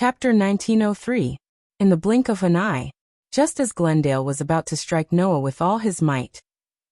Chapter 1903. In the blink of an eye. Just as Glendale was about to strike Noah with all his might,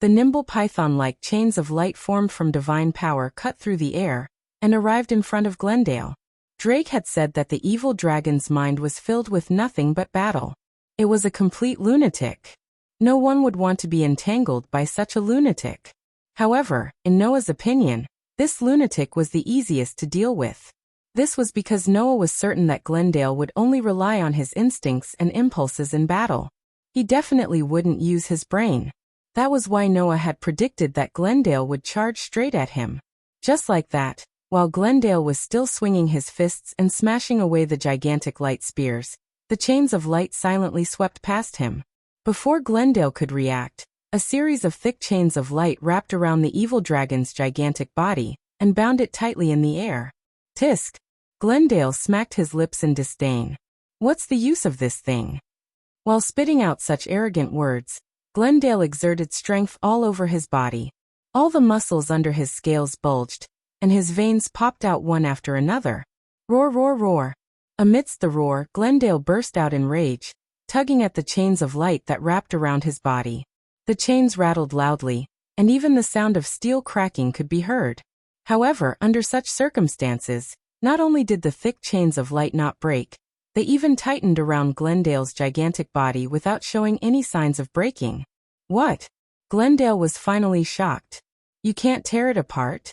the nimble python-like chains of light formed from divine power cut through the air and arrived in front of Glendale. Drake had said that the evil dragon's mind was filled with nothing but battle. It was a complete lunatic. No one would want to be entangled by such a lunatic. However, in Noah's opinion, this lunatic was the easiest to deal with. This was because Noah was certain that Glendale would only rely on his instincts and impulses in battle. He definitely wouldn't use his brain. That was why Noah had predicted that Glendale would charge straight at him. Just like that, while Glendale was still swinging his fists and smashing away the gigantic light spears, the chains of light silently swept past him. Before Glendale could react, a series of thick chains of light wrapped around the evil dragon's gigantic body and bound it tightly in the air. Tisk! Glendale smacked his lips in disdain. What's the use of this thing? While spitting out such arrogant words, Glendale exerted strength all over his body. All the muscles under his scales bulged, and his veins popped out one after another. Roar, roar, roar. Amidst the roar, Glendale burst out in rage, tugging at the chains of light that wrapped around his body. The chains rattled loudly, and even the sound of steel cracking could be heard. However, under such circumstances, not only did the thick chains of light not break, they even tightened around Glendale's gigantic body without showing any signs of breaking. What? Glendale was finally shocked. You can't tear it apart?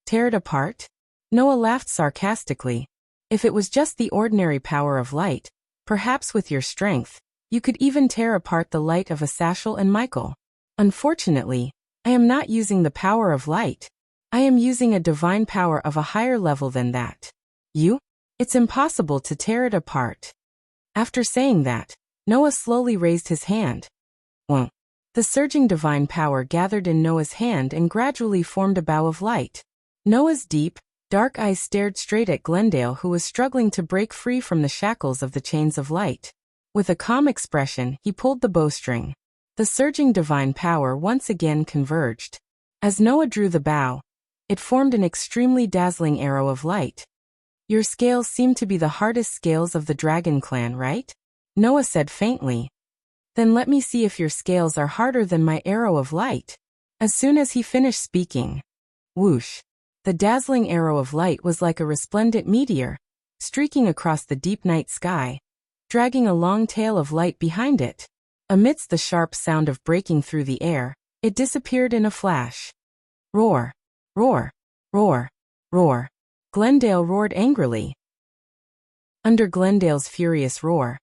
Tear it apart? Noah laughed sarcastically. If it was just the ordinary power of light, perhaps with your strength, you could even tear apart the light of a Sashel and Michael. Unfortunately, I am not using the power of light. I am using a divine power of a higher level than that. You? It's impossible to tear it apart. After saying that, Noah slowly raised his hand. Whoa. The surging divine power gathered in Noah's hand and gradually formed a bow of light. Noah's deep, dark eyes stared straight at Glendale, who was struggling to break free from the shackles of the chains of light. With a calm expression, he pulled the bowstring. The surging divine power once again converged. As Noah drew the bow, it formed an extremely dazzling arrow of light. Your scales seem to be the hardest scales of the dragon clan, right? Noah said faintly. Then let me see if your scales are harder than my arrow of light. As soon as he finished speaking, whoosh! The dazzling arrow of light was like a resplendent meteor, streaking across the deep night sky, dragging a long tail of light behind it. Amidst the sharp sound of breaking through the air, it disappeared in a flash. Roar! Roar! Roar! Roar! Glendale roared angrily. Under Glendale's furious roar,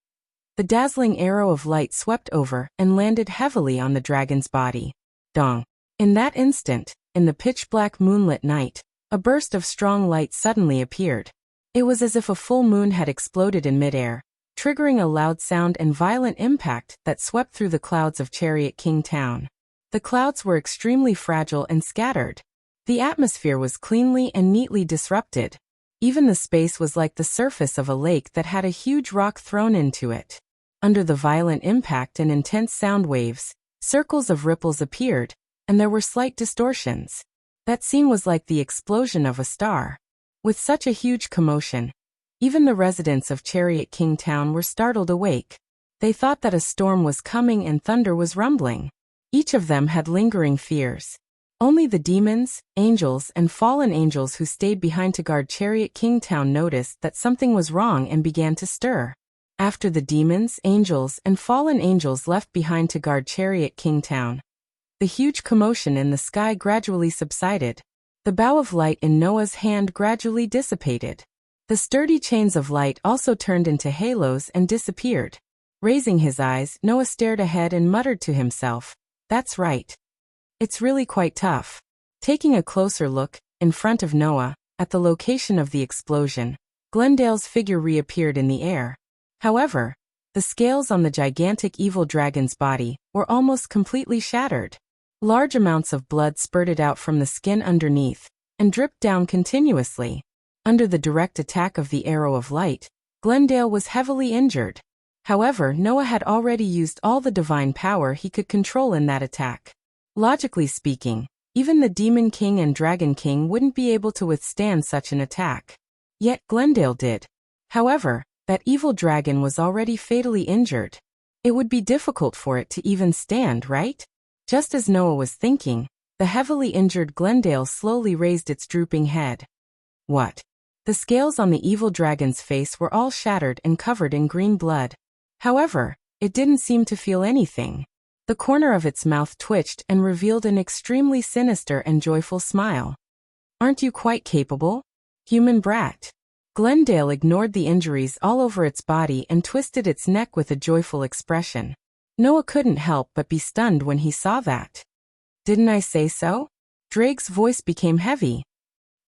the dazzling arrow of light swept over and landed heavily on the dragon's body. Dong! In that instant, in the pitch-black moonlit night, a burst of strong light suddenly appeared. It was as if a full moon had exploded in midair, triggering a loud sound and violent impact that swept through the clouds of Chariot King Town. The clouds were extremely fragile and scattered. The atmosphere was cleanly and neatly disrupted. Even the space was like the surface of a lake that had a huge rock thrown into it. Under the violent impact and intense sound waves, circles of ripples appeared, and there were slight distortions. That scene was like the explosion of a star. With such a huge commotion, even the residents of Chariot King Town were startled awake. They thought that a storm was coming and thunder was rumbling. Each of them had lingering fears. Only the demons, angels, and fallen angels who stayed behind to guard Chariot King Town noticed that something was wrong and began to stir. After the demons, angels, and fallen angels left behind to guard Chariot King Town, the huge commotion in the sky gradually subsided. The bow of light in Noah's hand gradually dissipated. The sturdy chains of light also turned into halos and disappeared. Raising his eyes, Noah stared ahead and muttered to himself, "That's right. It's really quite tough." Taking a closer look, in front of Noah, at the location of the explosion, Glendale's figure reappeared in the air. However, the scales on the gigantic evil dragon's body were almost completely shattered. Large amounts of blood spurted out from the skin underneath and dripped down continuously. Under the direct attack of the arrow of light, Glendale was heavily injured. However, Noah had already used all the divine power he could control in that attack. Logically speaking, even the Demon King and Dragon King wouldn't be able to withstand such an attack. Yet Glendale did. However, that evil dragon was already fatally injured. It would be difficult for it to even stand, right? Just as Noah was thinking, the heavily injured Glendale slowly raised its drooping head. What? The scales on the evil dragon's face were all shattered and covered in green blood. However, it didn't seem to feel anything. The corner of its mouth twitched and revealed an extremely sinister and joyful smile. Aren't you quite capable, human brat? Glendale ignored the injuries all over its body and twisted its neck with a joyful expression. Noah couldn't help but be stunned when he saw that. Didn't I say so? Drake's voice became heavy.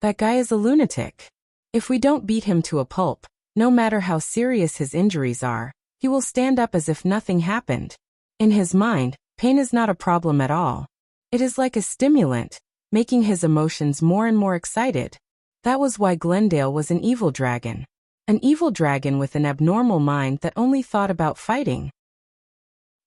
That guy is a lunatic. If we don't beat him to a pulp, no matter how serious his injuries are, he will stand up as if nothing happened. In his mind, pain is not a problem at all. It is like a stimulant, making his emotions more and more excited. That was why Glendale was an evil dragon. An evil dragon with an abnormal mind that only thought about fighting.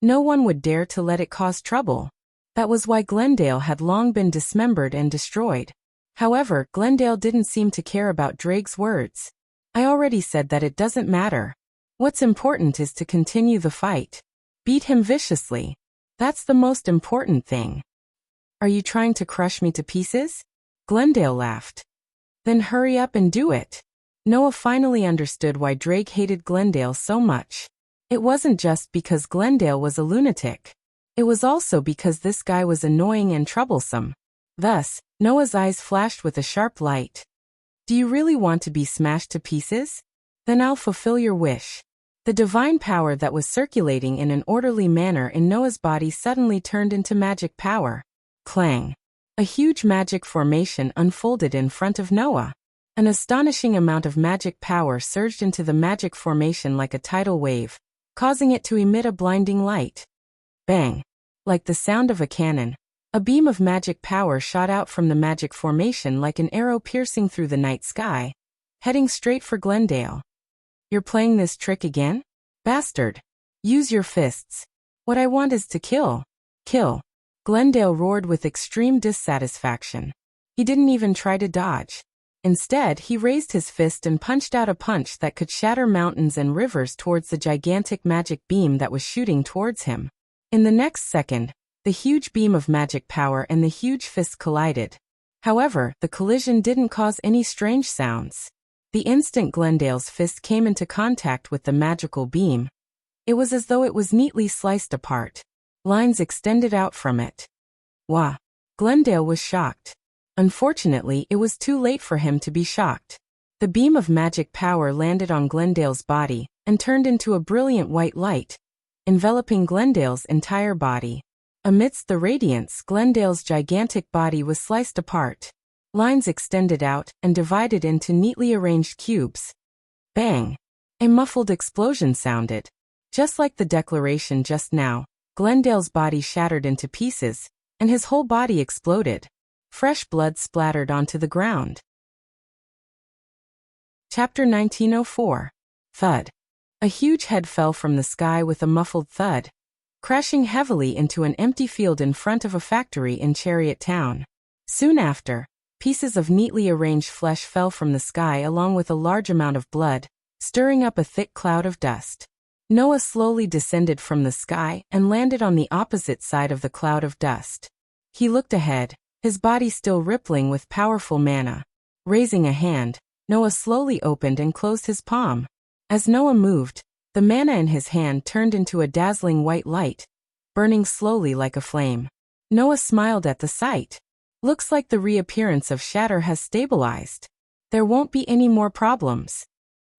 No one would dare to let it cause trouble. That was why Glendale had long been dismembered and destroyed. However, Glendale didn't seem to care about Drake's words. I already said that it doesn't matter. What's important is to continue the fight. Beat him viciously. That's the most important thing. Are you trying to crush me to pieces? Glendale laughed. Then hurry up and do it. Noah finally understood why Drake hated Glendale so much. It wasn't just because Glendale was a lunatic. It was also because this guy was annoying and troublesome. Thus, Noah's eyes flashed with a sharp light. Do you really want to be smashed to pieces? Then I'll fulfill your wish. The divine power that was circulating in an orderly manner in Noah's body suddenly turned into magic power. Clang. A huge magic formation unfolded in front of Noah. An astonishing amount of magic power surged into the magic formation like a tidal wave, causing it to emit a blinding light. Bang! Like the sound of a cannon, a beam of magic power shot out from the magic formation like an arrow piercing through the night sky, heading straight for Glendale. You're playing this trick again? Bastard! Use your fists. What I want is to kill. Kill. Glendale roared with extreme dissatisfaction. He didn't even try to dodge. Instead, he raised his fist and punched out a punch that could shatter mountains and rivers towards the gigantic magic beam that was shooting towards him. In the next second, the huge beam of magic power and the huge fist collided. However, the collision didn't cause any strange sounds. The instant Glendale's fist came into contact with the magical beam, it was as though it was neatly sliced apart. Lines extended out from it. Wah! Glendale was shocked. Unfortunately, it was too late for him to be shocked. The beam of magic power landed on Glendale's body and turned into a brilliant white light, enveloping Glendale's entire body. Amidst the radiance, Glendale's gigantic body was sliced apart. Lines extended out and divided into neatly arranged cubes. Bang! A muffled explosion sounded. Just like the declaration just now, Glendale's body shattered into pieces, and his whole body exploded. Fresh blood splattered onto the ground. Chapter 1904. Thud. A huge head fell from the sky with a muffled thud, crashing heavily into an empty field in front of a factory in Chariot Town. Soon after, pieces of neatly arranged flesh fell from the sky along with a large amount of blood, stirring up a thick cloud of dust. Noah slowly descended from the sky and landed on the opposite side of the cloud of dust. He looked ahead, his body still rippling with powerful mana. Raising a hand, Noah slowly opened and closed his palm. As Noah moved, the mana in his hand turned into a dazzling white light, burning slowly like a flame. Noah smiled at the sight. Looks like the reappearance of Shatter has stabilized. There won't be any more problems.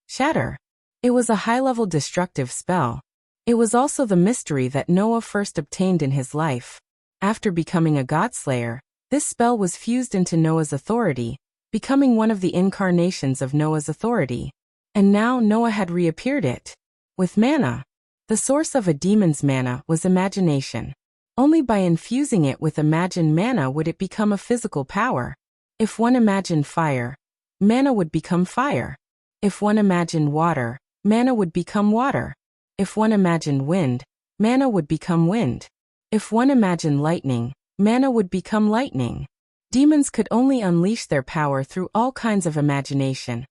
Shatter. It was a high-level destructive spell. It was also the mystery that Noah first obtained in his life. After becoming a godslayer, this spell was fused into Noah's authority, becoming one of the incarnations of Noah's authority. And now Noah had reappeared it. With mana. The source of a demon's mana was imagination. Only by infusing it with imagined mana would it become a physical power. If one imagined fire, mana would become fire. If one imagined water, mana would become water. If one imagined wind, mana would become wind. If one imagined lightning, mana would become lightning. Demons could only unleash their power through all kinds of imagination.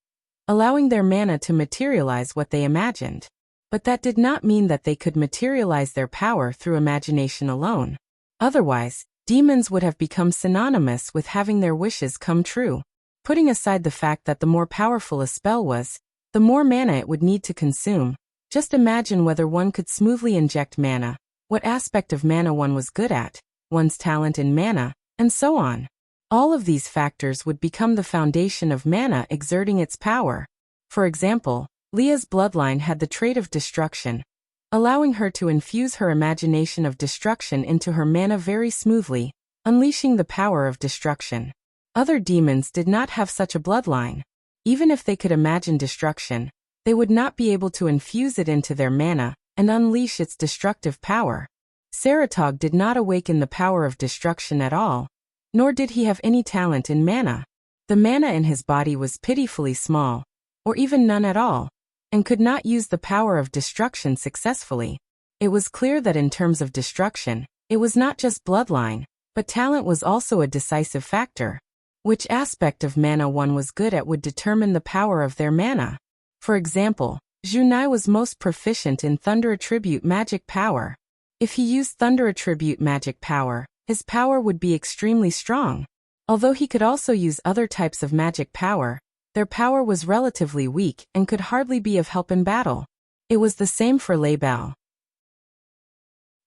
allowing their mana to materialize what they imagined. But that did not mean that they could materialize their power through imagination alone. Otherwise, demons would have become synonymous with having their wishes come true. Putting aside the fact that the more powerful a spell was, the more mana it would need to consume. Just imagine whether one could smoothly inject mana, what aspect of mana one was good at, one's talent in mana, and so on. All of these factors would become the foundation of mana exerting its power. For example, Leah's bloodline had the trait of destruction, allowing her to infuse her imagination of destruction into her mana very smoothly, unleashing the power of destruction. Other demons did not have such a bloodline. Even if they could imagine destruction, they would not be able to infuse it into their mana and unleash its destructive power. Saratog did not awaken the power of destruction at all, nor did he have any talent in mana. The mana in his body was pitifully small, or even none at all, and could not use the power of destruction successfully. It was clear that in terms of destruction, it was not just bloodline, but talent was also a decisive factor. Which aspect of mana one was good at would determine the power of their mana. For example, Junai was most proficient in Thunder Attribute magic power. If he used Thunder Attribute magic power, his power would be extremely strong. Although he could also use other types of magic power, their power was relatively weak and could hardly be of help in battle. It was the same for Leibao.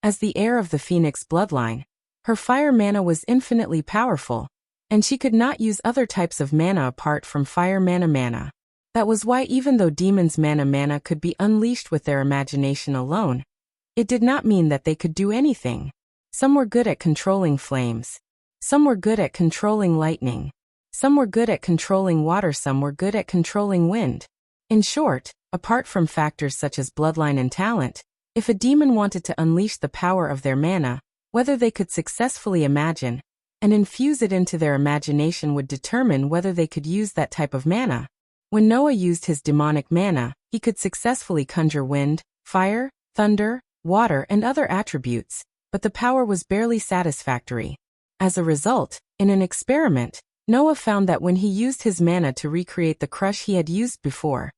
As the heir of the Phoenix bloodline, her fire mana was infinitely powerful, and she could not use other types of mana apart from fire mana. That was why even though demons' mana could be unleashed with their imagination alone, it did not mean that they could do anything. Some were good at controlling flames. Some were good at controlling lightning. Some were good at controlling water, some were good at controlling wind. In short, apart from factors such as bloodline and talent, if a demon wanted to unleash the power of their mana, whether they could successfully imagine and infuse it into their imagination would determine whether they could use that type of mana. When Noah used his demonic mana, he could successfully conjure wind, fire, thunder, water, and other attributes, but the power was barely satisfactory. As a result, in an experiment, Noah found that when he used his mana to recreate the crush he had used before,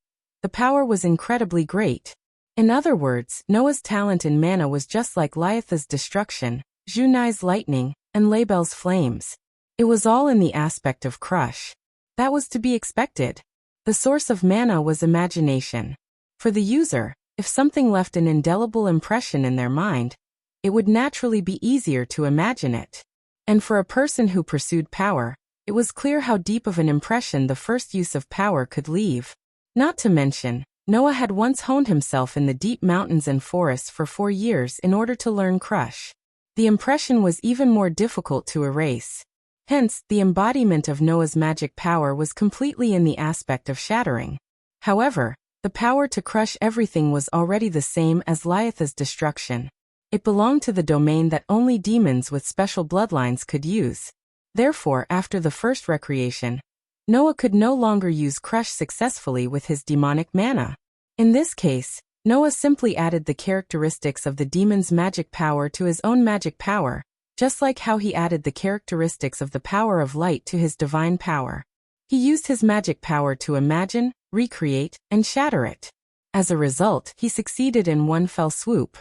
the power was incredibly great. In other words, Noah's talent in mana was just like Liatha's destruction, Junai's lightning, and Laibel's flames. It was all in the aspect of crush. That was to be expected. The source of mana was imagination. For the user, if something left an indelible impression in their mind, it would naturally be easier to imagine it. And for a person who pursued power, it was clear how deep of an impression the first use of power could leave. Not to mention, Noah had once honed himself in the deep mountains and forests for 4 years in order to learn crush. The impression was even more difficult to erase. Hence, the embodiment of Noah's magic power was completely in the aspect of shattering. However, the power to crush everything was already the same as Liatha's destruction. It belonged to the domain that only demons with special bloodlines could use. Therefore, after the first recreation, Noah could no longer use crush successfully with his demonic mana. In this case, Noah simply added the characteristics of the demon's magic power to his own magic power, just like how he added the characteristics of the power of light to his divine power. He used his magic power to imagine, recreate, and shatter it. As a result, he succeeded in one fell swoop.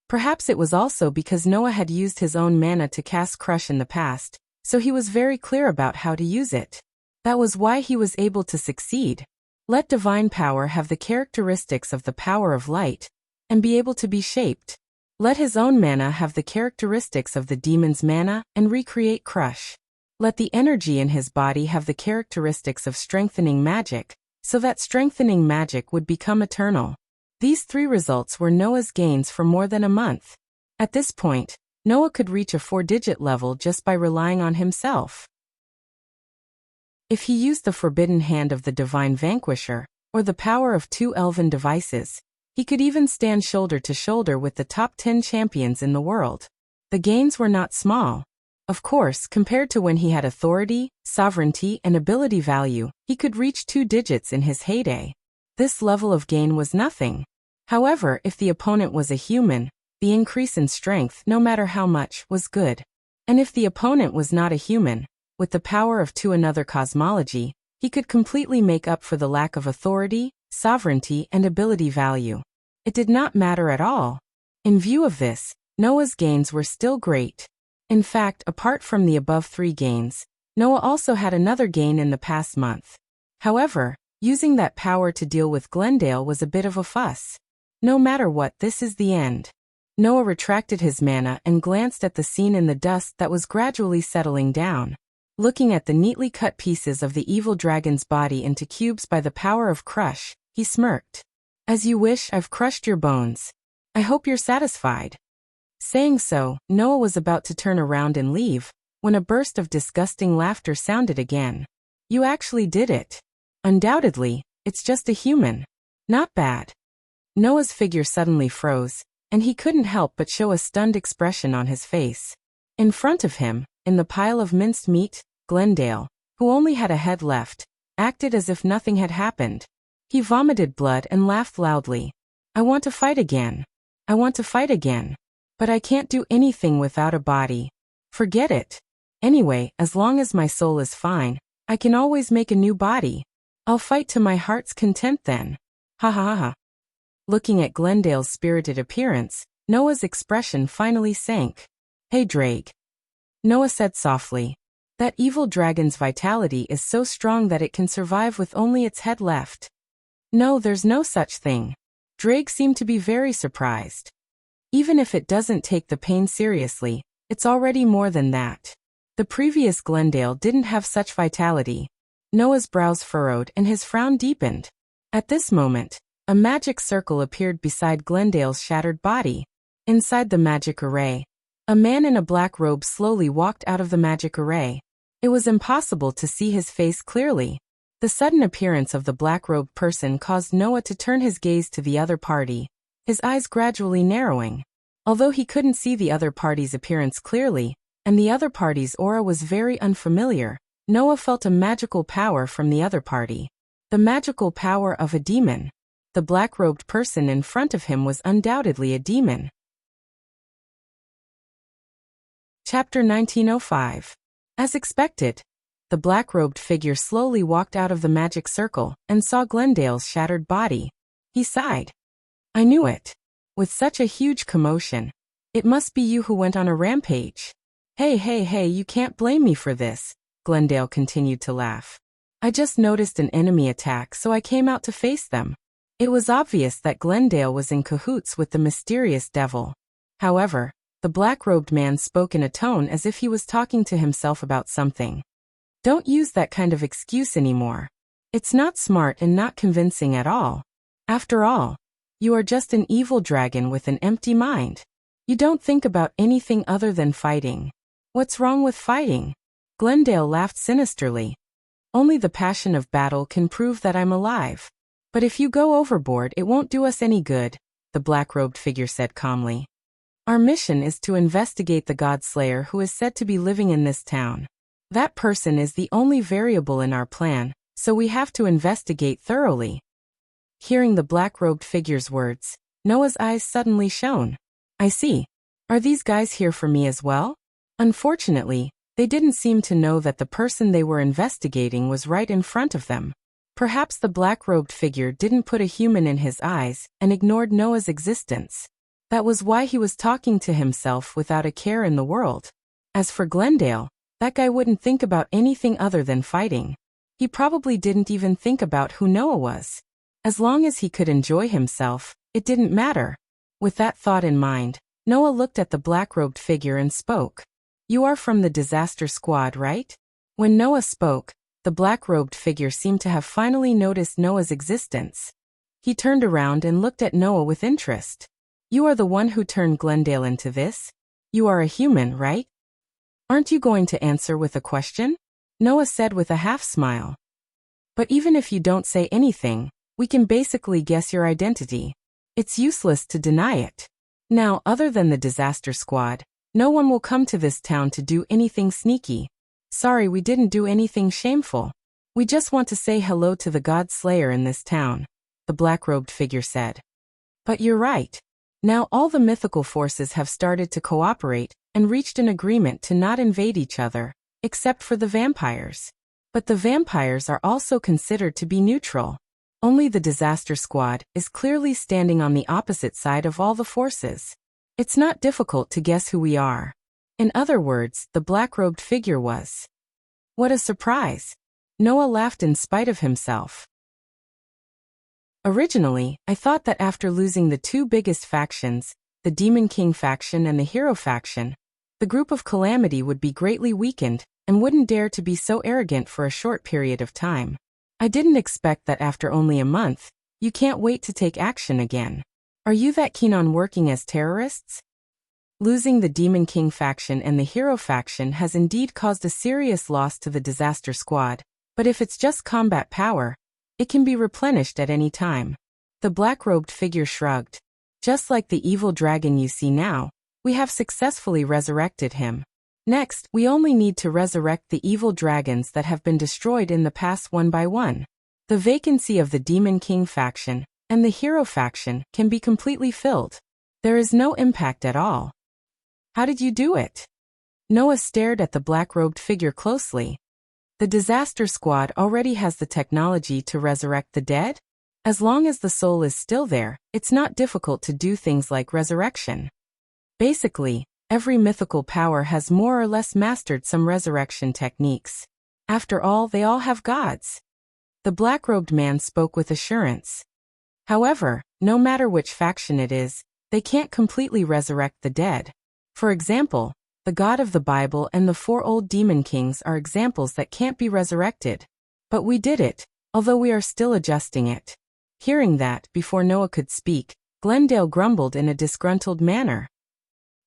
Perhaps it was also because Noah had used his own mana to cast crush in the past, so he was very clear about how to use it. That was why he was able to succeed. Let divine power have the characteristics of the power of light, and be able to be shaped. Let his own mana have the characteristics of the demon's mana, and recreate crush. Let the energy in his body have the characteristics of strengthening magic, so that strengthening magic would become eternal. These 3 results were Noah's gains for more than a month. At this point, Noah could reach a 4-digit level just by relying on himself. If he used the forbidden hand of the divine vanquisher, or the power of 2 elven devices, he could even stand shoulder to shoulder with the top 10 champions in the world. The gains were not small. Of course, compared to when he had authority, sovereignty, and ability value, he could reach 2 digits in his heyday. This level of gain was nothing. However, if the opponent was a human, the increase in strength, no matter how much, was good. And if the opponent was not a human, with the power of 2 another cosmology, He could completely make up for the lack of authority, sovereignty, and ability value. It did not matter at all. In view of this, Noah's gains were still great. In fact, apart from the above 3 gains, Noah also had another gain in the past month. However, using that power to deal with Glendale was a bit of a fuss. No matter what, this is the end. Noah retracted his mana and glanced at the scene in the dust that was gradually settling down. Looking at the neatly cut pieces of the evil dragon's body into cubes by the power of crush, he smirked. As you wish, I've crushed your bones. I hope you're satisfied. Saying so, Noah was about to turn around and leave, when a burst of disgusting laughter sounded again. You actually did it. Undoubtedly, it's just a human. Not bad. Noah's figure suddenly froze, and he couldn't help but show a stunned expression on his face. In front of him, in the pile of minced meat, Glendale, who only had a head left, acted as if nothing had happened. He vomited blood and laughed loudly. I want to fight again. I want to fight again. But I can't do anything without a body. Forget it. Anyway, as long as my soul is fine, I can always make a new body. I'll fight to my heart's content then. Ha ha ha ha. Looking at Glendale's spirited appearance, Noah's expression finally sank. Hey Drake. Noah said softly. That evil dragon's vitality is so strong that it can survive with only its head left. No, there's no such thing. Drake seemed to be very surprised. Even if it doesn't take the pain seriously, it's already more than that. The previous Glendale didn't have such vitality. Noah's brows furrowed and his frown deepened. At this moment, a magic circle appeared beside Glendale's shattered body. Inside the magic array, a man in a black robe slowly walked out of the magic array. It was impossible to see his face clearly. The sudden appearance of the black-robed person caused Noah to turn his gaze to the other party, his eyes gradually narrowing. Although he couldn't see the other party's appearance clearly, and the other party's aura was very unfamiliar, Noah felt a magical power from the other party. The magical power of a demon. The black-robed person in front of him was undoubtedly a demon. Chapter 1905. As expected, the black-robed figure slowly walked out of the magic circle and saw Glendale's shattered body. He sighed. I knew it. With such a huge commotion, it must be you who went on a rampage. Hey, you can't blame me for this, Glendale continued to laugh. I just noticed an enemy attack, so I came out to face them. It was obvious that Glendale was in cahoots with the mysterious devil. However, the black-robed man spoke in a tone as if he was talking to himself about something. Don't use that kind of excuse anymore. It's not smart and not convincing at all. After all, you are just an evil dragon with an empty mind. You don't think about anything other than fighting. What's wrong with fighting? Glendale laughed sinisterly. Only the passion of battle can prove that I'm alive. But if you go overboard, it won't do us any good, the black-robed figure said calmly. Our mission is to investigate the God Slayer who is said to be living in this town. That person is the only variable in our plan, so we have to investigate thoroughly. Hearing the black-robed figure's words, Noah's eyes suddenly shone. I see. Are these guys here for me as well? Unfortunately, they didn't seem to know that the person they were investigating was right in front of them. Perhaps the black-robed figure didn't put a human in his eyes and ignored Noah's existence. That was why he was talking to himself without a care in the world. As for Glendale, that guy wouldn't think about anything other than fighting. He probably didn't even think about who Noah was. As long as he could enjoy himself, it didn't matter. With that thought in mind, Noah looked at the black-robed figure and spoke. You are from the disaster squad, right? When Noah spoke, the black-robed figure seemed to have finally noticed Noah's existence. He turned around and looked at Noah with interest. You are the one who turned Glendale into this? You are a human, right? Aren't you going to answer with a question? Noah said with a half-smile. But even if you don't say anything, we can basically guess your identity. It's useless to deny it. Now, other than the disaster squad, no one will come to this town to do anything sneaky. Sorry, we didn't do anything shameful. We just want to say hello to the God Slayer in this town, the black-robed figure said. But you're right. Now all the mythical forces have started to cooperate and reached an agreement to not invade each other, except for the vampires. But the vampires are also considered to be neutral. Only the disaster squad is clearly standing on the opposite side of all the forces. It's not difficult to guess who we are. In other words, the black-robed figure was. What a surprise! Noah laughed in spite of himself. Originally, I thought that after losing the two biggest factions, the Demon King faction and the Hero faction, the group of Calamity would be greatly weakened and wouldn't dare to be so arrogant for a short period of time. I didn't expect that after only a month, you can't wait to take action again. Are you that keen on working as terrorists? Losing the Demon King faction and the Hero faction has indeed caused a serious loss to the Disaster Squad, but if it's just combat power, it can be replenished at any time. The black-robed figure shrugged. Just like the evil dragon you see now, we have successfully resurrected him. Next, we only need to resurrect the evil dragons that have been destroyed in the past one by one. The vacancy of the Demon King faction and the Hero faction can be completely filled. There is no impact at all. How did you do it? Noah stared at the black-robed figure closely. The Disaster Squad already has the technology to resurrect the dead? As long as the soul is still there, it's not difficult to do things like resurrection. Basically, every mythical power has more or less mastered some resurrection techniques. After all, they all have gods. The black-robed man spoke with assurance. However, no matter which faction it is, they can't completely resurrect the dead. For example, the God of the Bible and the 4 old demon kings are examples that can't be resurrected. But we did it, although we are still adjusting it. Hearing that, before Noah could speak, Glendale grumbled in a disgruntled manner.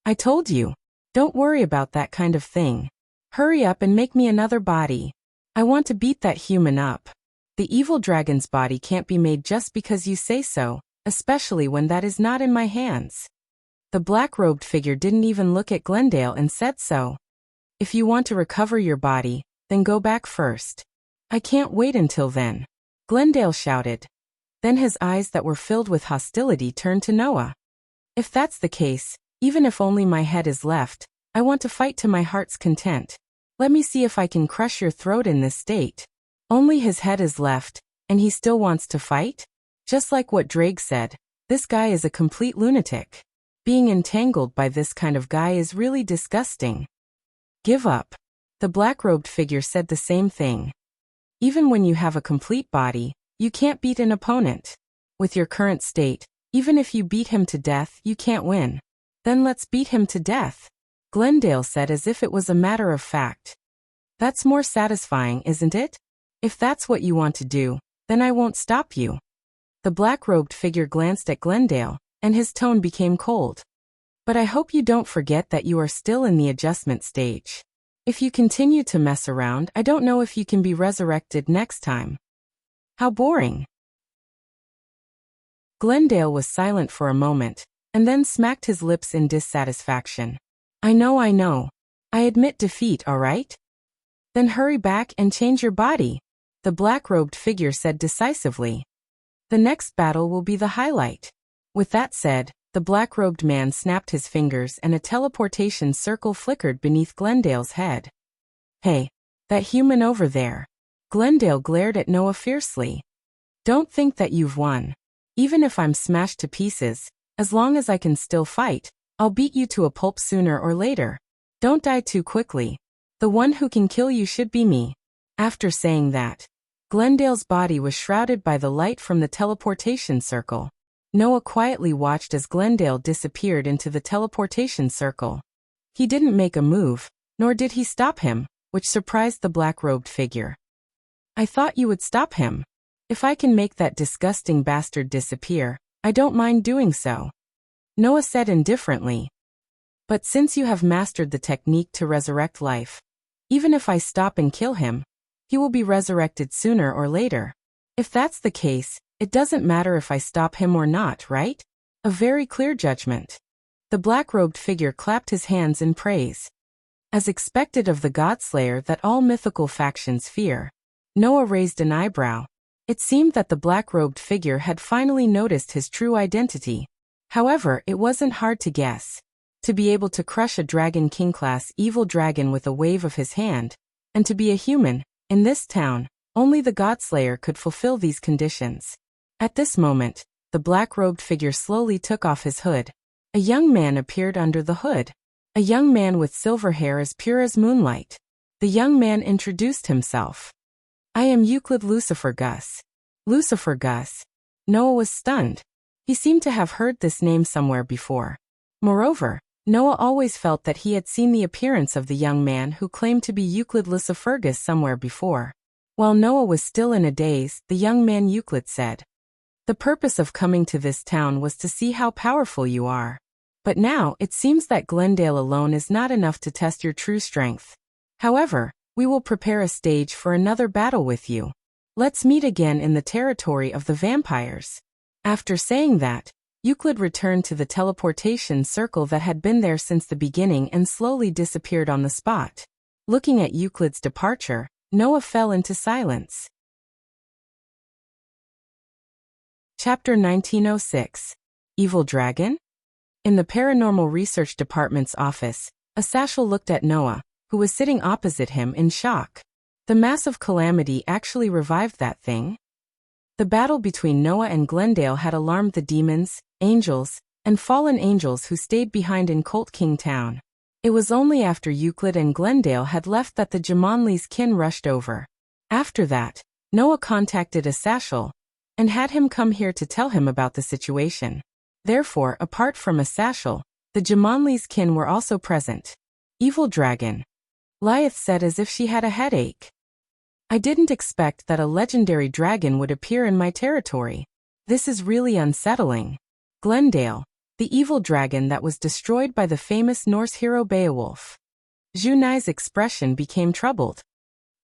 I told you. Don't worry about that kind of thing. Hurry up and make me another body. I want to beat that human up. The evil dragon's body can't be made just because you say so, especially when that is not in my hands. The black-robed figure didn't even look at Glendale and said so. If you want to recover your body, then go back first. I can't wait until then. Glendale shouted. Then his eyes that were filled with hostility turned to Noah. If that's the case, even if only my head is left, I want to fight to my heart's content. Let me see if I can crush your throat in this state. Only his head is left, and he still wants to fight? Just like what Drake said, this guy is a complete lunatic. Being entangled by this kind of guy is really disgusting. Give up. The black-robed figure said the same thing. Even when you have a complete body, you can't beat an opponent. With your current state, even if you beat him to death, you can't win. Then let's beat him to death, Glendale said as if it was a matter of fact. That's more satisfying, isn't it? If that's what you want to do, then I won't stop you. The black-robed figure glanced at Glendale, and his tone became cold. But I hope you don't forget that you are still in the adjustment stage. If you continue to mess around, I don't know if you can be resurrected next time. How boring. Glendale was silent for a moment, and then smacked his lips in dissatisfaction. I know. I admit defeat, all right? Then hurry back and change your body, the black-robed figure said decisively. The next battle will be the highlight. With that said, the black-robed man snapped his fingers and a teleportation circle flickered beneath Glendale's head. Hey, that human over there. Glendale glared at Noah fiercely. Don't think that you've won. Even if I'm smashed to pieces, as long as I can still fight, I'll beat you to a pulp sooner or later. Don't die too quickly. The one who can kill you should be me. After saying that, Glendale's body was shrouded by the light from the teleportation circle. Noah quietly watched as Glendale disappeared into the teleportation circle. He didn't make a move, nor did he stop him, which surprised the black-robed figure. I thought you would stop him. If I can make that disgusting bastard disappear, I don't mind doing so. Noah said indifferently. But since you have mastered the technique to resurrect life, even if I stop and kill him, he will be resurrected sooner or later. If that's the case, it doesn't matter if I stop him or not, right? A very clear judgment. The black-robed figure clapped his hands in praise. As expected of the Godslayer that all mythical factions fear, Noah raised an eyebrow. It seemed that the black-robed figure had finally noticed his true identity. However, it wasn't hard to guess. To be able to crush a Dragon King-class evil dragon with a wave of his hand, and to be a human, In this town, only the Godslayer could fulfill these conditions. At this moment, the black-robed figure slowly took off his hood. A young man appeared under the hood. A young man with silver hair as pure as moonlight. The young man introduced himself. I am Euclid Lucifer Gus. Lucifer Gus. Noah was stunned. He seemed to have heard this name somewhere before. Moreover, Noah always felt that he had seen the appearance of the young man who claimed to be Euclid Lucifergus somewhere before. While Noah was still in a daze, the young man Euclid said, "The purpose of coming to this town was to see how powerful you are. But now it seems that Glendale alone is not enough to test your true strength. However, we will prepare a stage for another battle with you. Let's meet again in the territory of the vampires." After saying that, Euclid returned to the teleportation circle that had been there since the beginning and slowly disappeared on the spot. Looking at Euclid's departure, Noah fell into silence. Chapter 1906. Evil Dragon? In the Paranormal Research Department's office, Asashel looked at Noah, who was sitting opposite him in shock. The massive calamity actually revived that thing? The battle between Noah and Glendale had alarmed the demons, angels, and fallen angels who stayed behind in Colt King Town. It was only after Euclid and Glendale had left that the Jumanli's kin rushed over. After that, Noah contacted Asashel and had him come here to tell him about the situation. Therefore, apart from Asashel, the Jumanli's kin were also present. Evil Dragon. Lyeth said as if she had a headache. I didn't expect that a legendary dragon would appear in my territory. This is really unsettling. Glendale, the evil dragon that was destroyed by the famous Norse hero Beowulf. Junai's expression became troubled.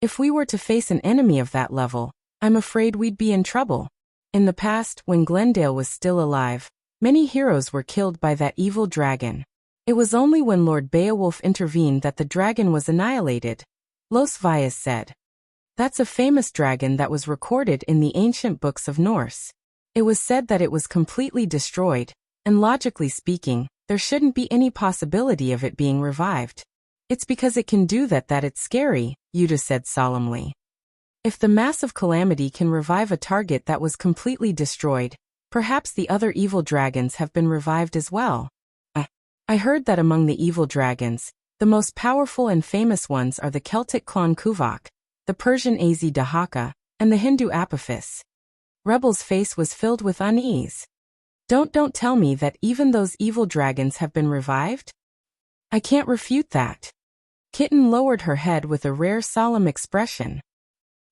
If we were to face an enemy of that level, I'm afraid we'd be in trouble. In the past, when Glendale was still alive, many heroes were killed by that evil dragon. It was only when Lord Beowulf intervened that the dragon was annihilated. Los Vias said. That's a famous dragon that was recorded in the ancient books of Norse. It was said that it was completely destroyed, and logically speaking, there shouldn't be any possibility of it being revived. It's because it can do that it's scary, Yuda said solemnly. If the massive calamity can revive a target that was completely destroyed, perhaps the other evil dragons have been revived as well. I heard that among the evil dragons, the most powerful and famous ones are the Celtic Clon Kuvok, the Persian Az Dahaka, and the Hindu Apophis. Rebel's face was filled with unease. Don't tell me that even those evil dragons have been revived? I can't refute that. Kitten lowered her head with a rare solemn expression.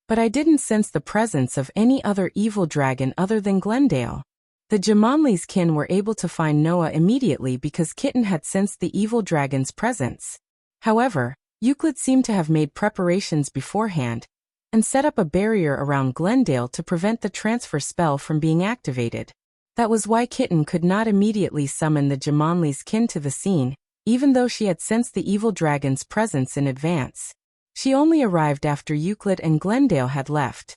But I didn't sense the presence of any other evil dragon other than Glendale. The Jumanli's kin were able to find Noah immediately because Kitten had sensed the evil dragon's presence. However, Euclid seemed to have made preparations beforehand and set up a barrier around Glendale to prevent the transfer spell from being activated. That was why Kitten could not immediately summon the Jumanli's kin to the scene, even though she had sensed the evil dragon's presence in advance. She only arrived after Euclid and Glendale had left.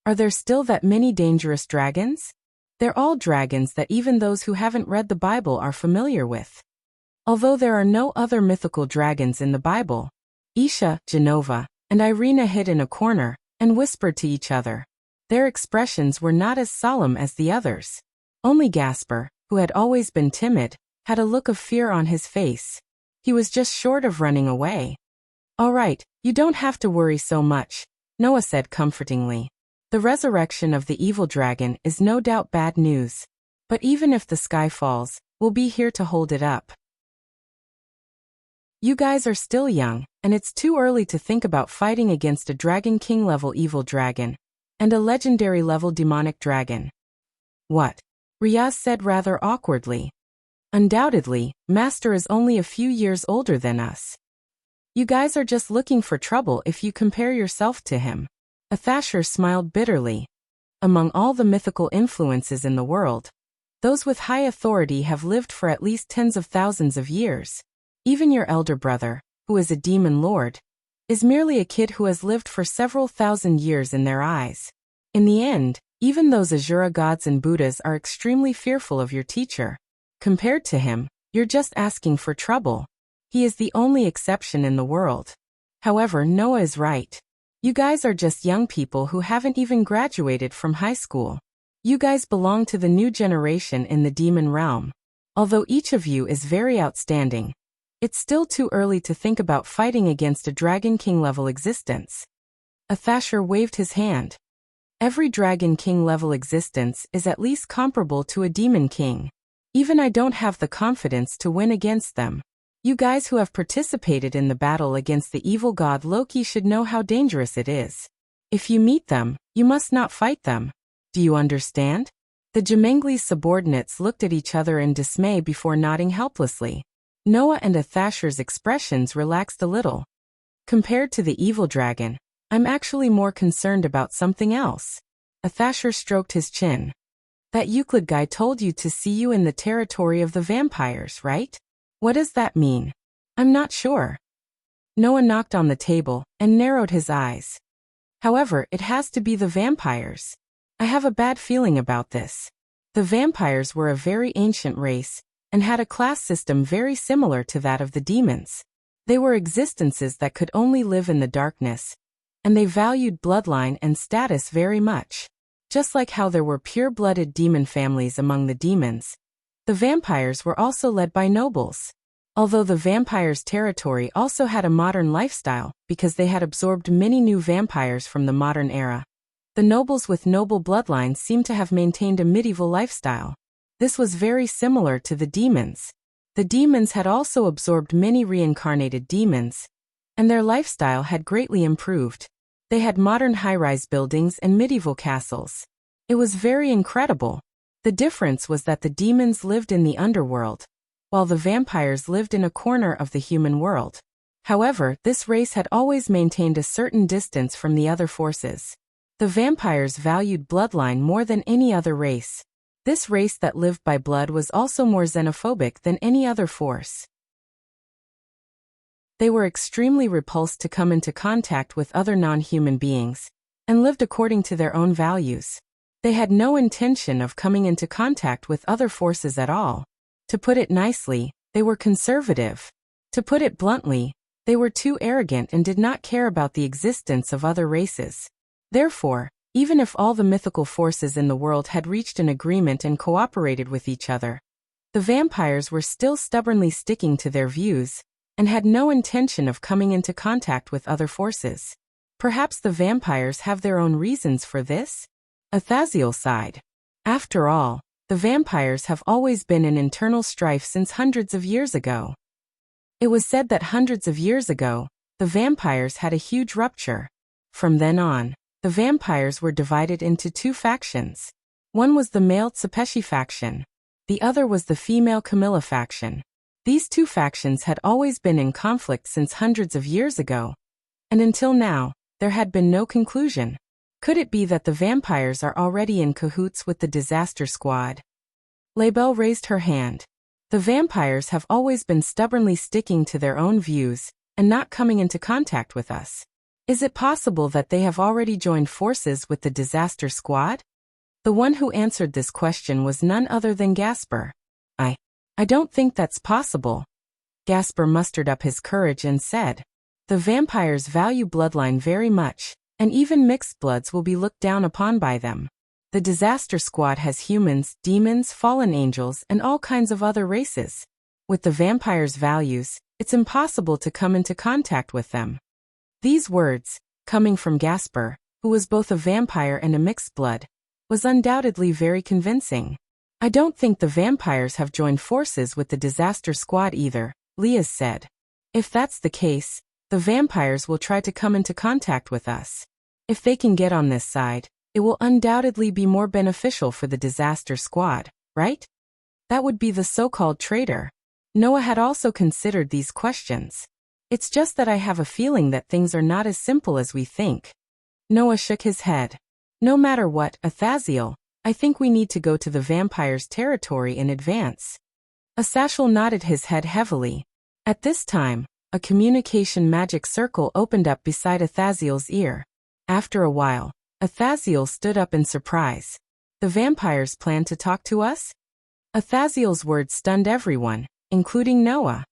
Are there still that many dangerous dragons? They're all dragons that even those who haven't read the Bible are familiar with. Although there are no other mythical dragons in the Bible, Isha, Genova, and Irina hid in a corner and whispered to each other. Their expressions were not as solemn as the others. Only Gasper, who had always been timid, had a look of fear on his face. He was just short of running away. All right, you don't have to worry so much, Noah said comfortingly. The resurrection of the evil dragon is no doubt bad news. But even if the sky falls, we'll be here to hold it up. You guys are still young, and it's too early to think about fighting against a Dragon King level evil dragon and a legendary level demonic dragon. What? Riaz said rather awkwardly. Undoubtedly, Master is only a few years older than us. You guys are just looking for trouble if you compare yourself to him. Athasher smiled bitterly. Among all the mythical influences in the world, those with high authority have lived for at least tens of thousands of years. Even your elder brother, who is a demon lord, is merely a kid who has lived for several thousand years in their eyes. In the end, even those Azura gods and Buddhas are extremely fearful of your teacher. Compared to him, you're just asking for trouble. He is the only exception in the world. However, Noah is right. You guys are just young people who haven't even graduated from high school. You guys belong to the new generation in the demon realm. Although each of you is very outstanding, it's still too early to think about fighting against a Dragon King level existence. Athasher waved his hand. Every Dragon King level existence is at least comparable to a Demon King. Even I don't have the confidence to win against them. You guys who have participated in the battle against the evil god Loki should know how dangerous it is. If you meet them, you must not fight them. Do you understand? The Jemenglis subordinates looked at each other in dismay before nodding helplessly. Noah and Athasher's expressions relaxed a little. Compared to the evil dragon, I'm actually more concerned about something else. Athasher stroked his chin. That Euclid guy told you to see you in the territory of the vampires, right? What does that mean? I'm not sure. Noah knocked on the table and narrowed his eyes. However, it has to be the vampires. I have a bad feeling about this. The vampires were a very ancient race and had a class system very similar to that of the demons. They were existences that could only live in the darkness, and they valued bloodline and status very much. Just like how there were pure-blooded demon families among the demons, the vampires were also led by nobles. Although the vampires' territory also had a modern lifestyle because they had absorbed many new vampires from the modern era, the nobles with noble bloodlines seem to have maintained a medieval lifestyle. This was very similar to the demons. The demons had also absorbed many reincarnated demons, and their lifestyle had greatly improved. They had modern high-rise buildings and medieval castles. It was very incredible. The difference was that the demons lived in the underworld, while the vampires lived in a corner of the human world. However, this race had always maintained a certain distance from the other forces. The vampires valued bloodline more than any other race. This race that lived by blood was also more xenophobic than any other force. They were extremely repulsed to come into contact with other non-human beings, and lived according to their own values. They had no intention of coming into contact with other forces at all. To put it nicely, they were conservative. To put it bluntly, they were too arrogant and did not care about the existence of other races. Therefore, even if all the mythical forces in the world had reached an agreement and cooperated with each other, the vampires were still stubbornly sticking to their views, and had no intention of coming into contact with other forces. Perhaps the vampires have their own reasons for this? Athaziel sighed. After all, the vampires have always been in internal strife since hundreds of years ago. It was said that hundreds of years ago, the vampires had a huge rupture. From then on, the vampires were divided into two factions. One was the male Tsepeshi faction. The other was the female Camilla faction. These two factions had always been in conflict since hundreds of years ago, and until now, there had been no conclusion. Could it be that the vampires are already in cahoots with the disaster squad? Laibel raised her hand. The vampires have always been stubbornly sticking to their own views and not coming into contact with us. Is it possible that they have already joined forces with the disaster squad? The one who answered this question was none other than Gasper. I don't think that's possible. Gasper mustered up his courage and said, the vampires value bloodline very much, and even mixed bloods will be looked down upon by them. The disaster squad has humans, demons, fallen angels, and all kinds of other races. With the vampires' values, it's impossible to come into contact with them. These words, coming from Gasper, who was both a vampire and a mixed blood, was undoubtedly very convincing. I don't think the vampires have joined forces with the disaster squad either, Leah said. If that's the case, the vampires will try to come into contact with us. If they can get on this side, it will undoubtedly be more beneficial for the disaster squad, right? That would be the so-called traitor. Noah had also considered these questions. It's just that I have a feeling that things are not as simple as we think. Noah shook his head. No matter what, Athaziel, I think we need to go to the vampire's territory in advance. Asashel nodded his head heavily. At this time, a communication magic circle opened up beside Athaziel's ear. After a while, Athaziel stood up in surprise. The vampires plan to talk to us? Athaziel's words stunned everyone, including Noah.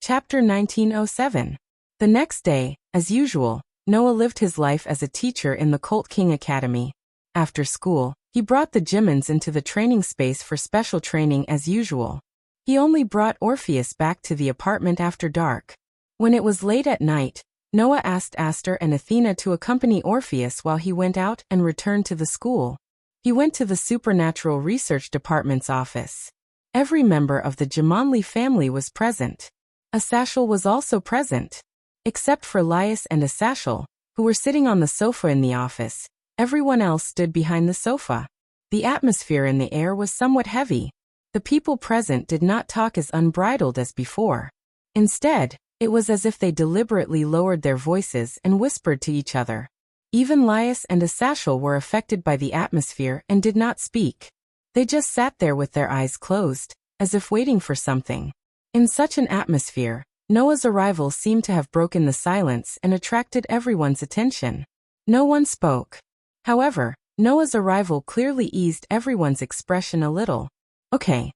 Chapter 1907. The next day, as usual, Noah lived his life as a teacher in the Colt King Academy. After school, he brought the Jimmins into the training space for special training as usual. He only brought Orpheus back to the apartment after dark. When it was late at night, Noah asked Aster and Athena to accompany Orpheus while he went out and returned to the school. He went to the Supernatural Research Department's office. Every member of the Jumanli family was present. Asashel was also present. Except for Laius and Asashel, who were sitting on the sofa in the office, everyone else stood behind the sofa. The atmosphere in the air was somewhat heavy. The people present did not talk as unbridled as before. Instead, it was as if they deliberately lowered their voices and whispered to each other. Even Laius and Asashel were affected by the atmosphere and did not speak. They just sat there with their eyes closed, as if waiting for something. In such an atmosphere, Noah's arrival seemed to have broken the silence and attracted everyone's attention. No one spoke. However, Noah's arrival clearly eased everyone's expression a little. Okay.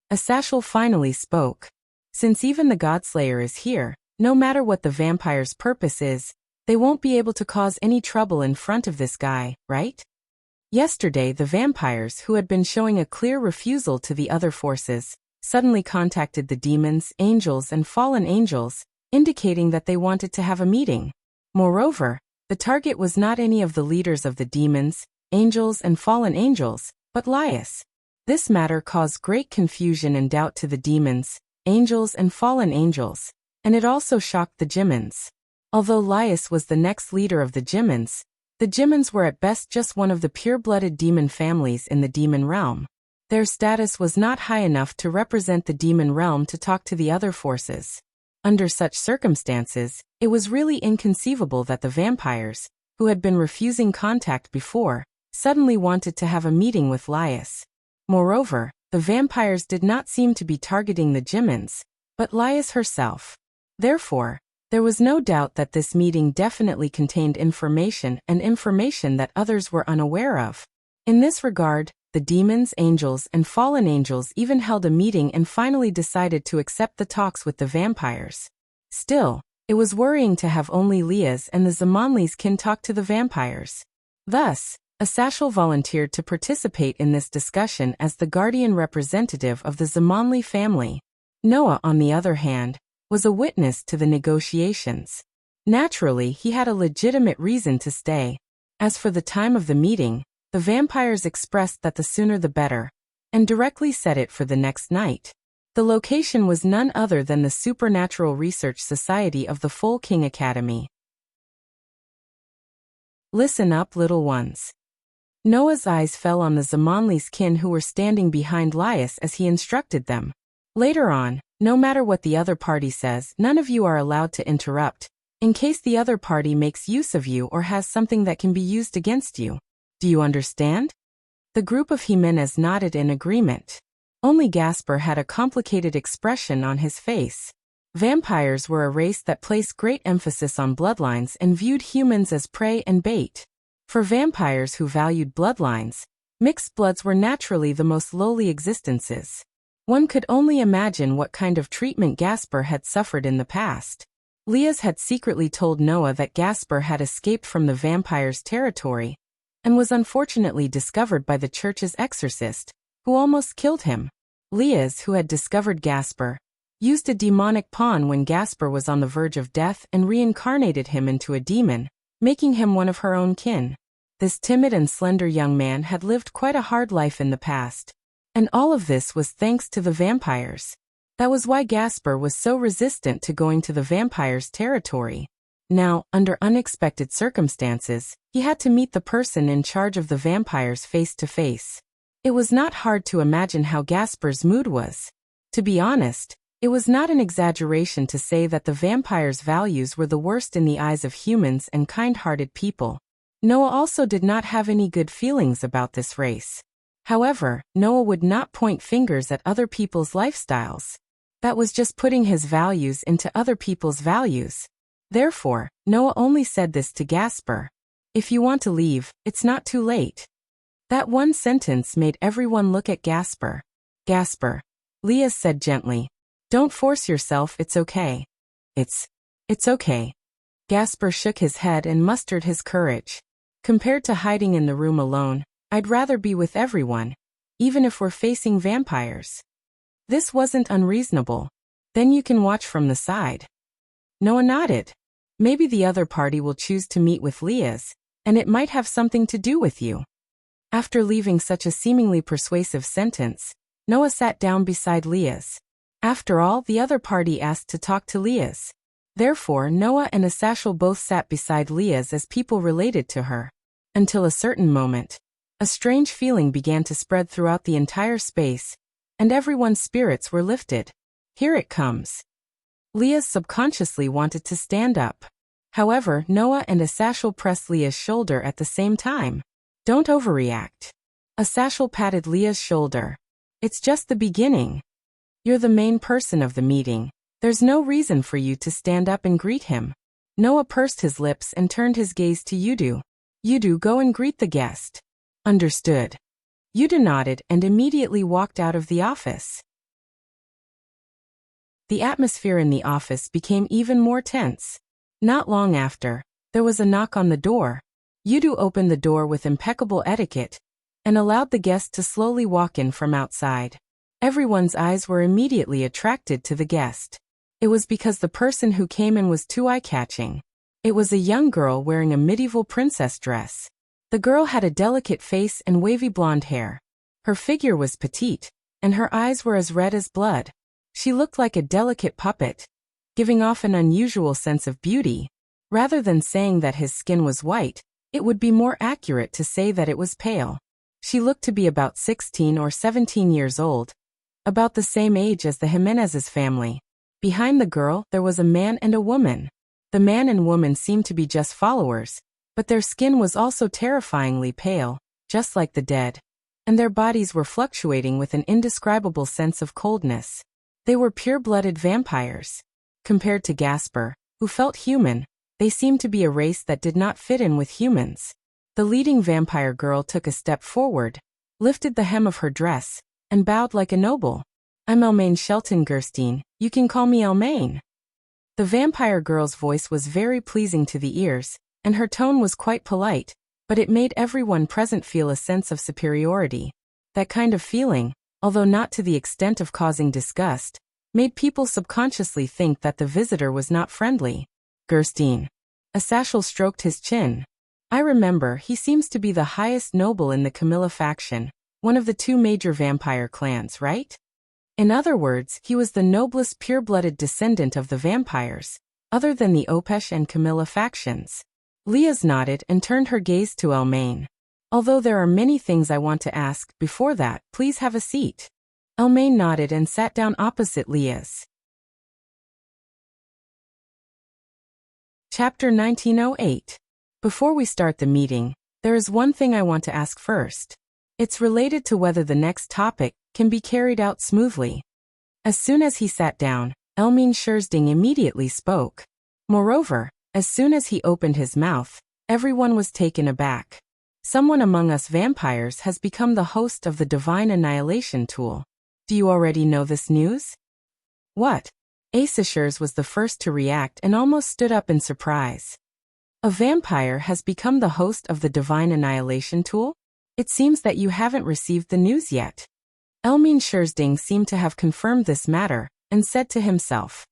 Asashel finally spoke. Since even the Godslayer is here, no matter what the vampire's purpose is, they won't be able to cause any trouble in front of this guy, right? Yesterday the vampires, who had been showing a clear refusal to the other forces, suddenly contacted the demons, angels and fallen angels, indicating that they wanted to have a meeting. Moreover, the target was not any of the leaders of the demons, angels and fallen angels, but Laius. This matter caused great confusion and doubt to the demons, angels and fallen angels, and it also shocked the Jimmins. Although Laius was the next leader of the Jimmins were at best just one of the pure-blooded demon families in the demon realm. Their status was not high enough to represent the demon realm to talk to the other forces. Under such circumstances, it was really inconceivable that the vampires, who had been refusing contact before, suddenly wanted to have a meeting with Laius. Moreover, the vampires did not seem to be targeting the Jimmins, but Laius herself. Therefore, there was no doubt that this meeting definitely contained information that others were unaware of. In this regard, the demons, angels, and fallen angels even held a meeting and finally decided to accept the talks with the vampires. Still, it was worrying to have only Leah's and the Zamanli's kin talk to the vampires. Thus, Asashel volunteered to participate in this discussion as the guardian representative of the Zamanli family. Noah, on the other hand, was a witness to the negotiations. Naturally, he had a legitimate reason to stay. As for the time of the meeting, the vampires expressed that the sooner the better, and directly set it for the next night. The location was none other than the Supernatural Research Society of the Full King Academy. Listen up, little ones. Noah's eyes fell on the Zamanli's kin who were standing behind Laius as he instructed them. Later on, no matter what the other party says, none of you are allowed to interrupt, in case the other party makes use of you or has something that can be used against you. Do you understand? The group of Jimenez nodded in agreement. Only Gasper had a complicated expression on his face. Vampires were a race that placed great emphasis on bloodlines and viewed humans as prey and bait. For vampires who valued bloodlines, mixed bloods were naturally the most lowly existences. One could only imagine what kind of treatment Gasper had suffered in the past. Leah's had secretly told Noah that Gasper had escaped from the vampire's territory, and was unfortunately discovered by the church's exorcist, who almost killed him. Leah's, who had discovered Gasper, used a demonic pawn when Gasper was on the verge of death and reincarnated him into a demon, making him one of her own kin. This timid and slender young man had lived quite a hard life in the past, and all of this was thanks to the vampires. That was why Gasper was so resistant to going to the vampires' territory. Now, under unexpected circumstances, he had to meet the person in charge of the vampires face to face. It was not hard to imagine how Gasper's mood was. To be honest, it was not an exaggeration to say that the vampires' values were the worst in the eyes of humans and kind-hearted people. Noah also did not have any good feelings about this race. However, Noah would not point fingers at other people's lifestyles. That was just putting his values into other people's values. Therefore, Noah only said this to Gasper. If you want to leave, it's not too late. That one sentence made everyone look at Gasper. Gasper, Leah said gently. Don't force yourself, it's okay. It's okay. Gasper shook his head and mustered his courage. Compared to hiding in the room alone, I'd rather be with everyone, even if we're facing vampires. This wasn't unreasonable. Then you can watch from the side. Noah nodded. Maybe the other party will choose to meet with Leah's, and it might have something to do with you. After leaving such a seemingly persuasive sentence, Noah sat down beside Leah's. After all, the other party asked to talk to Leah's. Therefore, Noah and Asashel both sat beside Leah's as people related to her. Until a certain moment, a strange feeling began to spread throughout the entire space, and everyone's spirits were lifted. Here it comes. Leah subconsciously wanted to stand up. However, Noah and Asashel pressed Leah's shoulder at the same time. Don't overreact. Asashel patted Leah's shoulder. It's just the beginning. You're the main person of the meeting. There's no reason for you to stand up and greet him. Noah pursed his lips and turned his gaze to Yudu. Yudu, go and greet the guest. Understood. Yudu nodded and immediately walked out of the office. The atmosphere in the office became even more tense. Not long after, there was a knock on the door. Yudu opened the door with impeccable etiquette and allowed the guest to slowly walk in from outside. Everyone's eyes were immediately attracted to the guest. It was because the person who came in was too eye-catching. It was a young girl wearing a medieval princess dress. The girl had a delicate face and wavy blonde hair. Her figure was petite, and her eyes were as red as blood. She looked like a delicate puppet, giving off an unusual sense of beauty. Rather than saying that his skin was white, it would be more accurate to say that it was pale. She looked to be about 16 or 17 years old, about the same age as the Jimenez's family. Behind the girl, there was a man and a woman. The man and woman seemed to be just followers, but their skin was also terrifyingly pale, just like the dead, and their bodies were fluctuating with an indescribable sense of coldness. They were pure-blooded vampires. Compared to Gasper, who felt human, they seemed to be a race that did not fit in with humans. The leading vampire girl took a step forward, lifted the hem of her dress, and bowed like a noble. I'm Elmaine Shelton Gerstein, you can call me Elmaine. The vampire girl's voice was very pleasing to the ears, and her tone was quite polite, but it made everyone present feel a sense of superiority. That kind of feeling, although not to the extent of causing disgust, made people subconsciously think that the visitor was not friendly. Gerstein. Asashel stroked his chin. I remember, he seems to be the highest noble in the Camilla faction, one of the two major vampire clans, right? In other words, he was the noblest pure-blooded descendant of the vampires, other than the Opesh and Camilla factions. Leah's nodded and turned her gaze to Elmaine. Although there are many things I want to ask, before that, please have a seat. Elmaine nodded and sat down opposite Leah's. Chapter 1908. Before we start the meeting, there is one thing I want to ask first. It's related to whether the next topic can be carried out smoothly. As soon as he sat down, Elmaine Scherzding immediately spoke. Moreover, as soon as he opened his mouth, everyone was taken aback. Someone among us vampires has become the host of the Divine Annihilation tool. Do you already know this news? What? Asashers was the first to react and almost stood up in surprise. A vampire has become the host of the Divine Annihilation tool? It seems that you haven't received the news yet. Elmaine Scherzding seemed to have confirmed this matter, and said to himself.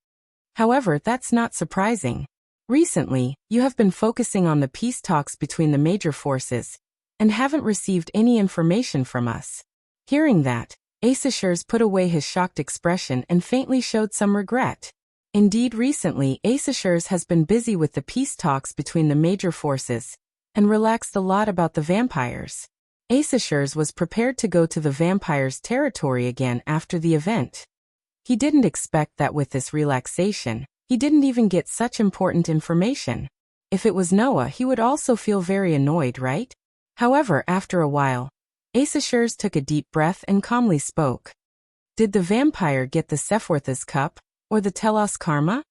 However, that's not surprising. Recently, you have been focusing on the peace talks between the major forces, and haven't received any information from us. Hearing that, Asashers put away his shocked expression and faintly showed some regret. Indeed, recently, Asashers has been busy with the peace talks between the major forces, and relaxed a lot about the vampires. Asashers was prepared to go to the vampires' territory again after the event. He didn't expect that with this relaxation, he didn't even get such important information. If it was Noah, he would also feel very annoyed, right? However, after a while, Asashers took a deep breath and calmly spoke. Did the vampire get the Sephwortha's cup, or the Telos Karma?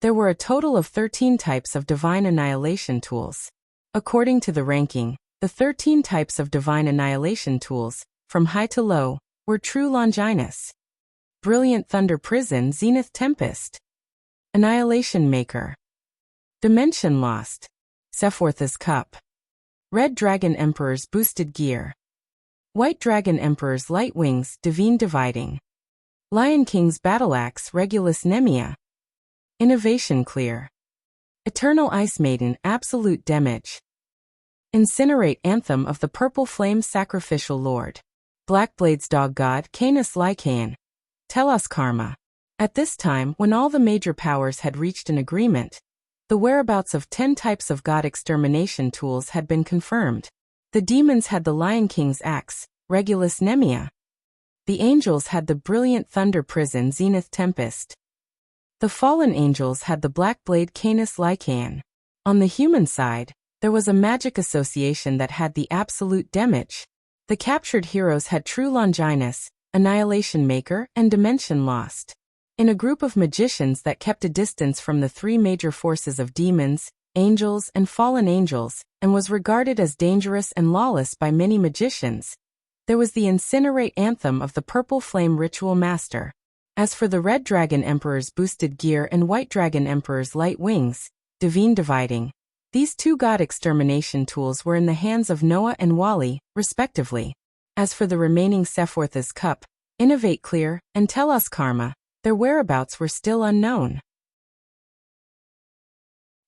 There were a total of 13 types of Divine Annihilation tools. According to the ranking, the 13 types of Divine Annihilation tools, from high to low, were true Longinus. Brilliant Thunder Prison Zenith Tempest. Annihilation Maker. Dimension Lost. Sephiroth's Cup. Red Dragon Emperor's Boosted Gear. White Dragon Emperor's Light Wings Divine Dividing. Lion King's Battle Axe Regulus Nemia. Innovation Clear. Eternal Ice Maiden Absolute Damage. Incinerate Anthem of the Purple Flame Sacrificial Lord. Blackblade's Dog God Canis Lycaon. Telos Karma. At this time, when all the major powers had reached an agreement, the whereabouts of 10 types of god extermination tools had been confirmed. The demons had the Lion King's axe, Regulus Nemia. The angels had the Brilliant Thunder Prison Zenith Tempest. The fallen angels had the Black Blade Canis Lycaon. On the human side, there was a magic association that had the absolute damage. The captured heroes had True Longinus, Annihilation Maker, and Dimension Lost. In a group of magicians that kept a distance from the 3 major forces of demons, angels, and fallen angels, and was regarded as dangerous and lawless by many magicians, there was the Incinerate Anthem of the Purple Flame Ritual Master. As for the Red Dragon Emperor's Boosted Gear and White Dragon Emperor's Light Wings, Divine Dividing, these 2 god extermination tools were in the hands of Noah and Wally, respectively. As for the remaining Sephiroth's Cup, Innovate Clear, and Telos Karma, their whereabouts were still unknown.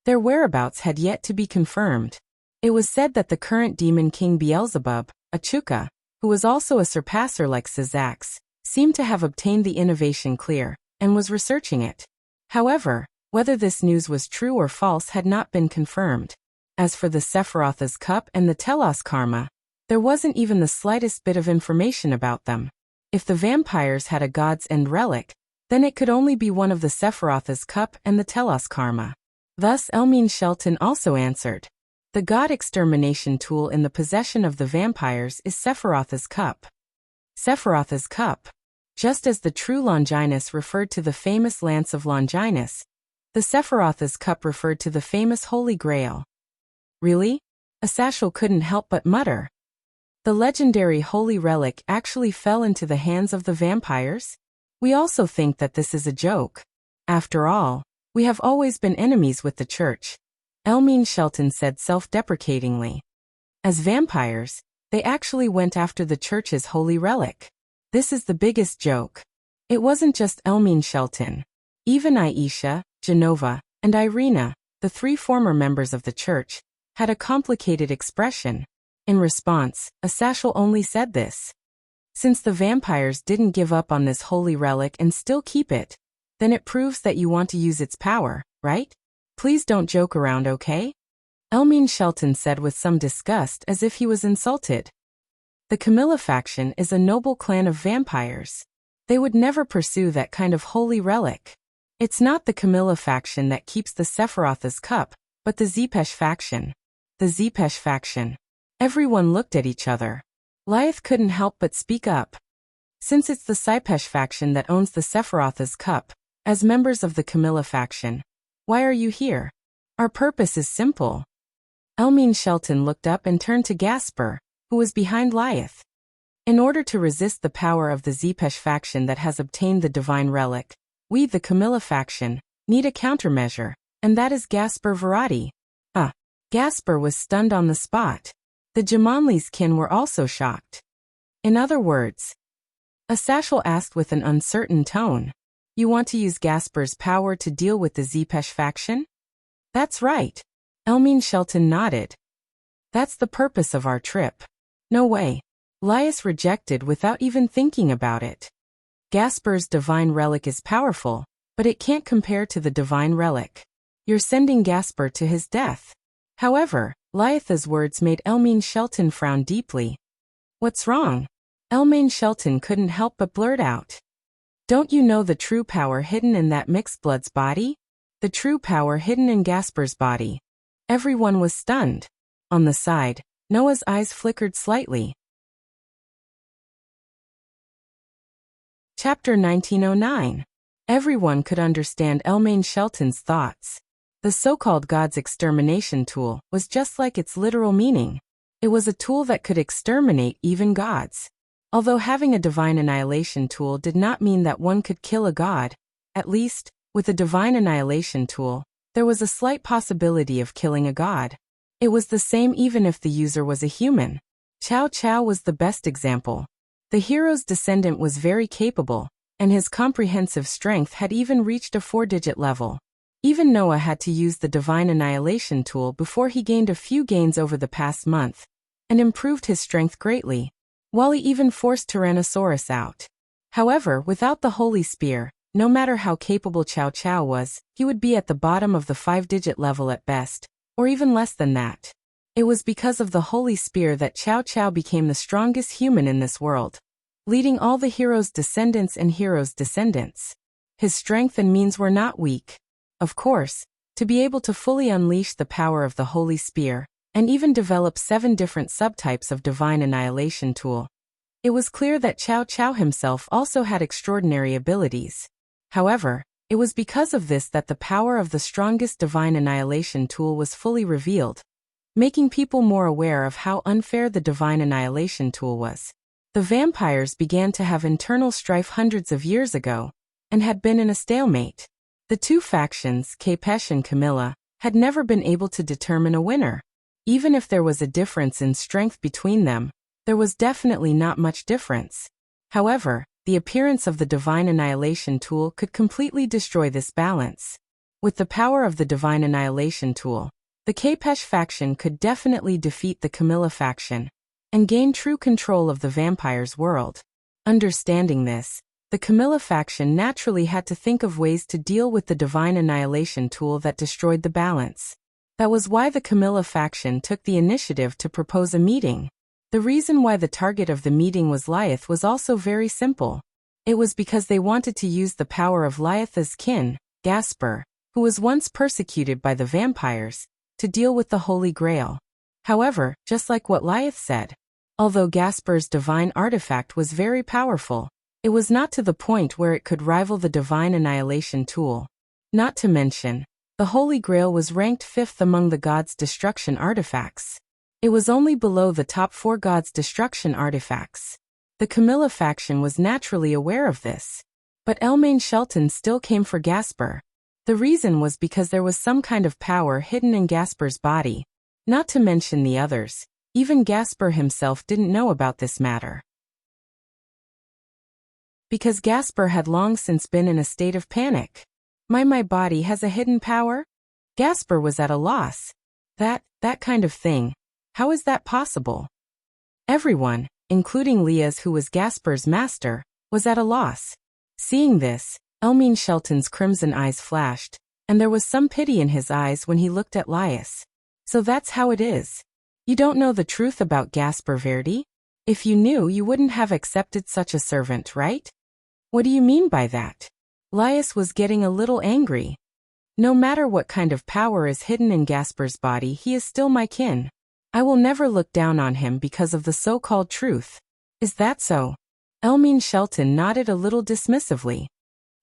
Their whereabouts had yet to be confirmed. It was said that the current demon king Beelzebub, Achuka, who was also a surpasser like Syzax, seemed to have obtained the innovation clear, and was researching it. However, whether this news was true or false had not been confirmed. As for the Sephiroth's Cup and the Telos Karma, there wasn't even the slightest bit of information about them. If the vampires had a God's End relic, then it could only be one of the Sephiroth's Cup and the Telos Karma. Thus Elmine Shelton also answered. The god extermination tool in the possession of the vampires is Sephiroth's Cup. Sephiroth's Cup. Just as the True Longinus referred to the famous Lance of Longinus, the Sephiroth's Cup referred to the famous Holy Grail. Really? Asashel couldn't help but mutter. The legendary Holy Relic actually fell into the hands of the vampires? We also think that this is a joke. After all, we have always been enemies with the Church, Elmine Shelton said self-deprecatingly. As vampires, they actually went after the Church's holy relic. This is the biggest joke. It wasn't just Elmine Shelton. Even Aisha, Genova, and Irina, the 3 former members of the Church, had a complicated expression. In response, Asashel only said this. Since the vampires didn't give up on this holy relic and still keep it, then it proves that you want to use its power, right? Please don't joke around, okay? Elmine Shelton said with some disgust as if he was insulted. The Camilla faction is a noble clan of vampires. They would never pursue that kind of holy relic. It's not the Camilla faction that keeps the Sephiroth's Cup, but the Zepesh faction. The Zepesh faction. Everyone looked at each other. Lyeth couldn't help but speak up. Since it's the Zepesh faction that owns the Sephiroth's Cup, as members of the Camilla faction, why are you here? Our purpose is simple. Elmine Shelton looked up and turned to Gasper, who was behind Lyeth. In order to resist the power of the Zepesh faction that has obtained the divine relic, we, the Camilla faction, need a countermeasure, and that is Gasper Verratti. Gasper was stunned on the spot. The Jamonli's kin were also shocked. In other words, Asashel asked with an uncertain tone, you want to use Gasper's power to deal with the Zepesh faction? That's right. Elmine Shelton nodded. That's the purpose of our trip. No way. Lyeth rejected without even thinking about it. Gasper's divine relic is powerful, but it can't compare to the divine relic. You're sending Gasper to his death. However, Lyeth's words made Elmine Shelton frown deeply. What's wrong? Elmine Shelton couldn't help but blurt out. Don't you know the true power hidden in that mixed blood's body? The true power hidden in Gasper's body. Everyone was stunned. On the side, Noah's eyes flickered slightly. Chapter 1909. Everyone could understand Elmine Shelton's thoughts. The so-called God's extermination tool was just like its literal meaning. It was a tool that could exterminate even gods. Although having a divine annihilation tool did not mean that one could kill a god, at least, with a divine annihilation tool, there was a slight possibility of killing a god. It was the same even if the user was a human. Cao Cao was the best example. The hero's descendant was very capable, and his comprehensive strength had even reached a 4-digit level. Even Noah had to use the divine annihilation tool before he gained a few gains over the past month, and improved his strength greatly. Wally even forced Tyrannosaurus out. However, without the Holy Spear, no matter how capable Cao Cao was, he would be at the bottom of the 5-digit level at best, or even less than that. It was because of the Holy Spear that Cao Cao became the strongest human in this world, leading all the hero's descendants and heroes' descendants. His strength and means were not weak. Of course, to be able to fully unleash the power of the Holy Spear, and even develop 7 different subtypes of Divine Annihilation tool, it was clear that Cao Cao himself also had extraordinary abilities. However, it was because of this that the power of the strongest Divine Annihilation tool was fully revealed, making people more aware of how unfair the Divine Annihilation tool was. The vampires began to have internal strife hundreds of years ago, and had been in a stalemate. The two factions, Capesh and Camilla, had never been able to determine a winner. Even if there was a difference in strength between them, there was definitely not much difference. However, the appearance of the Divine Annihilation tool could completely destroy this balance. With the power of the Divine Annihilation tool, the Capesh faction could definitely defeat the Camilla faction, and gain true control of the vampire's world. Understanding this, the Camilla faction naturally had to think of ways to deal with the Divine Annihilation tool that destroyed the balance. That was why the Camilla faction took the initiative to propose a meeting. The reason why the target of the meeting was Lyath was also very simple. It was because they wanted to use the power of Lyath's kin, Gasper, who was once persecuted by the vampires, to deal with the Holy Grail. However, just like what Lyath said, although Gasper's divine artifact was very powerful, it was not to the point where it could rival the Divine Annihilation tool. Not to mention, the Holy Grail was ranked 5th among the gods' destruction artifacts. It was only below the top 4 gods' destruction artifacts. The Camilla faction was naturally aware of this. But Elmaine Shelton still came for Gasper. The reason was because there was some kind of power hidden in Gasper's body. Not to mention the others, even Gasper himself didn't know about this matter. Because Gasper had long since been in a state of panic. My body has a hidden power? Gasper was at a loss. That kind of thing. How is that possible? Everyone, including Liaz who was Gasper's master, was at a loss. Seeing this, Elmaine Shelton's crimson eyes flashed, and there was some pity in his eyes when he looked at Liaz. So that's how it is. You don't know the truth about Gasper Verdi? If you knew, you wouldn't have accepted such a servant, right? What do you mean by that? Liaz was getting a little angry. No matter what kind of power is hidden in Gasper's body, he is still my kin. I will never look down on him because of the so-called truth. Is that so? Elmaine Shelton nodded a little dismissively.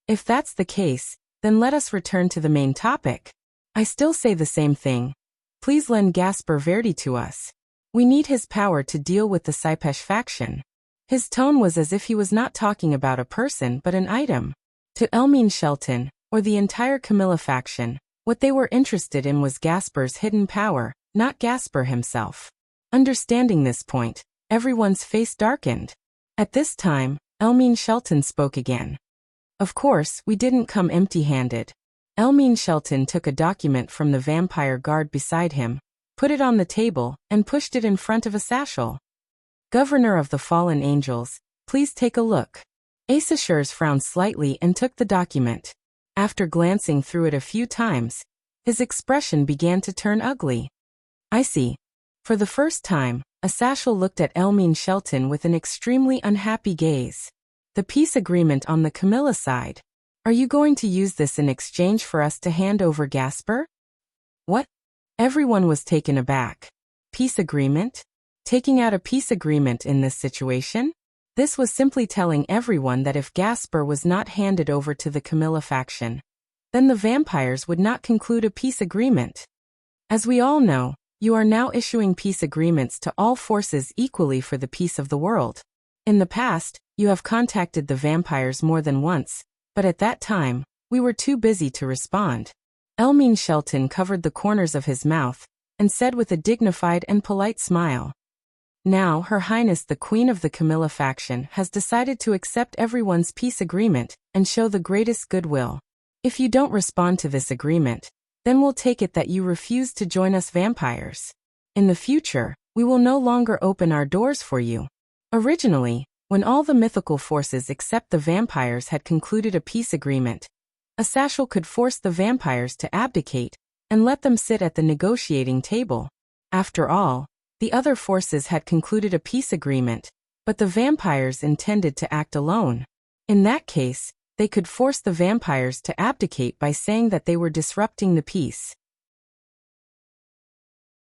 If that's the case, then let us return to the main topic. I still say the same thing. Please lend Gasper Verdi to us. We need his power to deal with the Capesh faction. His tone was as if he was not talking about a person but an item. To Elmaine Shelton, or the entire Camilla faction, what they were interested in was Gasper's hidden power, not Gasper himself. Understanding this point, everyone's face darkened. At this time, Elmaine Shelton spoke again. Of course, we didn't come empty-handed. Elmaine Shelton took a document from the vampire guard beside him, put it on the table, and pushed it in front of a satchel. Governor of the Fallen Angels, please take a look. Aesashurs frowned slightly and took the document. After glancing through it a few times, his expression began to turn ugly. I see. For the first time, Asashel looked at Elmaine Shelton with an extremely unhappy gaze. The peace agreement on the Camilla side. Are you going to use this in exchange for us to hand over Gasper? What? Everyone was taken aback. Peace agreement? Taking out a peace agreement in this situation? This was simply telling everyone that if Gasper was not handed over to the Camilla faction, then the vampires would not conclude a peace agreement. As we all know, you are now issuing peace agreements to all forces equally for the peace of the world. In the past, you have contacted the vampires more than once, but at that time, we were too busy to respond. Elmine Shelton covered the corners of his mouth and said with a dignified and polite smile. Now, Her Highness the Queen of the Camilla faction has decided to accept everyone's peace agreement and show the greatest goodwill. If you don't respond to this agreement, then we'll take it that you refuse to join us vampires. In the future, we will no longer open our doors for you. Originally, when all the mythical forces except the vampires had concluded a peace agreement, a Sashal could force the vampires to abdicate and let them sit at the negotiating table. After all, the other forces had concluded a peace agreement, but the vampires intended to act alone. In that case, they could force the vampires to abdicate by saying that they were disrupting the peace.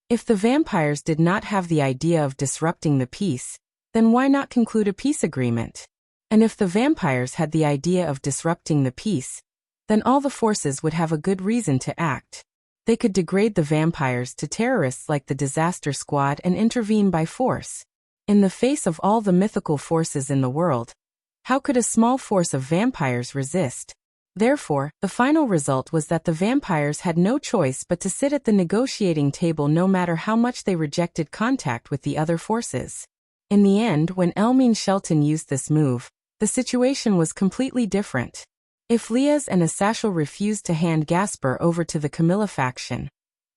If the vampires did not have the idea of disrupting the peace, then why not conclude a peace agreement? And if the vampires had the idea of disrupting the peace, then all the forces would have a good reason to act. They could degrade the vampires to terrorists like the Disaster Squad and intervene by force. In the face of all the mythical forces in the world, how could a small force of vampires resist? Therefore, the final result was that the vampires had no choice but to sit at the negotiating table no matter how much they rejected contact with the other forces. In the end, when Elmine Shelton used this move, the situation was completely different. If Liaz and Asashel refused to hand Gasper over to the Camilla faction,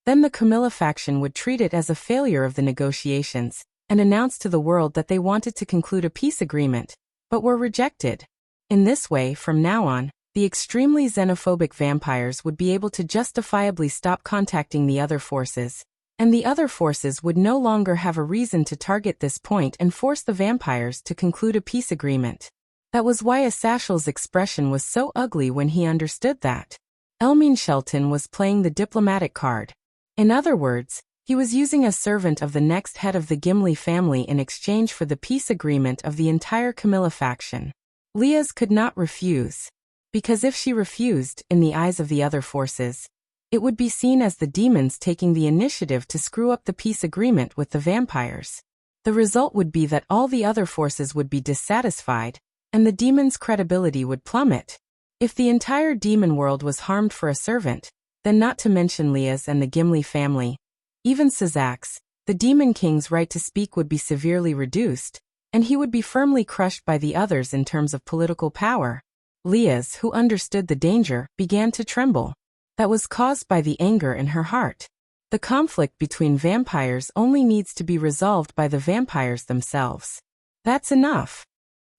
then the Camilla faction would treat it as a failure of the negotiations and announce to the world that they wanted to conclude a peace agreement, but were rejected. In this way, from now on, the extremely xenophobic vampires would be able to justifiably stop contacting the other forces, and the other forces would no longer have a reason to target this point and force the vampires to conclude a peace agreement. That was why Asashel's expression was so ugly when he understood that Elmine Shelton was playing the diplomatic card. In other words, he was using a servant of the next head of the Gimli family in exchange for the peace agreement of the entire Camilla faction. Liaz could not refuse, because if she refused, in the eyes of the other forces, it would be seen as the demons taking the initiative to screw up the peace agreement with the vampires. The result would be that all the other forces would be dissatisfied, and the demon's credibility would plummet. If the entire demon world was harmed for a servant, then not to mention Liaz and the Gimli family, even Sazax, the Demon King's right to speak would be severely reduced, and he would be firmly crushed by the others in terms of political power. Liaz, who understood the danger, began to tremble. That was caused by the anger in her heart. The conflict between vampires only needs to be resolved by the vampires themselves. That's enough.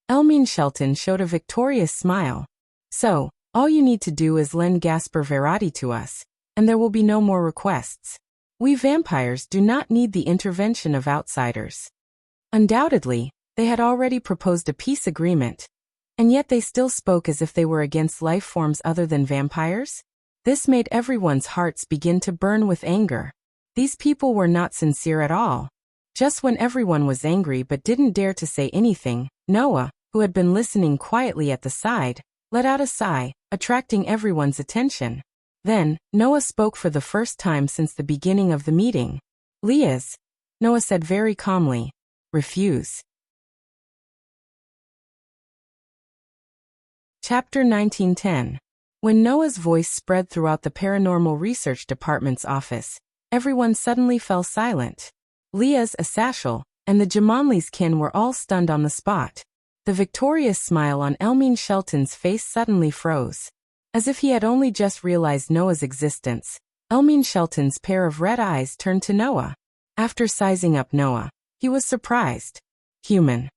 Elmine Shelton showed a victorious smile. So, all you need to do is lend Gasper Verratti to us, and there will be no more requests. We vampires do not need the intervention of outsiders. Undoubtedly, they had already proposed a peace agreement, and yet they still spoke as if they were against life forms other than vampires? This made everyone's hearts begin to burn with anger. These people were not sincere at all. Just when everyone was angry but didn't dare to say anything, Noah, who had been listening quietly at the side, let out a sigh, attracting everyone's attention. Then, Noah spoke for the first time since the beginning of the meeting. Liaz, Noah said very calmly, refuse. Chapter 1910. When Noah's voice spread throughout the Paranormal Research Department's office, everyone suddenly fell silent. Liaz, Asashel, and the Jamanli's kin were all stunned on the spot. The victorious smile on Elmine Shelton's face suddenly froze. As if he had only just realized Noah's existence, Elmine Shelton's pair of red eyes turned to Noah. After sizing up Noah, he was surprised. Human.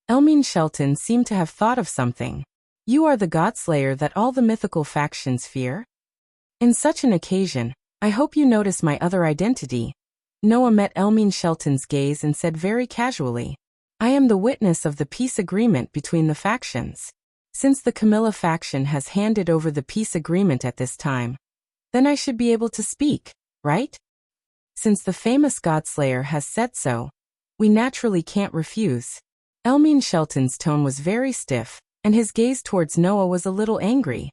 Elmine Shelton seemed to have thought of something. You are the Godslayer that all the mythical factions fear? In such an occasion, I hope you notice my other identity. Noah met Elmine Shelton's gaze and said very casually, I am the witness of the peace agreement between the factions. Since the Camilla faction has handed over the peace agreement at this time, then I should be able to speak, right? Since the famous Godslayer has said so, we naturally can't refuse. Elmine Shelton's tone was very stiff, and his gaze towards Noah was a little angry.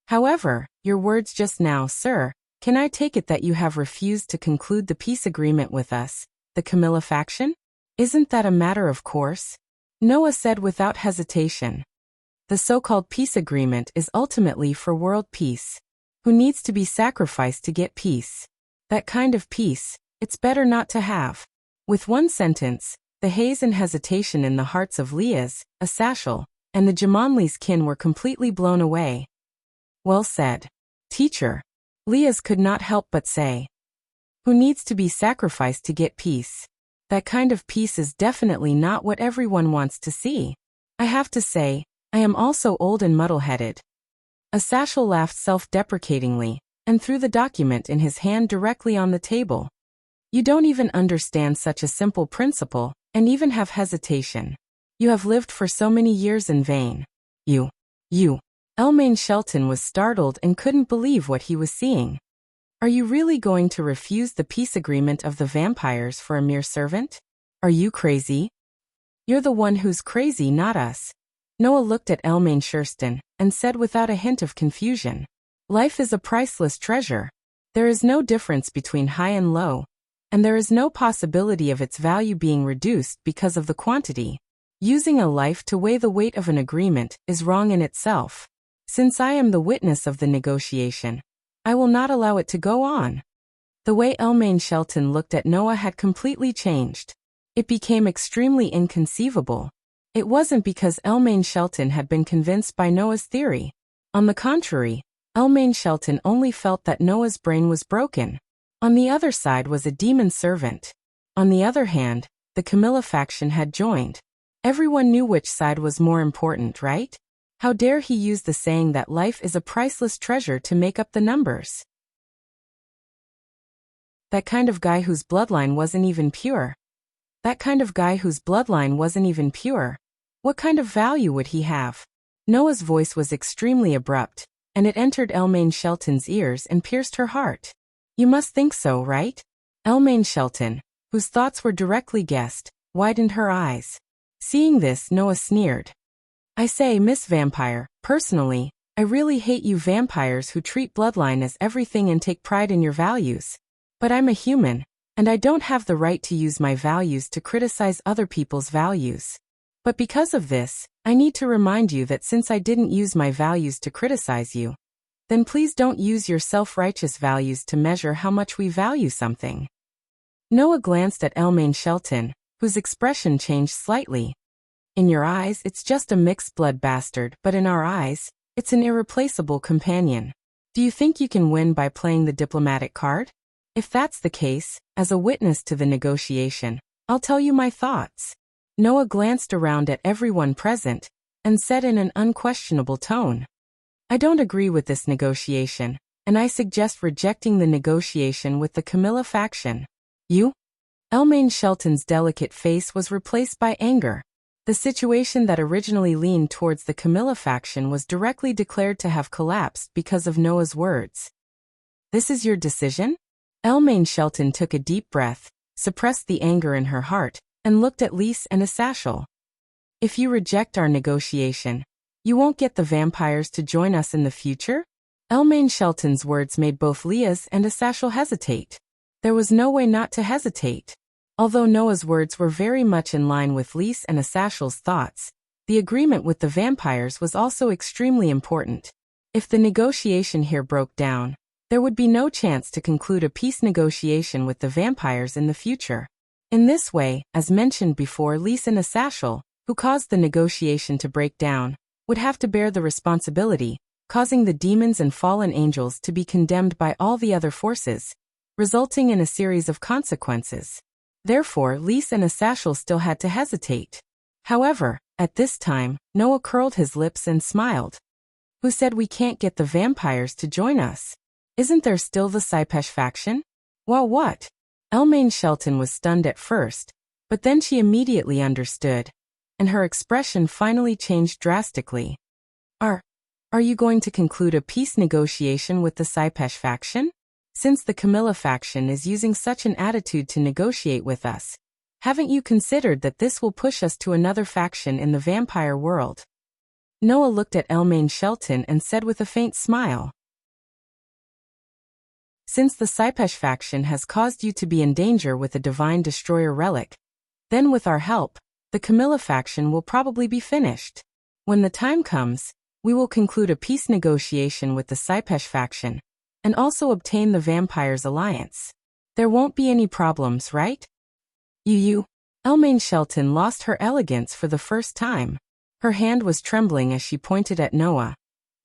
However, your words just now, sir, can I take it that you have refused to conclude the peace agreement with us, the Camilla faction? Isn't that a matter of course? Noah said without hesitation. The so-called peace agreement is ultimately for world peace. Who needs to be sacrificed to get peace? That kind of peace, it's better not to have. With one sentence, the haze and hesitation in the hearts of Leah's, Asashel, and the Jamonli's kin were completely blown away. Well said, teacher. Leah's could not help but say. Who needs to be sacrificed to get peace? That kind of peace is definitely not what everyone wants to see. I have to say, I am also old and muddle-headed. Asashel laughed self-deprecatingly, and threw the document in his hand directly on the table. You don't even understand such a simple principle, and even have hesitation. You have lived for so many years in vain. You. Elmaine Shelton was startled and couldn't believe what he was seeing. Are you really going to refuse the peace agreement of the vampires for a mere servant? Are you crazy? You're the one who's crazy, not us. Noah looked at Elmaine Shelton and said without a hint of confusion. Life is a priceless treasure. There is no difference between high and low, and there is no possibility of its value being reduced because of the quantity. Using a life to weigh the weight of an agreement is wrong in itself. Since I am the witness of the negotiation, I will not allow it to go on. The way Elmaine Shelton looked at Noah had completely changed. It became extremely inconceivable. It wasn't because Elmaine Shelton had been convinced by Noah's theory. On the contrary, Elmaine Shelton only felt that Noah's brain was broken. On the other side was a demon servant. On the other hand, the Camilla faction had joined. Everyone knew which side was more important, right? How dare he use the saying that life is a priceless treasure to make up the numbers? That kind of guy whose bloodline wasn't even pure. What kind of value would he have? Noah's voice was extremely abrupt, and it entered Elmaine Shelton's ears and pierced her heart. You must think so, right? Elmaine Shelton, whose thoughts were directly guessed, widened her eyes. Seeing this, Noah sneered. I say, Miss Vampire, personally, I really hate you vampires who treat bloodline as everything and take pride in your values. But I'm a human, and I don't have the right to use my values to criticize other people's values. But because of this, I need to remind you that since I didn't use my values to criticize you, then please don't use your self-righteous values to measure how much we value something. Noah glanced at Elmaine Shelton, whose expression changed slightly. In your eyes, it's just a mixed-blood bastard, but in our eyes, it's an irreplaceable companion. Do you think you can win by playing the diplomatic card? If that's the case, as a witness to the negotiation, I'll tell you my thoughts. Noah glanced around at everyone present and said in an unquestionable tone, I don't agree with this negotiation, and I suggest rejecting the negotiation with the Camilla faction. You? Elmaine Shelton's delicate face was replaced by anger. The situation that originally leaned towards the Camilla faction was directly declared to have collapsed because of Noah's words. This is your decision? Elmaine Shelton took a deep breath, suppressed the anger in her heart, and looked at Lise and Asashel. If you reject our negotiation, you won't get the vampires to join us in the future? Elmaine Shelton's words made both Leah's and Asashel hesitate. There was no way not to hesitate. Although Noah's words were very much in line with Lise and Asashel's thoughts, the agreement with the vampires was also extremely important. If the negotiation here broke down, there would be no chance to conclude a peace negotiation with the vampires in the future. In this way, as mentioned before, Lise and Asashel, who caused the negotiation to break down, would have to bear the responsibility, causing the demons and fallen angels to be condemned by all the other forces, resulting in a series of consequences. Therefore, Lise and Asashel still had to hesitate. However, at this time, Noah curled his lips and smiled. Who said we can't get the vampires to join us? Isn't there still the Sypesh faction? Well, what? Elmaine Shelton was stunned at first, but then she immediately understood, and her expression finally changed drastically. Are you going to conclude a peace negotiation with the Sypesh faction? Since the Camilla faction is using such an attitude to negotiate with us, haven't you considered that this will push us to another faction in the vampire world? Noah looked at Elmaine Shelton and said with a faint smile. Since the Sypesh faction has caused you to be in danger with a divine destroyer relic, then with our help, the Camilla faction will probably be finished. When the time comes, we will conclude a peace negotiation with the Saipesh faction, and also obtain the Vampires' alliance. There won't be any problems, right? You. Elmaine Shelton lost her elegance for the first time. Her hand was trembling as she pointed at Noah,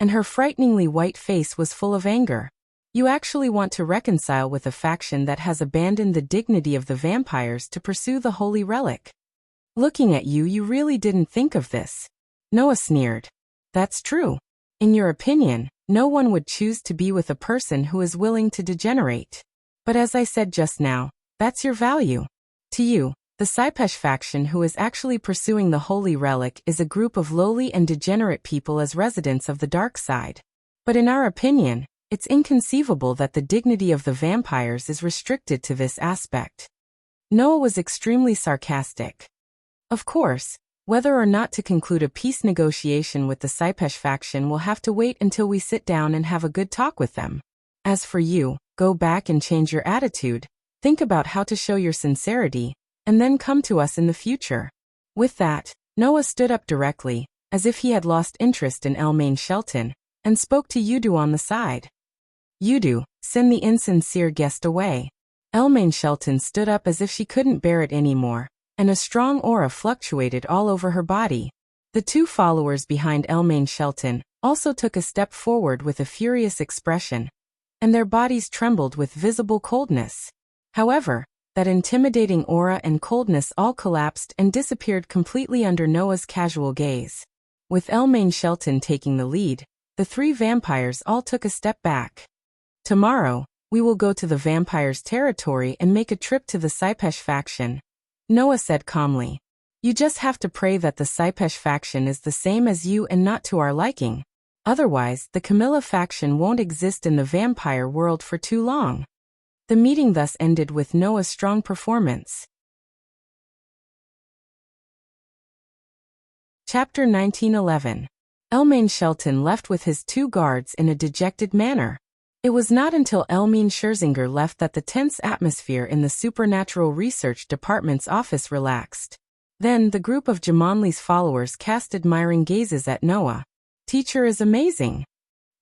and her frighteningly white face was full of anger. You actually want to reconcile with a faction that has abandoned the dignity of the vampires to pursue the holy relic. Looking at you, you really didn't think of this. Noah sneered. That's true. In your opinion, no one would choose to be with a person who is willing to degenerate. But as I said just now, that's your value. To you, the Saipesh faction who is actually pursuing the holy relic is a group of lowly and degenerate people as residents of the dark side. But in our opinion, it's inconceivable that the dignity of the vampires is restricted to this aspect. Noah was extremely sarcastic. Of course, whether or not to conclude a peace negotiation with the Saipesh faction will have to wait until we sit down and have a good talk with them. As for you, go back and change your attitude, think about how to show your sincerity, and then come to us in the future. With that, Noah stood up directly, as if he had lost interest in Elmaine Shelton, and spoke to Yudu on the side. Yudu, send the insincere guest away. Elmaine Shelton stood up as if she couldn't bear it anymore, and a strong aura fluctuated all over her body. The two followers behind Elmaine Shelton also took a step forward with a furious expression, and their bodies trembled with visible coldness. However, that intimidating aura and coldness all collapsed and disappeared completely under Noah's casual gaze. With Elmaine Shelton taking the lead, the three vampires all took a step back. Tomorrow, we will go to the vampires' territory and make a trip to the Saipesh faction, Noah said calmly. You just have to pray that the Saipesh faction is the same as you and not to our liking. Otherwise, the Camilla faction won't exist in the vampire world for too long. The meeting thus ended with Noah's strong performance. Chapter 1911. Elmaine Shelton left with his two guards in a dejected manner. It was not until Elmaine Scherzinger left that the tense atmosphere in the Supernatural Research Department's office relaxed. Then the group of Jamonli's followers cast admiring gazes at Noah. Teacher is amazing.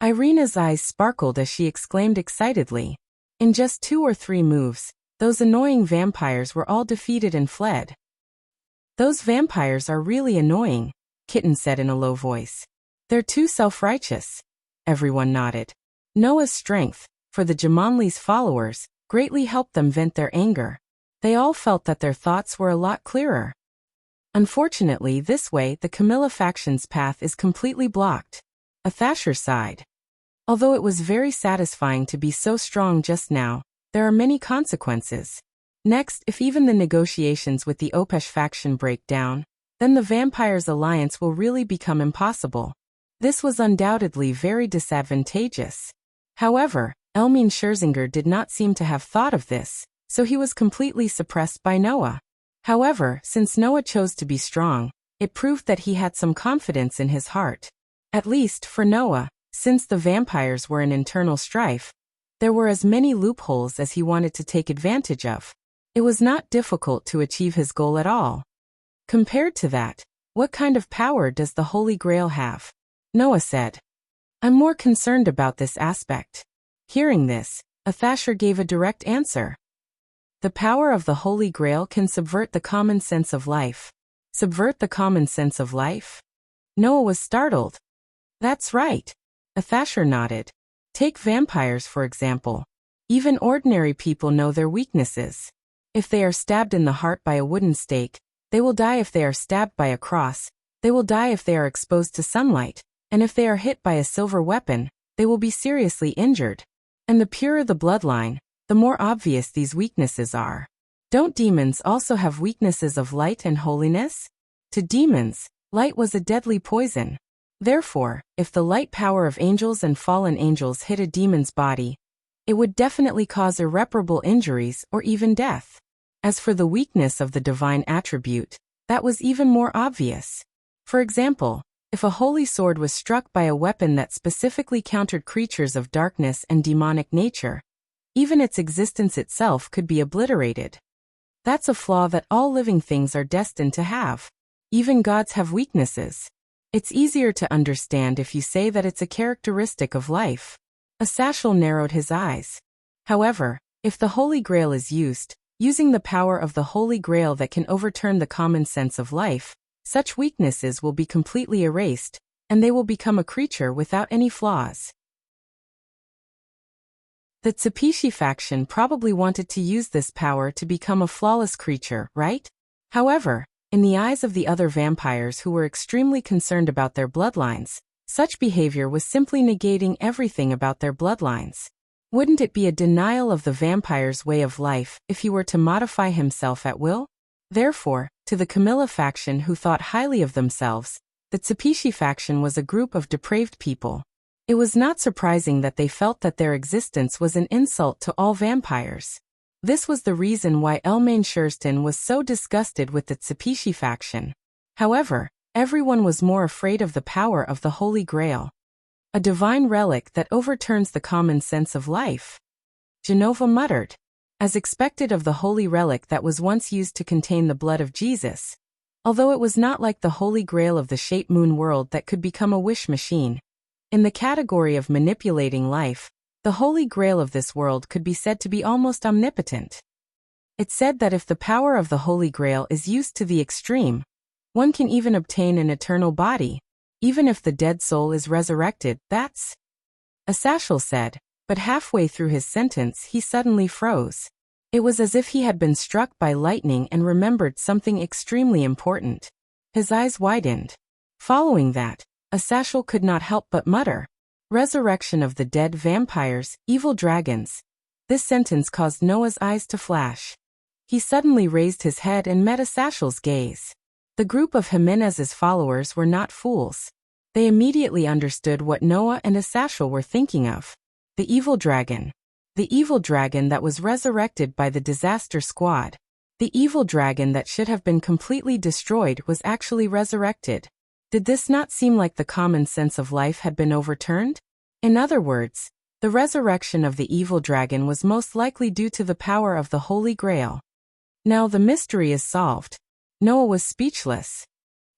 Irina's eyes sparkled as she exclaimed excitedly. In just 2 or 3 moves, those annoying vampires were all defeated and fled. Those vampires are really annoying, Kitten said in a low voice. They're too self-righteous. Everyone nodded. Noah's strength, for the Jamonli's followers, greatly helped them vent their anger. They all felt that their thoughts were a lot clearer. Unfortunately, this way the Camilla faction's path is completely blocked. Athasher sighed. Although it was very satisfying to be so strong just now, there are many consequences. Next, if even the negotiations with the Opesh faction break down, then the vampires' alliance will really become impossible. This was undoubtedly very disadvantageous. However, Elmaine Scherzinger did not seem to have thought of this, so he was completely suppressed by Noah. However, since Noah chose to be strong, it proved that he had some confidence in his heart. At least, for Noah, since the vampires were in internal strife, there were as many loopholes as he wanted to take advantage of. It was not difficult to achieve his goal at all. Compared to that, what kind of power does the Holy Grail have? Noah said. I'm more concerned about this aspect. Hearing this, Athasher gave a direct answer. The power of the Holy Grail can subvert the common sense of life. Subvert the common sense of life? Noah was startled. That's right. Athasher nodded. Take vampires for example. Even ordinary people know their weaknesses. If they are stabbed in the heart by a wooden stake, they will die. If they are stabbed by a cross, they will die. If they are exposed to sunlight, and if they are hit by a silver weapon, they will be seriously injured. And the purer the bloodline, the more obvious these weaknesses are. Don't demons also have weaknesses of light and holiness? To demons, light was a deadly poison. Therefore, if the light power of angels and fallen angels hit a demon's body, it would definitely cause irreparable injuries or even death. As for the weakness of the divine attribute, that was even more obvious. For example, if a holy sword was struck by a weapon that specifically countered creatures of darkness and demonic nature, even its existence itself could be obliterated. That's a flaw that all living things are destined to have. Even gods have weaknesses. It's easier to understand if you say that it's a characteristic of life. Asashel narrowed his eyes. However, if the Holy Grail is using the power of the Holy Grail that can overturn the common sense of life, such weaknesses will be completely erased, and they will become a creature without any flaws. The Tsupishi faction probably wanted to use this power to become a flawless creature, right? However, in the eyes of the other vampires who were extremely concerned about their bloodlines, such behavior was simply negating everything about their bloodlines. Wouldn't it be a denial of the vampire's way of life if he were to modify himself at will? Therefore, to the Camilla faction who thought highly of themselves, the Tsupishi faction was a group of depraved people. It was not surprising that they felt that their existence was an insult to all vampires. This was the reason why Elmain Shurston was so disgusted with the Tsupishi faction. However, everyone was more afraid of the power of the Holy Grail. A divine relic that overturns the common sense of life. Genova muttered. As expected of the holy relic that was once used to contain the blood of Jesus. Although it was not like the Holy Grail of the Shape Moon world that could become a wish machine. In the category of manipulating life, the Holy Grail of this world could be said to be almost omnipotent. It said that if the power of the Holy Grail is used to the extreme, one can even obtain an eternal body, even if the dead soul is resurrected. That's... Asashel said, but halfway through his sentence he suddenly froze. It was as if he had been struck by lightning and remembered something extremely important. His eyes widened. Following that, Asashel could not help but mutter, "Resurrection of the dead vampires, evil dragons." This sentence caused Noah's eyes to flash. He suddenly raised his head and met Asashel's gaze. The group of Jimenez's followers were not fools. They immediately understood what Noah and Asashel were thinking of. The evil dragon. The evil dragon that was resurrected by the disaster squad. The evil dragon that should have been completely destroyed was actually resurrected. Did this not seem like the common sense of life had been overturned? In other words, the resurrection of the evil dragon was most likely due to the power of the Holy Grail. Now the mystery is solved. Noah was speechless.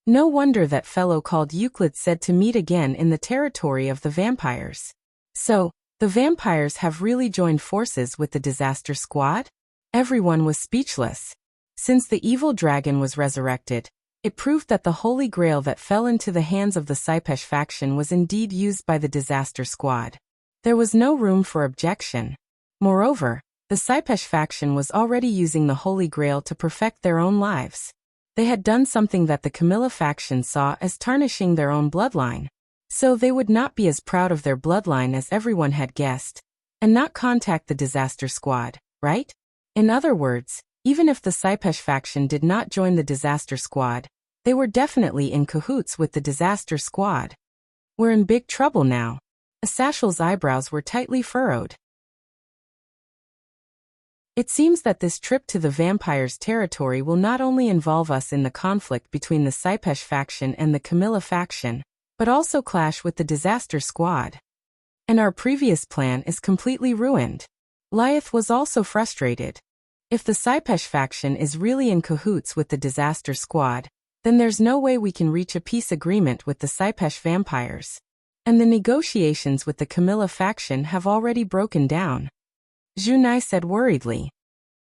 No wonder that fellow called Euclid said to meet again in the territory of the vampires. So, the vampires have really joined forces with the disaster squad? Everyone was speechless. Since the evil dragon was resurrected, it proved that the Holy Grail that fell into the hands of the Saipesh faction was indeed used by the disaster squad. There was no room for objection. Moreover, the Saipesh faction was already using the Holy Grail to perfect their own lives. They had done something that the Camilla faction saw as tarnishing their own bloodline. So they would not be as proud of their bloodline as everyone had guessed, and not contact the disaster squad, right? In other words, even if the Saipesh faction did not join the disaster squad, they were definitely in cahoots with the disaster squad. We're in big trouble now. Asashel's eyebrows were tightly furrowed. It seems that this trip to the vampire's territory will not only involve us in the conflict between the Saipesh faction and the Camilla faction, but also clash with the disaster squad. And our previous plan is completely ruined. Lyeth was also frustrated. If the Saipesh faction is really in cahoots with the disaster squad, then there's no way we can reach a peace agreement with the Saipesh vampires. And the negotiations with the Camilla faction have already broken down. Junai said worriedly.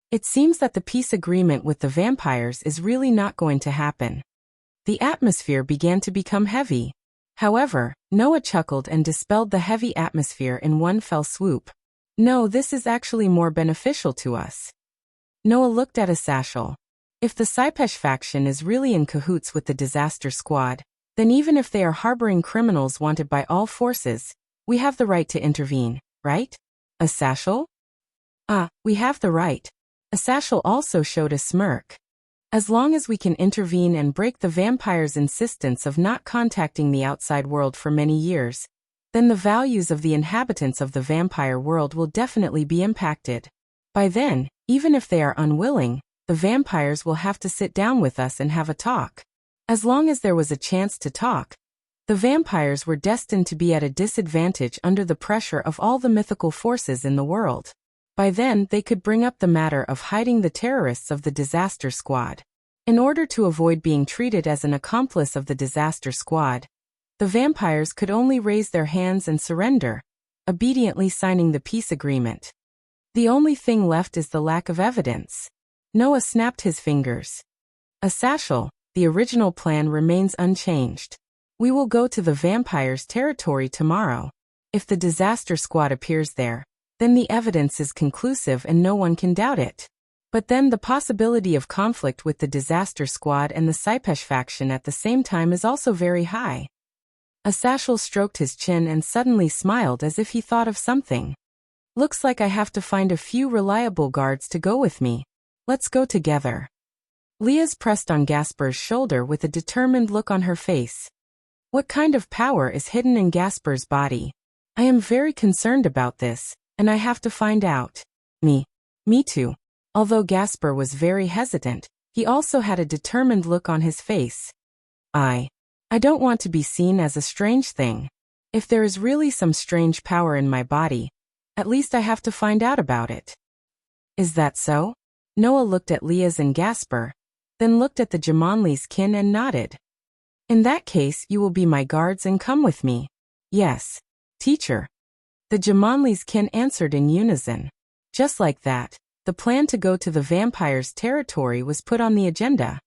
It seems that the peace agreement with the vampires is really not going to happen. The atmosphere began to become heavy. However, Noah chuckled and dispelled the heavy atmosphere in one fell swoop. No, this is actually more beneficial to us. Noah looked at Asashel. If the Saipesh faction is really in cahoots with the disaster squad, then even if they are harboring criminals wanted by all forces, we have the right to intervene, right? Asashel? We have the right. Asashel also showed a smirk. As long as we can intervene and break the vampire's insistence of not contacting the outside world for many years, then the values of the inhabitants of the vampire world will definitely be impacted. By then, even if they are unwilling, the vampires will have to sit down with us and have a talk. As long as there was a chance to talk, the vampires were destined to be at a disadvantage under the pressure of all the mythical forces in the world. By then, they could bring up the matter of hiding the terrorists of the disaster squad. In order to avoid being treated as an accomplice of the disaster squad, the vampires could only raise their hands and surrender, obediently signing the peace agreement. The only thing left is the lack of evidence. Noah snapped his fingers. Asashel, the original plan remains unchanged. We will go to the vampires' territory tomorrow. If the disaster squad appears there, then the evidence is conclusive and no one can doubt it. But then the possibility of conflict with the disaster squad and the Saipesh faction at the same time is also very high. Asashel stroked his chin and suddenly smiled as if he thought of something. Looks like I have to find a few reliable guards to go with me. Let's go together. Liaz pressed on Gasper's shoulder with a determined look on her face. What kind of power is hidden in Gasper's body? I am very concerned about this, and I have to find out. Me too. Although Gasper was very hesitant, he also had a determined look on his face. I don't want to be seen as a strange thing. If there is really some strange power in my body, at least I have to find out about it. Is that so? Noah looked at Liaz and Gasper, then looked at the Jamanli's kin and nodded. In that case, you will be my guards and come with me. Yes, teacher. The Jamanli's kin answered in unison. Just like that, the plan to go to the vampires' territory was put on the agenda.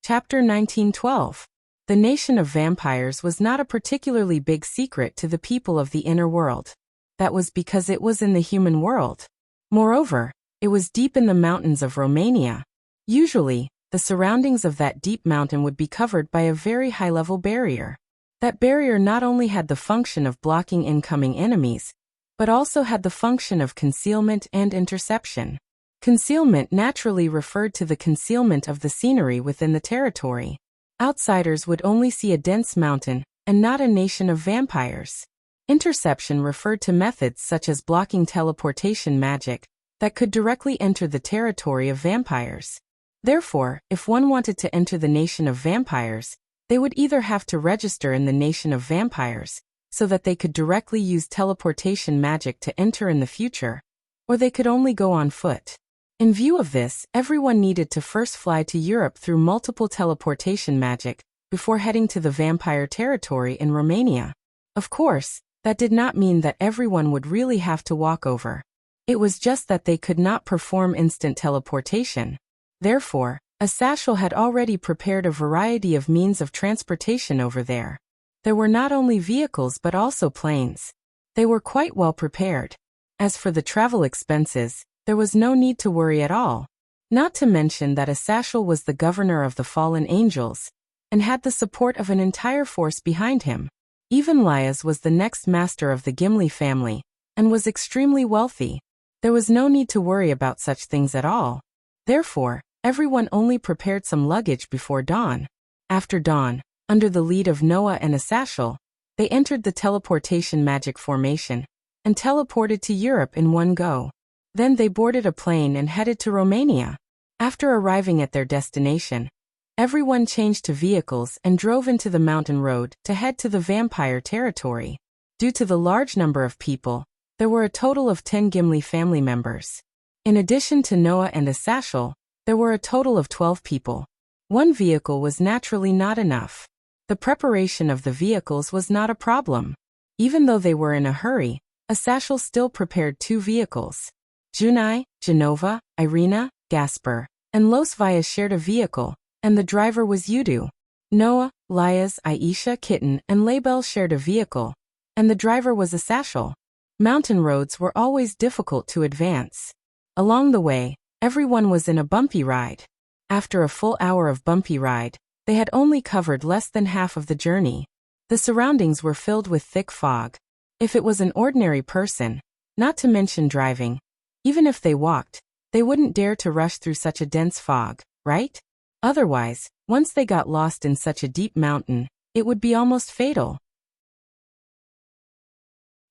Chapter 1912. The nation of vampires was not a particularly big secret to the people of the inner world. That was because it was in the human world. Moreover, it was deep in the mountains of Romania. Usually, the surroundings of that deep mountain would be covered by a very high-level barrier. That barrier not only had the function of blocking incoming enemies, but also had the function of concealment and interception. Concealment naturally referred to the concealment of the scenery within the territory. Outsiders would only see a dense mountain, and not a nation of vampires. Interception referred to methods such as blocking teleportation magic that could directly enter the territory of vampires. Therefore, if one wanted to enter the nation of vampires, they would either have to register in the nation of vampires, so that they could directly use teleportation magic to enter in the future, or they could only go on foot. In view of this, everyone needed to first fly to Europe through multiple teleportation magic, before heading to the vampire territory in Romania. Of course, that did not mean that everyone would really have to walk over. It was just that they could not perform instant teleportation. Therefore, Asashel had already prepared a variety of means of transportation over there. There were not only vehicles but also planes. They were quite well prepared. As for the travel expenses, there was no need to worry at all. Not to mention that Asashel was the governor of the fallen angels, and had the support of an entire force behind him. Even Liaz was the next master of the Gimli family, and was extremely wealthy. There was no need to worry about such things at all. Therefore, everyone only prepared some luggage before dawn. After dawn, under the lead of Noah and Asashel, they entered the teleportation magic formation, and teleported to Europe in one go. Then they boarded a plane and headed to Romania. After arriving at their destination, everyone changed to vehicles and drove into the mountain road to head to the vampire territory. Due to the large number of people, there were a total of 10 Gimli family members. In addition to Noah and Asashel, there were a total of 12 people. One vehicle was naturally not enough. The preparation of the vehicles was not a problem. Even though they were in a hurry, Asashel still prepared 2 vehicles. Junai, Genova, Irina, Gasper, and Losvia shared a vehicle, and the driver was Yudu. Noah, Liaz, Aisha, Kitten, and Label shared a vehicle, and the driver was Asashel. Mountain roads were always difficult to advance. Along the way, everyone was in a bumpy ride. After a full hour of bumpy ride, they had only covered less than half of the journey. The surroundings were filled with thick fog. If it was an ordinary person, not to mention driving, even if they walked, they wouldn't dare to rush through such a dense fog, right? Otherwise, once they got lost in such a deep mountain, it would be almost fatal.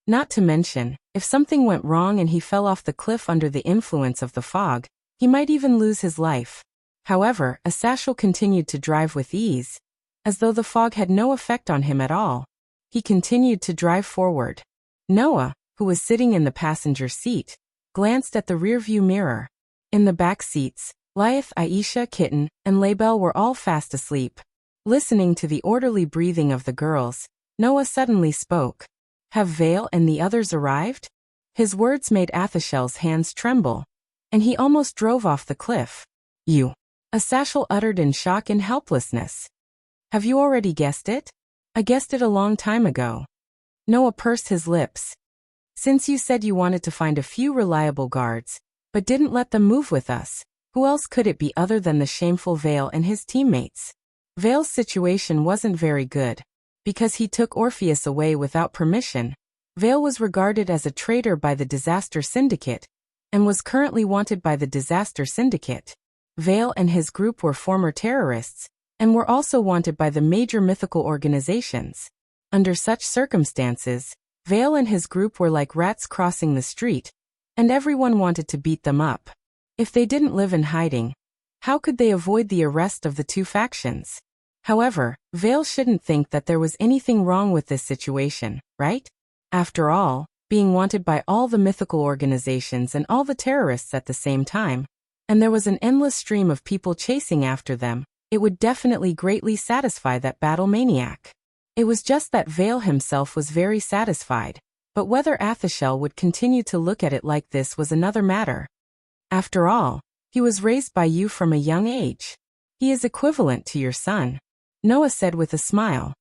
Not to mention, if something went wrong and he fell off the cliff under the influence of the fog, he might even lose his life. However, Asashel continued to drive with ease, as though the fog had no effect on him at all. He continued to drive forward. Noah, who was sitting in the passenger seat, glanced at the rearview mirror. In the back seats, Lyeth, Aisha, Kitten, and Laybell were all fast asleep. Listening to the orderly breathing of the girls, Noah suddenly spoke. Have Vale and the others arrived? His words made Athashel's hands tremble, and he almost drove off the cliff. You. Asashel uttered in shock and helplessness. Have you already guessed it? I guessed it a long time ago. Noah pursed his lips. Since you said you wanted to find a few reliable guards, but didn't let them move with us, who else could it be other than the shameful Vale and his teammates? Vale's situation wasn't very good. Because he took Orpheus away without permission, Vale was regarded as a traitor by the Disaster Syndicate, and was currently wanted by the Disaster Syndicate. Vale and his group were former terrorists, and were also wanted by the major mythical organizations. Under such circumstances, Vale and his group were like rats crossing the street, and everyone wanted to beat them up. If they didn't live in hiding, how could they avoid the arrest of the two factions? However, Vale shouldn't think that there was anything wrong with this situation, right? After all, being wanted by all the mythical organizations and all the terrorists at the same time, and there was an endless stream of people chasing after them, it would definitely greatly satisfy that battle maniac. It was just that Vale himself was very satisfied, but whether Athashel would continue to look at it like this was another matter. After all, he was raised by you from a young age. He is equivalent to your son. Noah said with a smile.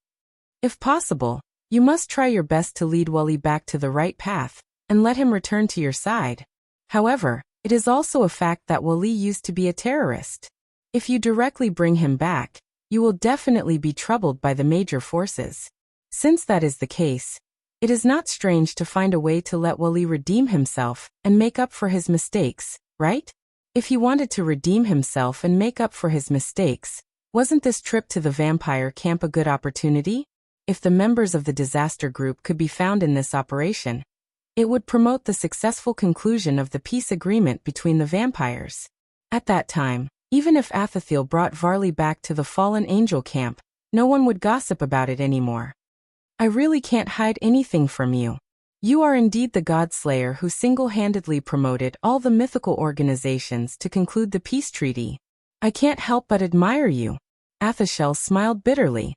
If possible, you must try your best to lead Wally back to the right path, and let him return to your side. However, it is also a fact that Wally used to be a terrorist. If you directly bring him back, you will definitely be troubled by the major forces. Since that is the case, it is not strange to find a way to let Wally redeem himself and make up for his mistakes, right? If he wanted to redeem himself and make up for his mistakes, wasn't this trip to the vampire camp a good opportunity? If the members of the disaster group could be found in this operation, it would promote the successful conclusion of the peace agreement between the vampires. At that time, even if Athathiel brought Varley back to the fallen angel camp, no one would gossip about it anymore. I really can't hide anything from you. You are indeed the God-slayer who single-handedly promoted all the mythical organizations to conclude the peace treaty. I can't help but admire you. Athashel smiled bitterly.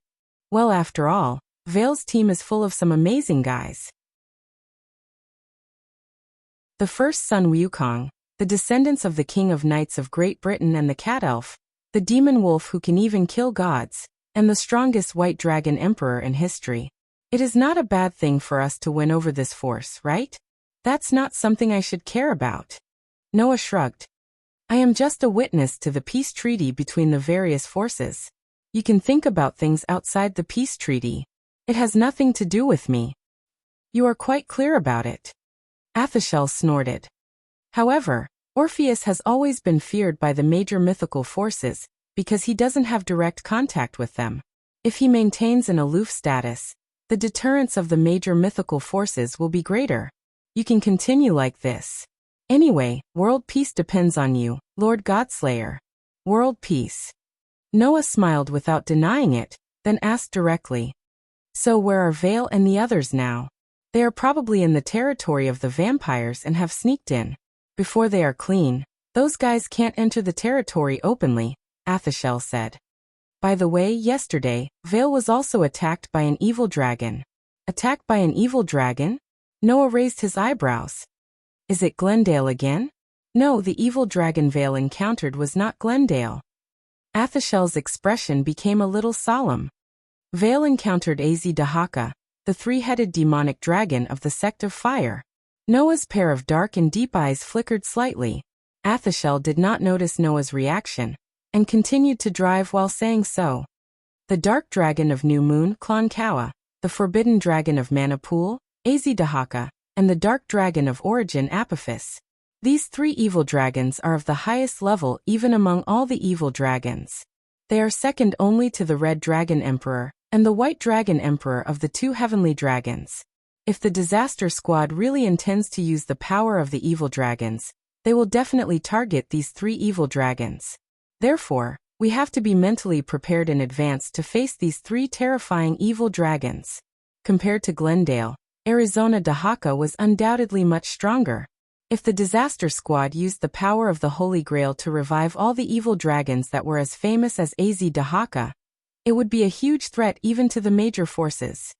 Well, after all, Vale's team is full of some amazing guys. The first son Wukong, the descendants of the King of Knights of Great Britain and the Cat Elf, the demon wolf who can even kill gods, and the strongest white dragon emperor in history. It is not a bad thing for us to win over this force, right? That's not something I should care about. Noah shrugged. I am just a witness to the peace treaty between the various forces. You can think about things outside the peace treaty. It has nothing to do with me. You are quite clear about it. Athashel snorted. However, Orpheus has always been feared by the major mythical forces, because he doesn't have direct contact with them. If he maintains an aloof status, the deterrence of the major mythical forces will be greater. You can continue like this. Anyway, world peace depends on you, Lord Godslayer. World peace. Noah smiled without denying it, then asked directly. So where are Vale and the others now? They are probably in the territory of the vampires and have sneaked in. Before they are clean, those guys can't enter the territory openly, Athashel said. By the way, yesterday, Vale was also attacked by an evil dragon. Attacked by an evil dragon? Noah raised his eyebrows. Is it Glendale again? No, the evil dragon Vale encountered was not Glendale. Athashel's expression became a little solemn. Vale encountered Az-Dahaka, the three-headed demonic dragon of the sect of fire. Noah's pair of dark and deep eyes flickered slightly. Athashel did not notice Noah's reaction, and continued to drive while saying so. The dark dragon of New Moon, Klonkawa, the forbidden dragon of Manipul, Az-Dahaka, and the dark dragon of origin, Apophis. These three evil dragons are of the highest level even among all the evil dragons. They are second only to the red dragon emperor, and the white dragon emperor of the two heavenly dragons. If the disaster squad really intends to use the power of the evil dragons, they will definitely target these three evil dragons. Therefore, we have to be mentally prepared in advance to face these three terrifying evil dragons. Compared to Glendale, Arizona Dahaka was undoubtedly much stronger. If the disaster squad used the power of the Holy Grail to revive all the evil dragons that were as famous as Az Dahaka, it would be a huge threat even to the major forces.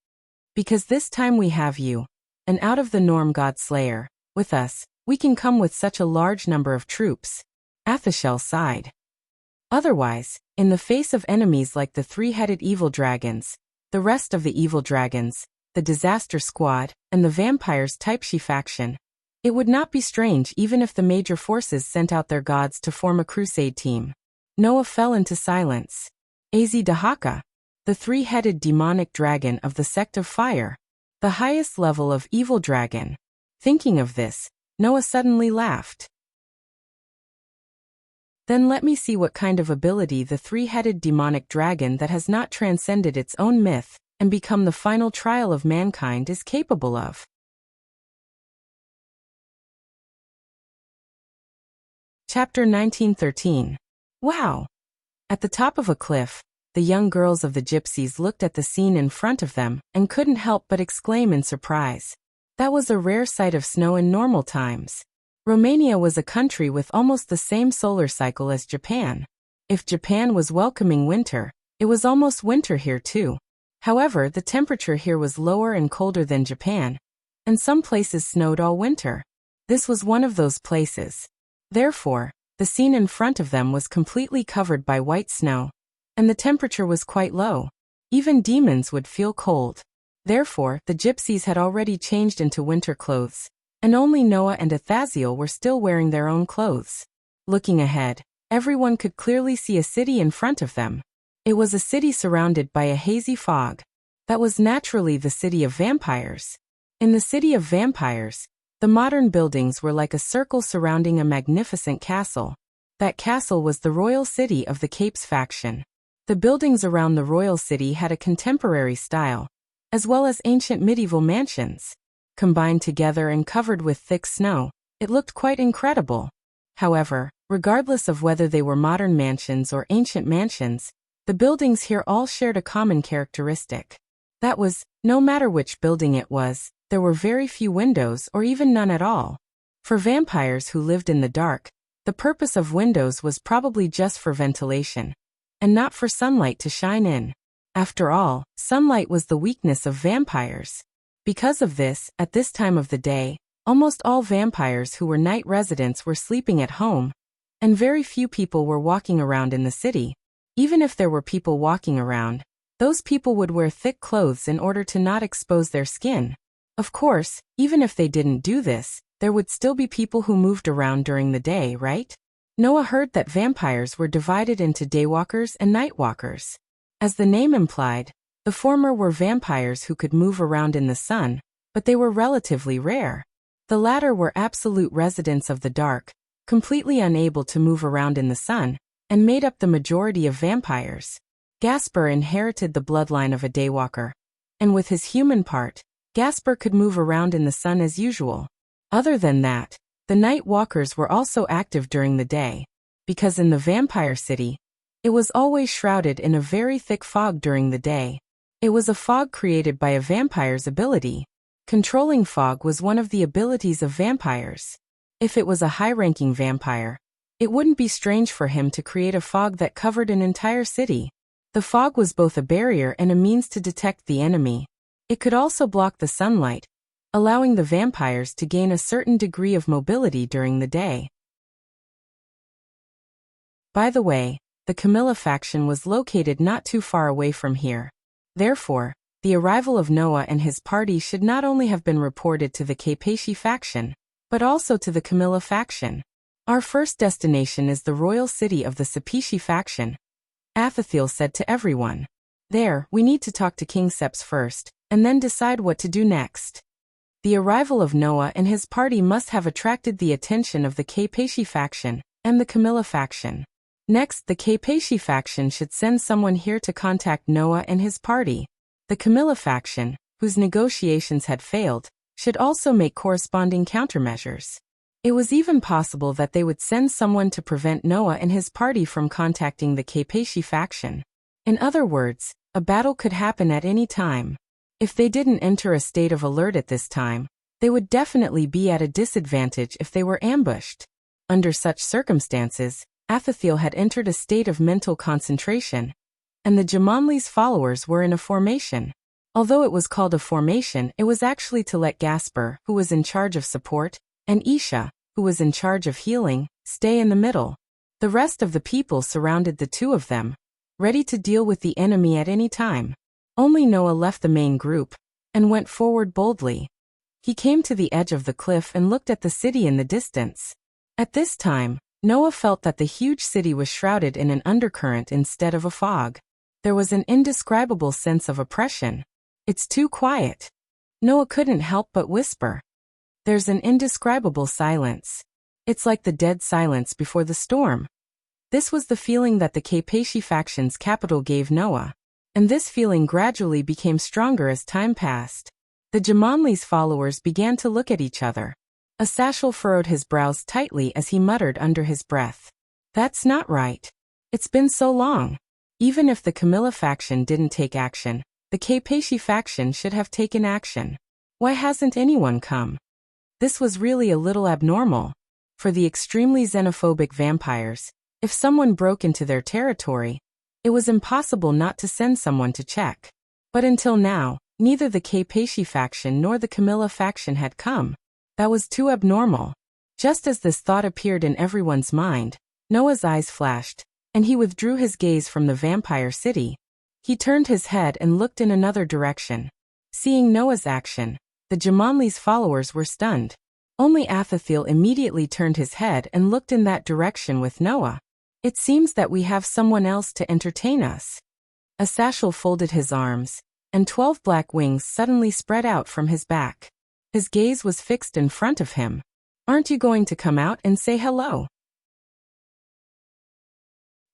Because this time we have you, an out-of-the-norm God Slayer, with us, we can come with such a large number of troops. Athashel sighed. Otherwise, in the face of enemies like the three-headed evil dragons, the rest of the evil dragons, the disaster squad, and the vampires Taipshi faction, it would not be strange even if the major forces sent out their gods to form a crusade team. Noah fell into silence. Az Dahaka, the three-headed demonic dragon of the sect of fire, the highest level of evil dragon. Thinking of this, Noah suddenly laughed. Then let me see what kind of ability the three-headed demonic dragon that has not transcended its own myth and become the final trial of mankind is capable of. Chapter 1913. Wow! At the top of a cliff, the young girls of the gypsies looked at the scene in front of them and couldn't help but exclaim in surprise. That was a rare sight of snow in normal times. Romania was a country with almost the same solar cycle as Japan. If Japan was welcoming winter, it was almost winter here too. However, the temperature here was lower and colder than Japan, and some places snowed all winter. This was one of those places. Therefore, the scene in front of them was completely covered by white snow, and the temperature was quite low. Even demons would feel cold. Therefore, the gypsies had already changed into winter clothes, and only Noah and Athaziel were still wearing their own clothes. Looking ahead, everyone could clearly see a city in front of them. It was a city surrounded by a hazy fog. That was naturally the city of vampires. In the city of vampires, the modern buildings were like a circle surrounding a magnificent castle. That castle was the royal city of the Capes faction. The buildings around the royal city had a contemporary style, as well as ancient medieval mansions. Combined together and covered with thick snow, it looked quite incredible. However, regardless of whether they were modern mansions or ancient mansions, the buildings here all shared a common characteristic. That was, no matter which building it was, there were very few windows or even none at all. For vampires who lived in the dark, the purpose of windows was probably just for ventilation, and not for sunlight to shine in. After all, sunlight was the weakness of vampires. Because of this, at this time of the day, almost all vampires who were night residents were sleeping at home, and very few people were walking around in the city. Even if there were people walking around, those people would wear thick clothes in order to not expose their skin. Of course, even if they didn't do this, there would still be people who moved around during the day, right? Noah heard that vampires were divided into daywalkers and nightwalkers. As the name implied, the former were vampires who could move around in the sun, but they were relatively rare. The latter were absolute residents of the dark, completely unable to move around in the sun, and made up the majority of vampires. Gaspar inherited the bloodline of a daywalker, and with his human part, Gaspar could move around in the sun as usual. Other than that, the night walkers were also active during the day, because in the vampire city, it was always shrouded in a very thick fog during the day. It was a fog created by a vampire's ability. Controlling fog was one of the abilities of vampires. If it was a high-ranking vampire, it wouldn't be strange for him to create a fog that covered an entire city. The fog was both a barrier and a means to detect the enemy. It could also block the sunlight, allowing the vampires to gain a certain degree of mobility during the day. By the way, the Camilla faction was located not too far away from here. Therefore, the arrival of Noah and his party should not only have been reported to the Keipeshi faction, but also to the Camilla faction. Our first destination is the royal city of the Sepishi faction, Athathiel said to everyone. There, we need to talk to King Seps first, and then decide what to do next. The arrival of Noah and his party must have attracted the attention of the Keipeshi faction and the Camilla faction. Next, the Keipeshi faction should send someone here to contact Noah and his party. The Camilla faction, whose negotiations had failed, should also make corresponding countermeasures. It was even possible that they would send someone to prevent Noah and his party from contacting the Keipeshi faction. In other words, a battle could happen at any time. If they didn't enter a state of alert at this time, They would definitely be at a disadvantage if they were ambushed. Under such circumstances, Athathiel had entered a state of mental concentration, and the Jamanli's followers were in a formation. Although it was called a formation, it was actually to let Gasper, who was in charge of support, and Isha, who was in charge of healing, stay in the middle. The rest of the people surrounded the two of them, ready to deal with the enemy at any time. Only Noah left the main group and went forward boldly. He came to the edge of the cliff and looked at the city in the distance. At this time, Noah felt that the huge city was shrouded in an undercurrent instead of a fog. There was an indescribable sense of oppression. It's too quiet. Noah couldn't help but whisper. There's an indescribable silence. It's like the dead silence before the storm. This was the feeling that the Kepeshi faction's capital gave Noah, and this feeling gradually became stronger as time passed. The Jamanli's followers began to look at each other. Asashel furrowed his brows tightly as he muttered under his breath. That's not right. It's been so long. Even if the Camilla faction didn't take action, the Kepeshi faction should have taken action. Why hasn't anyone come? This was really a little abnormal. For the extremely xenophobic vampires, if someone broke into their territory, it was impossible not to send someone to check. But until now, neither the Kepeshi faction nor the Camilla faction had come. That was too abnormal. Just as this thought appeared in everyone's mind, Noah's eyes flashed, and he withdrew his gaze from the vampire city. He turned his head and looked in another direction. Seeing Noah's action, the Jamanli's followers were stunned. Only Athathiel immediately turned his head and looked in that direction with Noah. It seems that we have someone else to entertain us. Asashel folded his arms, and 12 black wings suddenly spread out from his back. His gaze was fixed in front of him. Aren't you going to come out and say hello?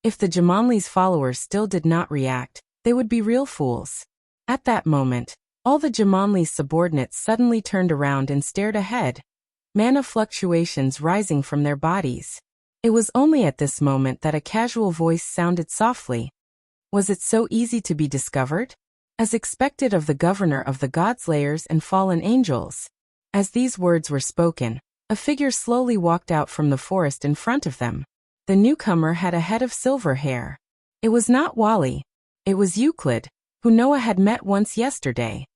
If the Jamanli's followers still did not react, they would be real fools. At that moment, all the Jamanli's subordinates suddenly turned around and stared ahead, mana fluctuations rising from their bodies. It was only at this moment that a casual voice sounded softly. Was it so easy to be discovered? As expected of the governor of the Godslayers and fallen angels. As these words were spoken, a figure slowly walked out from the forest in front of them. The newcomer had a head of silver hair. It was not Wally. It was Euclid, who Noah had met once yesterday.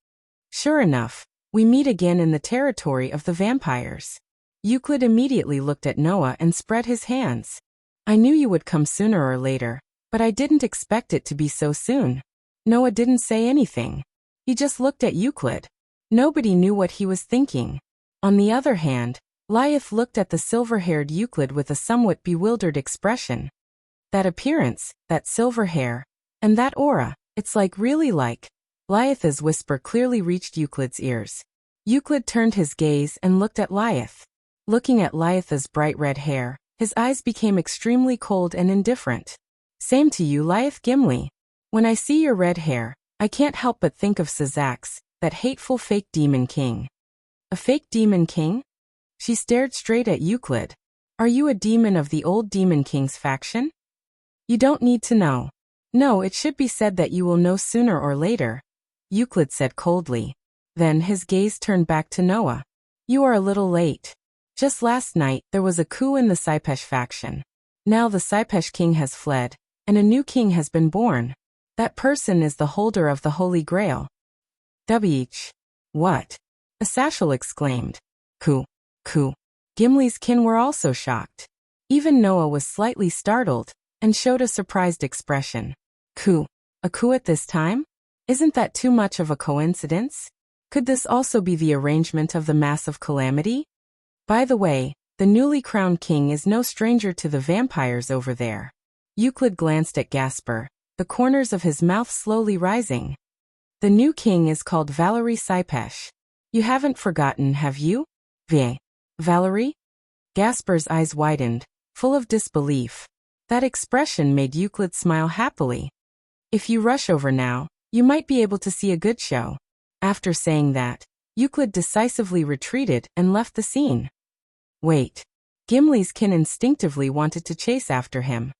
Sure enough, we meet again in the territory of the vampires. Euclid immediately looked at Noah and spread his hands. I knew you would come sooner or later, but I didn't expect it to be so soon. Noah didn't say anything. He just looked at Euclid. Nobody knew what he was thinking. On the other hand, Lyeth looked at the silver-haired Euclid with a somewhat bewildered expression. That appearance, that silver hair, and that aura, it's really like. Lyeth's whisper clearly reached Euclid's ears. Euclid turned his gaze and looked at Lyeth. Looking at Lyeth's bright red hair, his eyes became extremely cold and indifferent. Same to you, Lyeth Gimli. When I see your red hair, I can't help but think of Sazax, that hateful fake demon king. A fake demon king? She stared straight at Euclid. Are you a demon of the old Demon King's faction? You don't need to know. No, it should be said that you will know sooner or later, Euclid said coldly. Then his gaze turned back to Noah. You are a little late. Just last night, there was a coup in the Saipesh faction. Now the Saipesh king has fled, and a new king has been born. That person is the holder of the Holy Grail. What? Asashel exclaimed. Coup. Gimli's kin were also shocked. Even Noah was slightly startled, and showed a surprised expression. Coup. A coup at this time? Isn't that too much of a coincidence? Could this also be the arrangement of the massive calamity? By the way, the newly crowned king is no stranger to the vampires over there. Euclid glanced at Gasper, the corners of his mouth slowly rising. The new king is called Valerie Saipesh. You haven't forgotten, have you? Valerie? Gasper's eyes widened, full of disbelief. That expression made Euclid smile happily. If you rush over now, you might be able to see a good show. After saying that, Euclid decisively retreated and left the scene. Wait. Gimli's kin instinctively wanted to chase after him.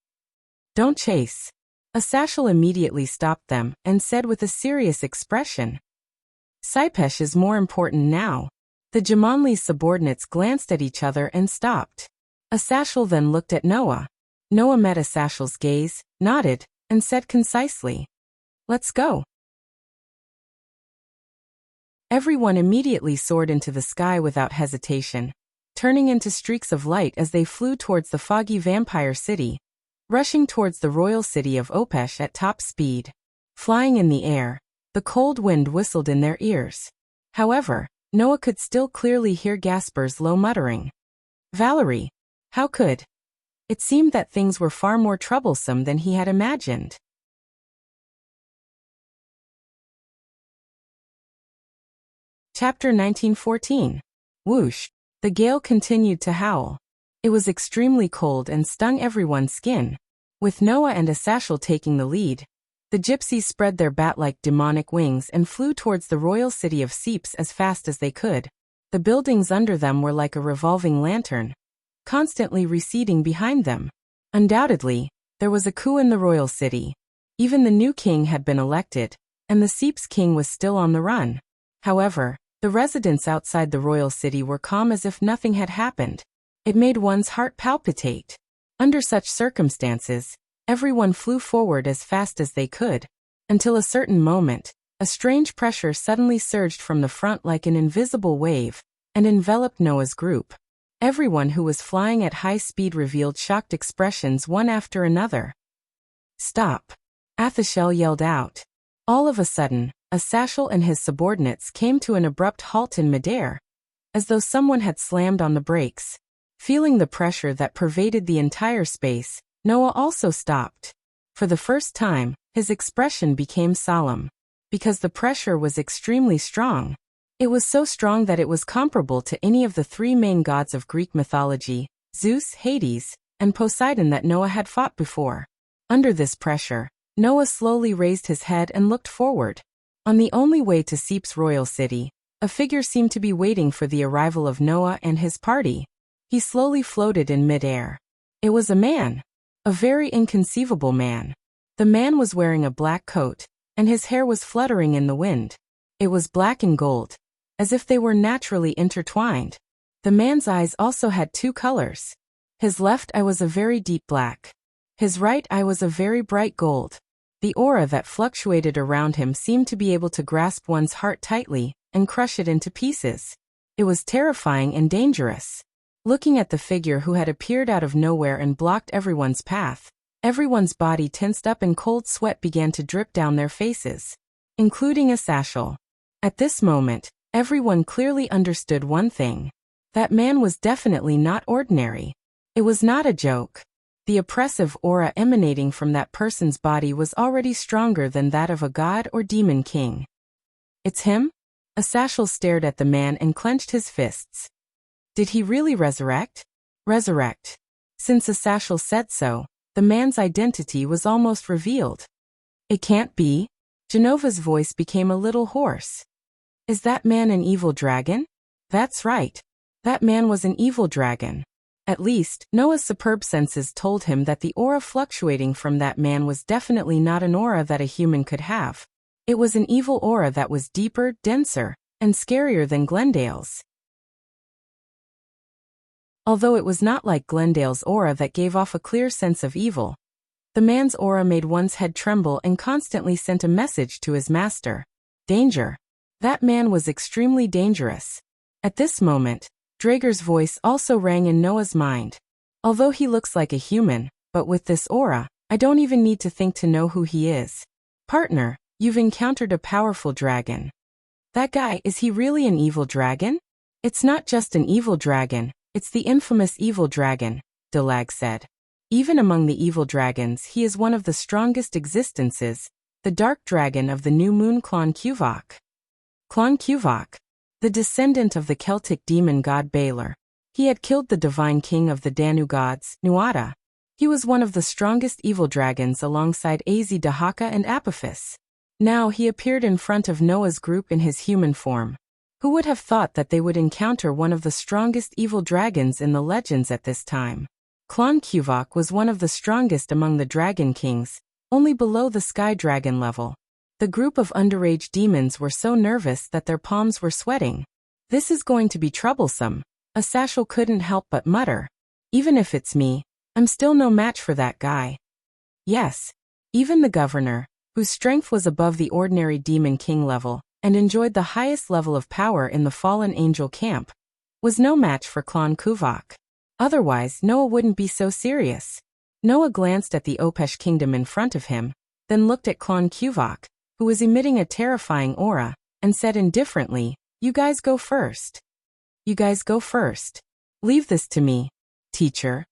Don't chase. Asashel immediately stopped them and said with a serious expression. Saipesh is more important now. The Jumanli's subordinates glanced at each other and stopped. Asashel then looked at Noah. Noah met Asashel's gaze, nodded, and said concisely, "Let's go." Everyone immediately soared into the sky without hesitation, turning into streaks of light as they flew towards the foggy vampire city, rushing towards the royal city of Opesh at top speed. Flying in the air, the cold wind whistled in their ears. However, Noah could still clearly hear Gasper's low muttering. "Valerie, how could?" It seemed that things were far more troublesome than he had imagined. Chapter 1914. Whoosh. The gale continued to howl. It was extremely cold and stung everyone's skin. With Noah and Asashel taking the lead, the gypsies spread their bat-like demonic wings and flew towards the royal city of Seeps as fast as they could. The buildings under them were like a revolving lantern, constantly receding behind them. Undoubtedly, there was a coup in the royal city. Even the new king had been elected, and the Seeps king was still on the run. However, the residents outside the royal city were calm as if nothing had happened. It made one's heart palpitate. Under such circumstances, everyone flew forward as fast as they could, until a certain moment, a strange pressure suddenly surged from the front like an invisible wave, and enveloped Noah's group. Everyone who was flying at high speed revealed shocked expressions one after another. "Stop!" Athashel yelled out. All of a sudden, Asashel and his subordinates came to an abrupt halt in midair, as though someone had slammed on the brakes. Feeling the pressure that pervaded the entire space, Noah also stopped. For the first time, his expression became solemn, because the pressure was extremely strong. It was so strong that it was comparable to any of the three main gods of Greek mythology, Zeus, Hades, and Poseidon that Noah had fought before. Under this pressure, Noah slowly raised his head and looked forward. On the only way to Seeps' royal city, a figure seemed to be waiting for the arrival of Noah and his party. He slowly floated in midair. It was a man. A very inconceivable man. The man was wearing a black coat, and his hair was fluttering in the wind. It was black and gold, as if they were naturally intertwined. The man's eyes also had two colors. His left eye was a very deep black. His right eye was a very bright gold. The aura that fluctuated around him seemed to be able to grasp one's heart tightly and crush it into pieces. It was terrifying and dangerous. Looking at the figure who had appeared out of nowhere and blocked everyone's path, everyone's body tensed up and cold sweat began to drip down their faces, including Asashel. At this moment, everyone clearly understood one thing. That man was definitely not ordinary. It was not a joke. The oppressive aura emanating from that person's body was already stronger than that of a god or demon king. "It's him?" Asashel stared at the man and clenched his fists. Did he really resurrect? Resurrect. Since Asashel said so, the man's identity was almost revealed. "It can't be." Genova's voice became a little hoarse. "Is that man an evil dragon?" "That's right. That man was an evil dragon." At least, Noah's superb senses told him that the aura fluctuating from that man was definitely not an aura that a human could have. It was an evil aura that was deeper, denser, and scarier than Glendale's. Although it was not like Glendale's aura that gave off a clear sense of evil, the man's aura made one's head tremble and constantly sent a message to his master. Danger. That man was extremely dangerous. At this moment, Draeger's voice also rang in Noah's mind. "Although he looks like a human, but with this aura, I don't even need to think to know who he is. Partner, you've encountered a powerful dragon." "That guy, is he really an evil dragon?" "It's not just an evil dragon. It's the infamous evil dragon," Dalag said. "Even among the evil dragons he is one of the strongest existences, the dark dragon of the new moon Clon Cuvok." Clon Cuvok, the descendant of the Celtic demon god Balor. He had killed the divine king of the Danu gods, Nuada. He was one of the strongest evil dragons alongside Az Dahaka and Apophis. Now he appeared in front of Noah's group in his human form. Who would have thought that they would encounter one of the strongest evil dragons in the legends at this time? Clon Cuvok was one of the strongest among the dragon kings, only below the sky dragon level. The group of underage demons were so nervous that their palms were sweating. This is going to be troublesome, Asashel couldn't help but mutter. Even if it's me, I'm still no match for that guy. Yes, even the governor, whose strength was above the ordinary demon king level, and enjoyed the highest level of power in the fallen angel camp, was no match for Clon Kuvok. Otherwise, Noah wouldn't be so serious. Noah glanced at the Opesh kingdom in front of him, then looked at Clon Kuvok, who was emitting a terrifying aura, and said indifferently, "You guys go first. You guys go first. Leave this to me, teacher."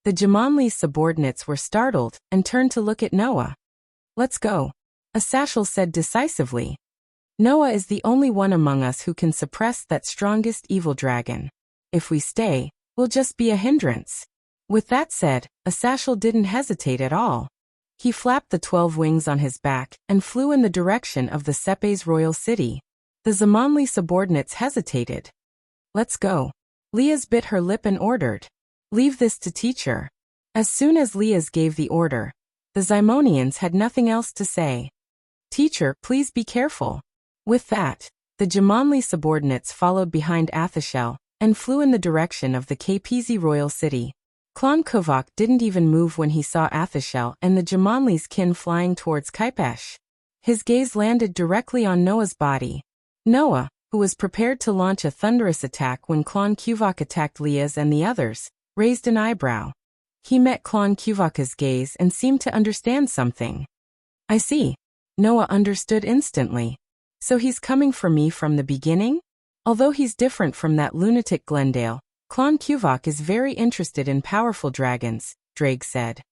The Jumanli's subordinates were startled and turned to look at Noah. "Let's go," Asashel said decisively. "Noah is the only one among us who can suppress that strongest evil dragon. If we stay, we'll just be a hindrance." With that said, Asashel didn't hesitate at all. He flapped the 12 wings on his back and flew in the direction of the Sepe's royal city. The Jumanli subordinates hesitated. "Let's go." Liaz bit her lip and ordered, "Leave this to teacher." As soon as Liaz gave the order, the Zymonians had nothing else to say. "Teacher, please be careful." With that, the Jumanli subordinates followed behind Athashel and flew in the direction of the KPZ royal city. Clon Kuvok didn't even move when he saw Athashel and the Jumanli's kin flying towards Kaipesh. His gaze landed directly on Noah's body. Noah, who was prepared to launch a thunderous attack when Clon Kuvok attacked Liaz and the others, raised an eyebrow. He met Clon Kuvok's gaze and seemed to understand something. "I see." Noah understood instantly. "So he's coming for me from the beginning?" Although he's different from that lunatic Glendale, Clon Kuvok is very interested in powerful dragons, Drake said.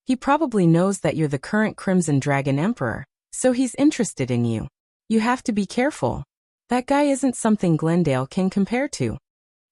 "He probably knows that you're the current Crimson Dragon Emperor, so he's interested in you. You have to be careful. That guy isn't something Glendale can compare to.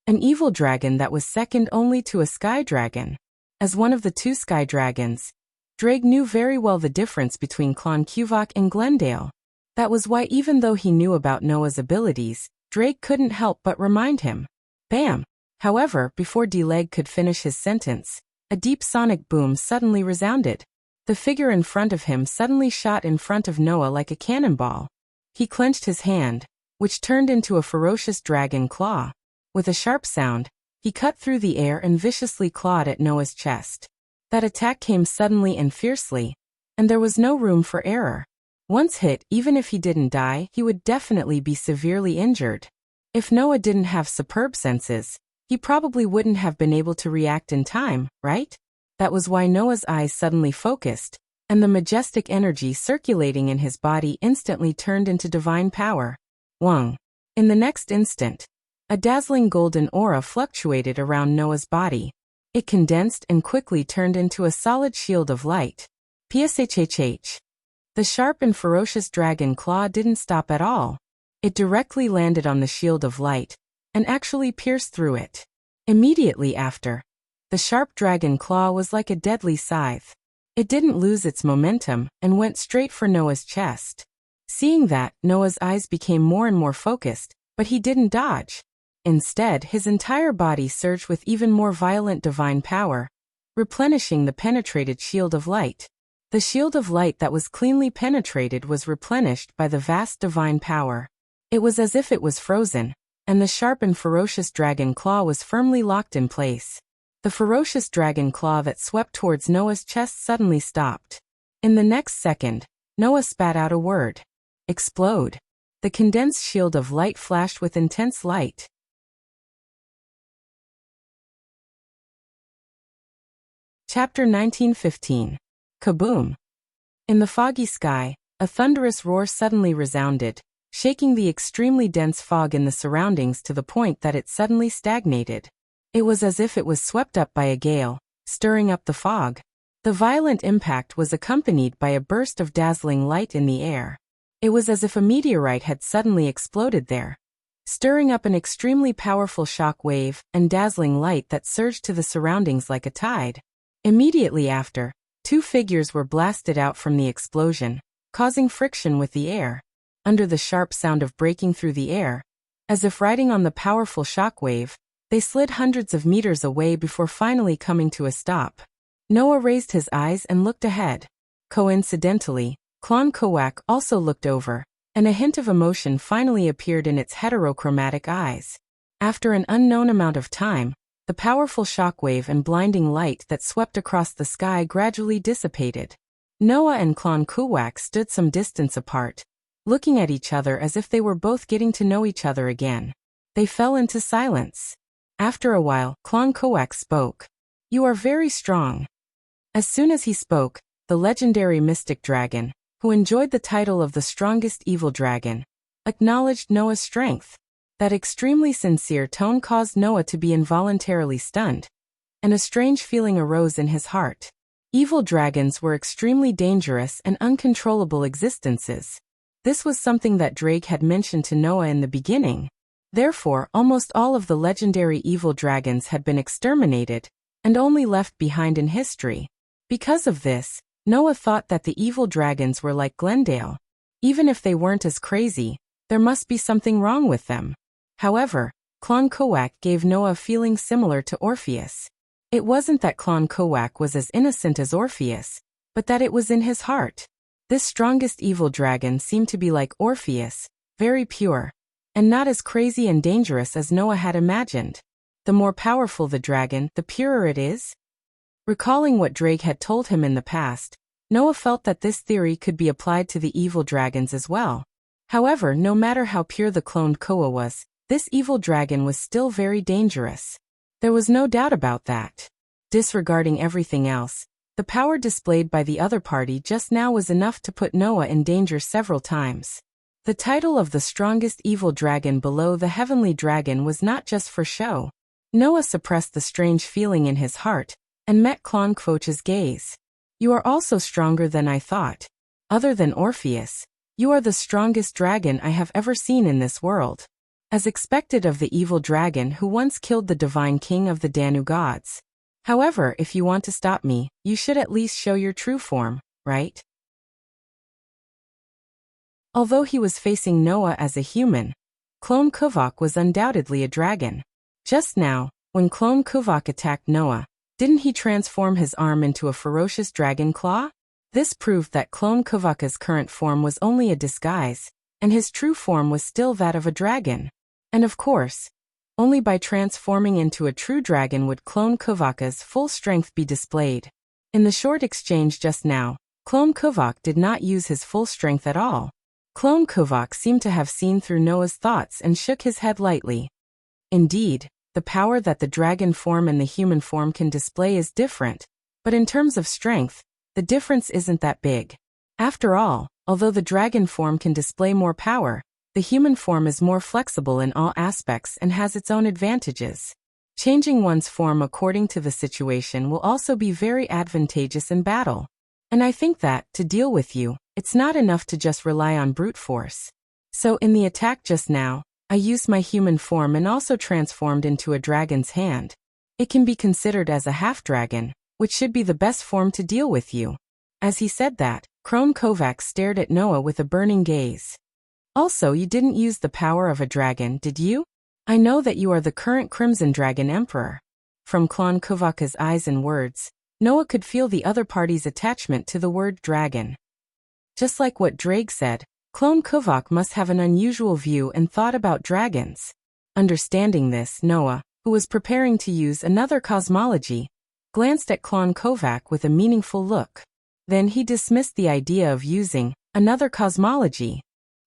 An evil dragon that was second only to a sky dragon. As one of the 2 sky dragons, Drake knew very well the difference between Clon Kuvok and Glendale. That was why even though he knew about Noah's abilities, Drake couldn't help but remind him. Bam! However, before D-Leg could finish his sentence, a deep sonic boom suddenly resounded. The figure in front of him suddenly shot in front of Noah like a cannonball. He clenched his hand, which turned into a ferocious dragon claw. With a sharp sound, he cut through the air and viciously clawed at Noah's chest. That attack came suddenly and fiercely, and there was no room for error. Once hit, even if he didn't die, he would definitely be severely injured. If Noah didn't have superb senses, he probably wouldn't have been able to react in time, right? That was why Noah's eyes suddenly focused, and the majestic energy circulating in his body instantly turned into divine power. Wang. In the next instant, a dazzling golden aura fluctuated around Noah's body. It condensed and quickly turned into a solid shield of light. Pshhh. The sharp and ferocious dragon claw didn't stop at all. It directly landed on the shield of light, and actually pierced through it. Immediately after, the sharp dragon claw was like a deadly scythe. It didn't lose its momentum and went straight for Noah's chest. Seeing that, Noah's eyes became more and more focused, but he didn't dodge. Instead, his entire body surged with even more violent divine power, replenishing the penetrated shield of light. The shield of light that was cleanly penetrated was replenished by the vast divine power. It was as if it was frozen, and the sharp and ferocious dragon claw was firmly locked in place. The ferocious dragon claw that swept towards Noah's chest suddenly stopped. In the next second, Noah spat out a word. Explode. The condensed shield of light flashed with intense light. Chapter 1915. Kaboom! In the foggy sky, a thunderous roar suddenly resounded, shaking the extremely dense fog in the surroundings to the point that it suddenly stagnated. It was as if it was swept up by a gale, stirring up the fog. The violent impact was accompanied by a burst of dazzling light in the air. It was as if a meteorite had suddenly exploded there, stirring up an extremely powerful shock wave and dazzling light that surged to the surroundings like a tide. Immediately after, 2 figures were blasted out from the explosion, causing friction with the air. Under the sharp sound of breaking through the air, as if riding on the powerful shock wave, they slid hundreds of meters away before finally coming to a stop. Noah raised his eyes and looked ahead. Coincidentally, Clon Kuvok also looked over, and a hint of emotion finally appeared in its heterochromatic eyes. After an unknown amount of time, the powerful shockwave and blinding light that swept across the sky gradually dissipated. Noah and Klon Kuwak stood some distance apart, looking at each other as if they were both getting to know each other again. They fell into silence. After a while, Klon Kuwak spoke. "You are very strong." As soon as he spoke, the legendary mystic dragon, who enjoyed the title of the strongest evil dragon, acknowledged Noah's strength. That extremely sincere tone caused Noah to be involuntarily stunned, and a strange feeling arose in his heart. Evil dragons were extremely dangerous and uncontrollable existences. This was something that Drake had mentioned to Noah in the beginning. Therefore, almost all of the legendary evil dragons had been exterminated, and only left behind in history. Because of this, Noah thought that the evil dragons were like Glendale. Even if they weren't as crazy, there must be something wrong with them. However, Klon Kuwak gave Noah a feeling similar to Orpheus. It wasn't that Klon Kuwak was as innocent as Orpheus, but that it was in his heart. This strongest evil dragon seemed to be like Orpheus, very pure, and not as crazy and dangerous as Noah had imagined. The more powerful the dragon, the purer it is? Recalling what Drake had told him in the past, Noah felt that this theory could be applied to the evil dragons as well. However, no matter how pure the cloned Koa was, this evil dragon was still very dangerous. There was no doubt about that. Disregarding everything else, the power displayed by the other party just now was enough to put Noah in danger several times. The title of the strongest evil dragon below the heavenly dragon was not just for show. Noah suppressed the strange feeling in his heart, and met Klon Kuwak's gaze. "You are also stronger than I thought. Other than Orpheus, you are the strongest dragon I have ever seen in this world. As expected of the evil dragon who once killed the divine king of the Danu gods. However, if you want to stop me, you should at least show your true form, right?" Although he was facing Noah as a human, Klon Kuwak was undoubtedly a dragon. Just now, when Klon Kuwak attacked Noah, didn't he transform his arm into a ferocious dragon claw? This proved that Klon Kuwak's current form was only a disguise, and his true form was still that of a dragon. And of course, only by transforming into a true dragon would Klon Kuwak's full strength be displayed. In the short exchange just now, Klon Kuwak did not use his full strength at all. Klon Kuwak seemed to have seen through Noah's thoughts and shook his head lightly. Indeed, the power that the dragon form and the human form can display is different, but in terms of strength, the difference isn't that big. After all, although the dragon form can display more power, the human form is more flexible in all aspects and has its own advantages. Changing one's form according to the situation will also be very advantageous in battle. And I think that, to deal with you, it's not enough to just rely on brute force. So in the attack just now, I used my human form and also transformed into a dragon's hand. It can be considered as a half-dragon, which should be the best form to deal with you. As he said that, Klon Kuwak stared at Noah with a burning gaze. Also, you didn't use the power of a dragon, did you? I know that you are the current Crimson Dragon Emperor. From Klon Kuwak's eyes and words, Noah could feel the other party's attachment to the word dragon. Just like what Drake said, Klon Kuwak must have an unusual view and thought about dragons. Understanding this, Noah, who was preparing to use another cosmology, glanced at Klon Kuwak with a meaningful look. Then he dismissed the idea of using another cosmology.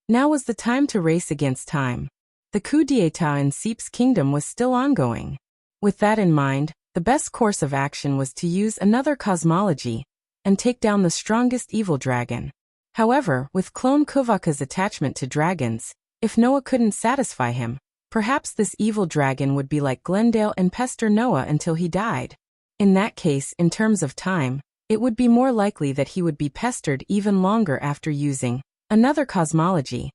Now was the time to race against time. The coup d'état in Seep's kingdom was still ongoing. With that in mind, the best course of action was to use another cosmology and take down the strongest evil dragon. However, with Klon Kuwak's attachment to dragons, if Noah couldn't satisfy him, perhaps this evil dragon would be like Glendale and pester Noah until he died. In that case, in terms of time, it would be more likely that he would be pestered even longer after using another cosmology.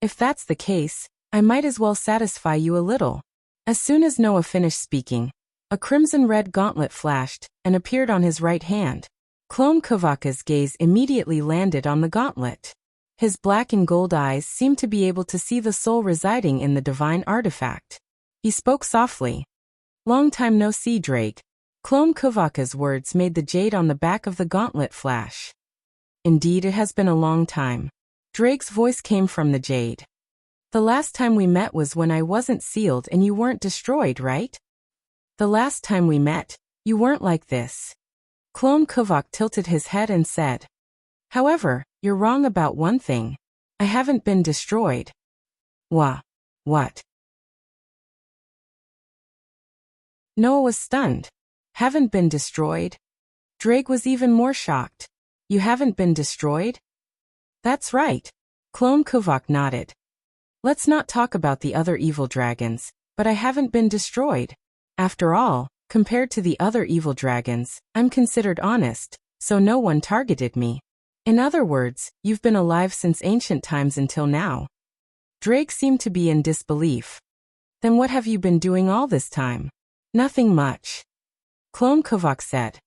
If that's the case, I might as well satisfy you a little. As soon as Noah finished speaking, a crimson-red gauntlet flashed and appeared on his right hand. Klon Kuwak's gaze immediately landed on the gauntlet. His black and gold eyes seemed to be able to see the soul residing in the divine artifact. He spoke softly. "Long time no see, Drake." Klon Kuwak's words made the jade on the back of the gauntlet flash. "Indeed, it has been a long time." Drake's voice came from the jade. The last time we met was when I wasn't sealed and you weren't destroyed, right? The last time we met, you weren't like this. Clone Kuvok tilted his head and said. However, you're wrong about one thing. I haven't been destroyed. What? Noah was stunned. Haven't been destroyed? Drake was even more shocked. You haven't been destroyed? That's right. Clone Kuvok nodded. Let's not talk about the other evil dragons, but I haven't been destroyed. After all, compared to the other evil dragons, I'm considered honest, so no one targeted me. In other words, you've been alive since ancient times until now. Drake seemed to be in disbelief. Then what have you been doing all this time? Nothing much. Clone Kuvok said.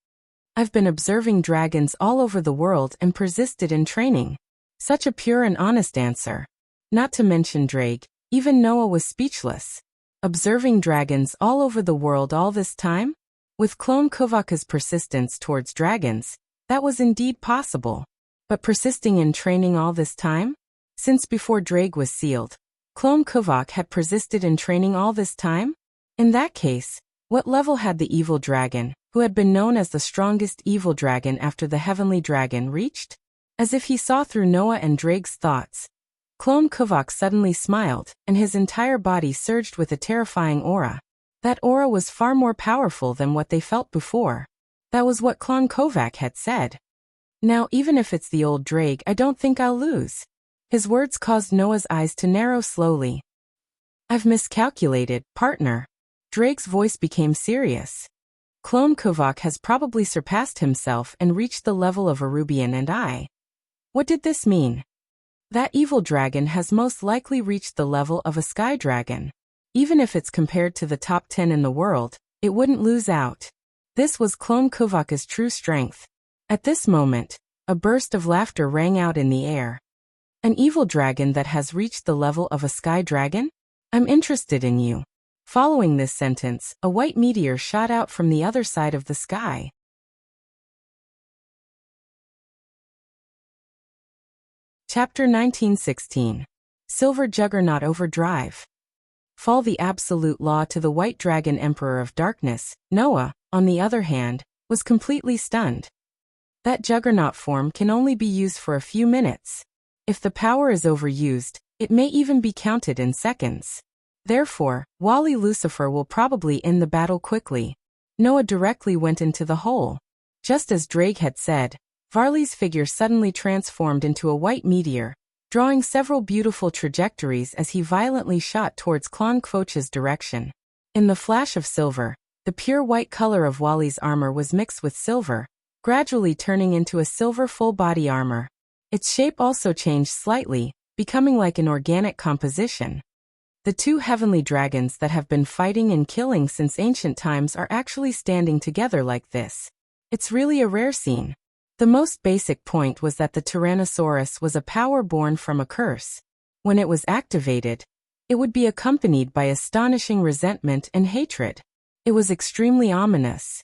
I've been observing dragons all over the world and persisted in training. Such a pure and honest answer. Not to mention Drake, even Noah was speechless. Observing dragons all over the world all this time? With Clone Kuvok's persistence towards dragons, that was indeed possible. But persisting in training all this time? Since before Drake was sealed, Clone Kuvok had persisted in training all this time? In that case, what level had the evil dragon, who had been known as the strongest evil dragon after the heavenly dragon, reached? As if he saw through Noah and Drake's thoughts, Clone Kuvok suddenly smiled, and his entire body surged with a terrifying aura. That aura was far more powerful than what they felt before. That was what Clone Kuvok had said. Now even if it's the old Drake, I don't think I'll lose. His words caused Noah's eyes to narrow slowly. I've miscalculated, partner. Drake's voice became serious. Clone Kuvok has probably surpassed himself and reached the level of Arubian and I. What did this mean? That evil dragon has most likely reached the level of a sky dragon. Even if it's compared to the top 10 in the world, it wouldn't lose out. This was Clone Kuvok's true strength. At this moment, a burst of laughter rang out in the air. An evil dragon that has reached the level of a sky dragon? I'm interested in you. Following this sentence, a white meteor shot out from the other side of the sky. Chapter 1916. Silver Juggernaut Overdrive. Fall the absolute law to the White Dragon Emperor of Darkness. Noah, on the other hand, was completely stunned. That juggernaut form can only be used for a few minutes. If the power is overused, it may even be counted in seconds. Therefore, Wally Lucifer will probably end the battle quickly. Noah directly went into the hole. Just as Drake had said, Varley's figure suddenly transformed into a white meteor, drawing several beautiful trajectories as he violently shot towards Clone Kuvok's direction. In the flash of silver, the pure white color of Wally's armor was mixed with silver, gradually turning into a silver full-body armor. Its shape also changed slightly, becoming like an organic composition. The two heavenly dragons that have been fighting and killing since ancient times are actually standing together like this. It's really a rare scene. The most basic point was that the Tyrannosaurus was a power born from a curse. When it was activated, it would be accompanied by astonishing resentment and hatred. It was extremely ominous.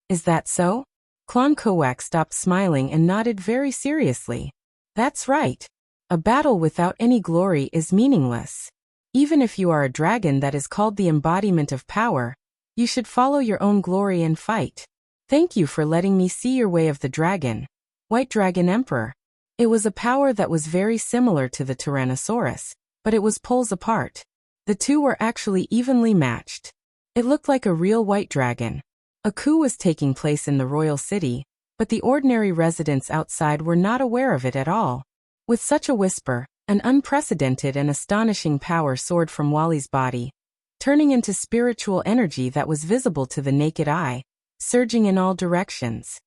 Is that so? Clone Kuvok stopped smiling and nodded very seriously. That's right. A battle without any glory is meaningless. Even if you are a dragon that is called the embodiment of power, you should follow your own glory and fight. Thank you for letting me see your way of the dragon, White Dragon Emperor. It was a power that was very similar to the Tyrannosaurus, but it was poles apart. The two were actually evenly matched. It looked like a real white dragon. A coup was taking place in the royal city, but the ordinary residents outside were not aware of it at all. With such a whisper, an unprecedented and astonishing power soared from Wally's body, turning into spiritual energy that was visible to the naked eye, surging in all directions.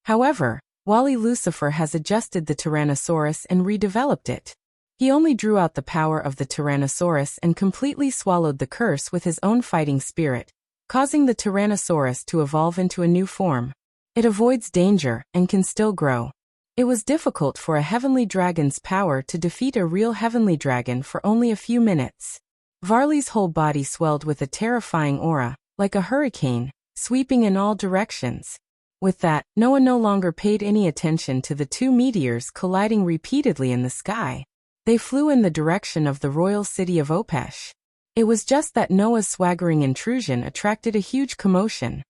However, Wally Lucifer has adjusted the Tyrannosaurus and redeveloped it. He only drew out the power of the Tyrannosaurus and completely swallowed the curse with his own fighting spirit, causing the Tyrannosaurus to evolve into a new form. It avoids danger and can still grow. It was difficult for a heavenly dragon's power to defeat a real heavenly dragon for only a few minutes. Varley's whole body swelled with a terrifying aura, like a hurricane, sweeping in all directions. With that, Noah no longer paid any attention to the two meteors colliding repeatedly in the sky. They flew in the direction of the royal city of Opesh. It was just that Noah's swaggering intrusion attracted a huge commotion.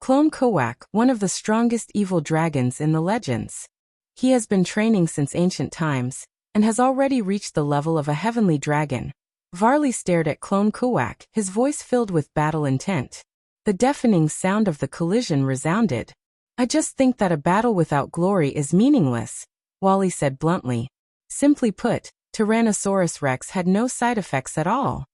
Clone Kowak, one of the strongest evil dragons in the legends. He has been training since ancient times, and has already reached the level of a heavenly dragon. Varley stared at Clone Kowak, his voice filled with battle intent. The deafening sound of the collision resounded. "I just think that a battle without glory is meaningless," Wally said bluntly. Simply put, Tyrannosaurus Rex had no side effects at all.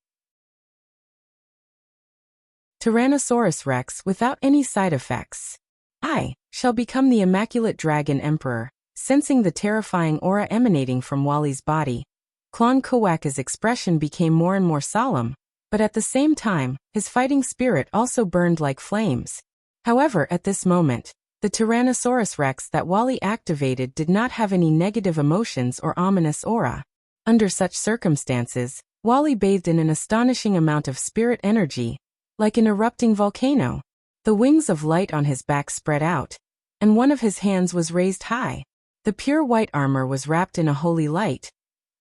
Tyrannosaurus Rex without any side effects. "I shall become the Immaculate Dragon Emperor," sensing the terrifying aura emanating from Wally's body. Clone Kowak's expression became more and more solemn, but at the same time, his fighting spirit also burned like flames. However, at this moment, the Tyrannosaurus Rex that Wally activated did not have any negative emotions or ominous aura. Under such circumstances, Wally bathed in an astonishing amount of spirit energy, like an erupting volcano. The wings of light on his back spread out, and one of his hands was raised high. The pure white armor was wrapped in a holy light,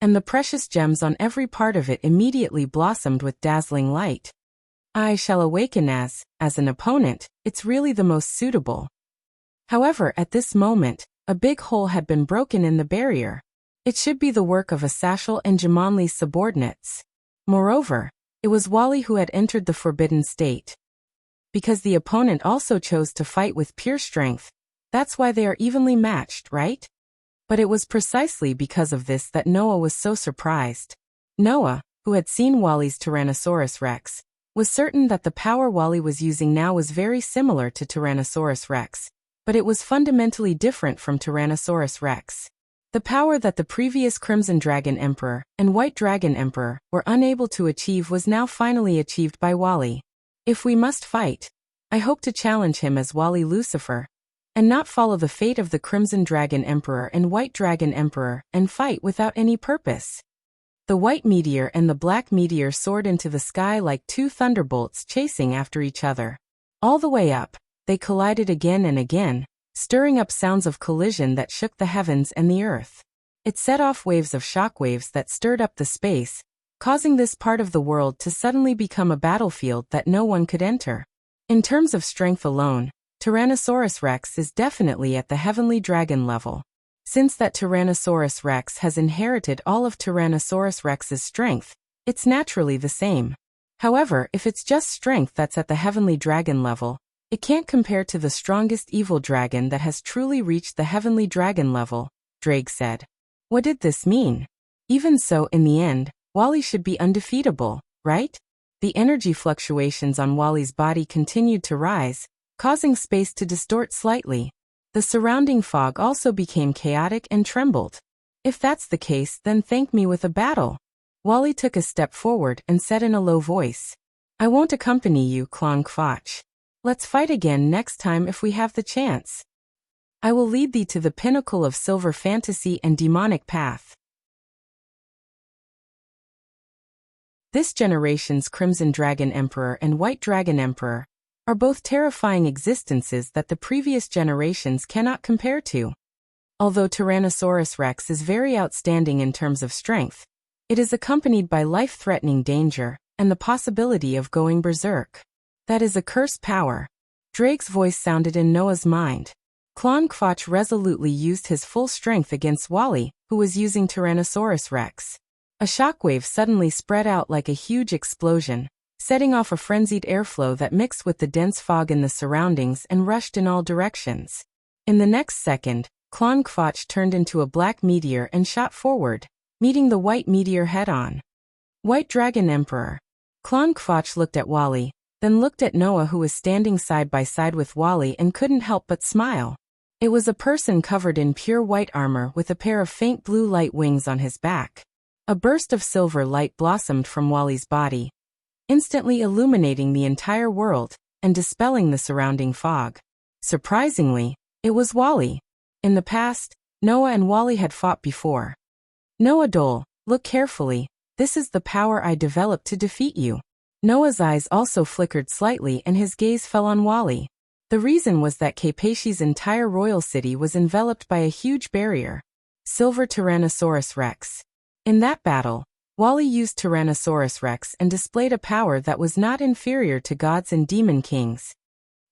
and the precious gems on every part of it immediately blossomed with dazzling light. "I shall awaken as an opponent, it's really the most suitable." However, at this moment, a big hole had been broken in the barrier. It should be the work of Asashel and Jamonli's subordinates. Moreover, it was Wally who had entered the forbidden state. Because the opponent also chose to fight with pure strength, that's why they are evenly matched, right? But it was precisely because of this that Noah was so surprised. Noah, who had seen Wally's Tyrannosaurus Rex, was certain that the power Wally was using now was very similar to Tyrannosaurus Rex, but it was fundamentally different from Tyrannosaurus Rex. The power that the previous Crimson Dragon Emperor and White Dragon Emperor were unable to achieve was now finally achieved by Wally. "If we must fight, I hope to challenge him as Wally Lucifer, and not follow the fate of the Crimson Dragon Emperor and White Dragon Emperor and fight without any purpose." The white meteor and the black meteor soared into the sky like two thunderbolts chasing after each other. All the way up, they collided again and again, stirring up sounds of collision that shook the heavens and the earth. It set off waves of shockwaves that stirred up the space, causing this part of the world to suddenly become a battlefield that no one could enter. In terms of strength alone, Tyrannosaurus Rex is definitely at the heavenly dragon level. Since that Tyrannosaurus Rex has inherited all of Tyrannosaurus Rex's strength, it's naturally the same. However, if it's just strength that's at the heavenly dragon level, it can't compare to the strongest evil dragon that has truly reached the heavenly dragon level, Drake said. What did this mean? Even so, in the end, Wally should be undefeatable, right? The energy fluctuations on Wally's body continued to rise, causing space to distort slightly. The surrounding fog also became chaotic and trembled. "If that's the case, then thank me with a battle." Wally took a step forward and said in a low voice, "I won't accompany you, Clone Kvotch. Let's fight again next time if we have the chance. I will lead thee to the pinnacle of silver fantasy and demonic path." This generation's Crimson Dragon Emperor and White Dragon Emperor are both terrifying existences that the previous generations cannot compare to. Although Tyrannosaurus Rex is very outstanding in terms of strength, it is accompanied by life-threatening danger and the possibility of going berserk. That is a cursed power. Drake's voice sounded in Noah's mind. Clone Kvotch resolutely used his full strength against Wally, who was using Tyrannosaurus Rex. A shockwave suddenly spread out like a huge explosion, setting off a frenzied airflow that mixed with the dense fog in the surroundings and rushed in all directions. In the next second, Clone Kvotch turned into a black meteor and shot forward, meeting the white meteor head-on. White Dragon Emperor. Clone Kvotch looked at Wally, then looked at Noah, who was standing side by side with Wally, and couldn't help but smile. It was a person covered in pure white armor with a pair of faint blue light wings on his back. A burst of silver light blossomed from Wally's body, instantly illuminating the entire world and dispelling the surrounding fog. Surprisingly, it was Wally. In the past, Noah and Wally had fought before. "Noah Dole, look carefully, this is the power I developed to defeat you." Noah's eyes also flickered slightly and his gaze fell on Wally. The reason was that Capati's entire royal city was enveloped by a huge barrier, Silver Tyrannosaurus Rex. In that battle, Wally used Tyrannosaurus Rex and displayed a power that was not inferior to gods and demon kings.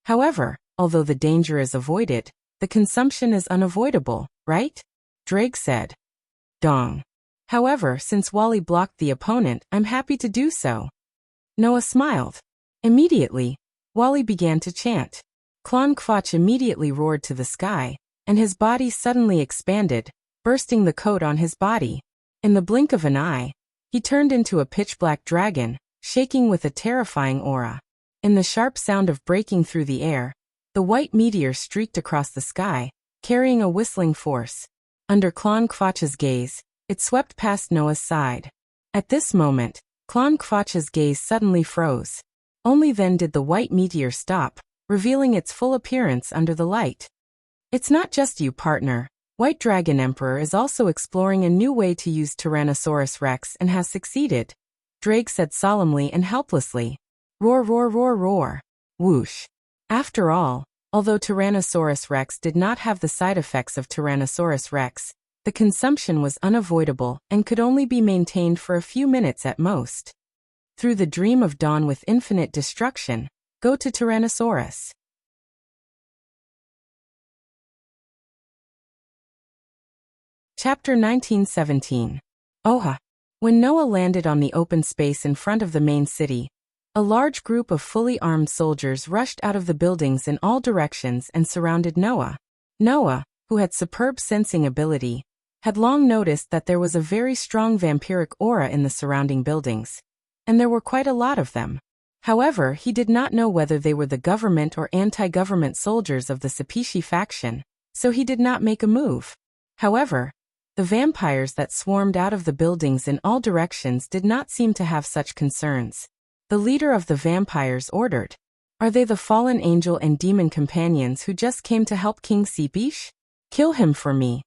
However, although the danger is avoided, the consumption is unavoidable, right? Drake said. Dong. However, since Wally blocked the opponent, I'm happy to do so. Noah smiled. Immediately, Wally began to chant. Klon Kvotch immediately roared to the sky, and his body suddenly expanded, bursting the coat on his body. In the blink of an eye, he turned into a pitch-black dragon, shaking with a terrifying aura. In the sharp sound of breaking through the air, the white meteor streaked across the sky, carrying a whistling force. Under Klon Kvotch's gaze, it swept past Noah's side. At this moment, Klon Kvotch's gaze suddenly froze. Only then did the white meteor stop, revealing its full appearance under the light. It's not just you, partner. White Dragon Emperor is also exploring a new way to use Tyrannosaurus Rex and has succeeded, Drake said solemnly and helplessly. Roar, roar, roar, roar. Whoosh. After all, although Tyrannosaurus Rex did not have the side effects of Tyrannosaurus Rex, the consumption was unavoidable and could only be maintained for a few minutes at most. Through the dream of dawn with infinite destruction, go to Tyrannosaurus. Chapter 1917. Oha. When Noah landed on the open space in front of the main city, a large group of fully armed soldiers rushed out of the buildings in all directions and surrounded Noah. Noah, who had superb sensing ability, had long noticed that there was a very strong vampiric aura in the surrounding buildings, and there were quite a lot of them. However, he did not know whether they were the government or anti-government soldiers of the Sapishi faction, so he did not make a move. However, the vampires that swarmed out of the buildings in all directions did not seem to have such concerns. The leader of the vampires ordered, "Are they the fallen angel and demon companions who just came to help King Sapish? Kill him for me."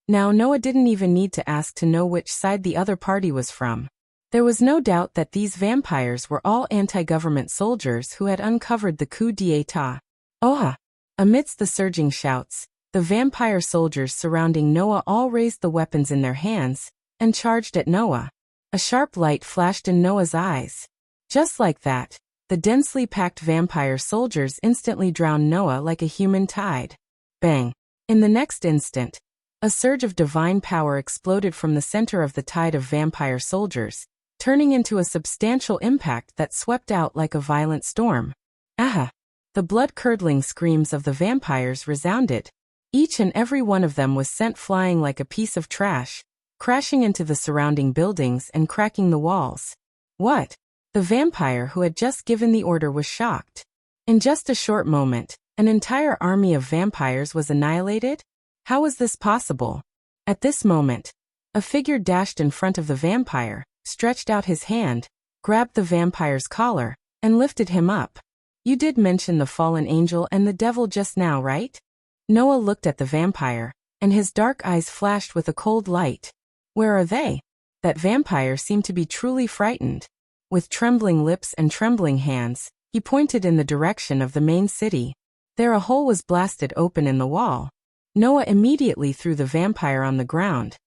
Now Noah didn't even need to ask to know which side the other party was from. There was no doubt that these vampires were all anti-government soldiers who had uncovered the coup d'état. Oha! Amidst the surging shouts, the vampire soldiers surrounding Noah all raised the weapons in their hands and charged at Noah. A sharp light flashed in Noah's eyes. Just like that, the densely packed vampire soldiers instantly drowned Noah like a human tide. Bang! In the next instant, a surge of divine power exploded from the center of the tide of vampire soldiers, turning into a substantial impact that swept out like a violent storm. Aha! The blood-curdling screams of the vampires resounded. Each and every one of them was sent flying like a piece of trash, crashing into the surrounding buildings and cracking the walls. What? The vampire who had just given the order was shocked. In just a short moment, an entire army of vampires was annihilated? How was this possible? At this moment, a figure dashed in front of the vampire, stretched out his hand, grabbed the vampire's collar, and lifted him up. You did mention the fallen angel and the devil just now, right? Noah looked at the vampire, and his dark eyes flashed with a cold light. Where are they? That vampire seemed to be truly frightened. With trembling lips and trembling hands, he pointed in the direction of the main city. There a hole was blasted open in the wall. Noah immediately threw the vampire on the ground,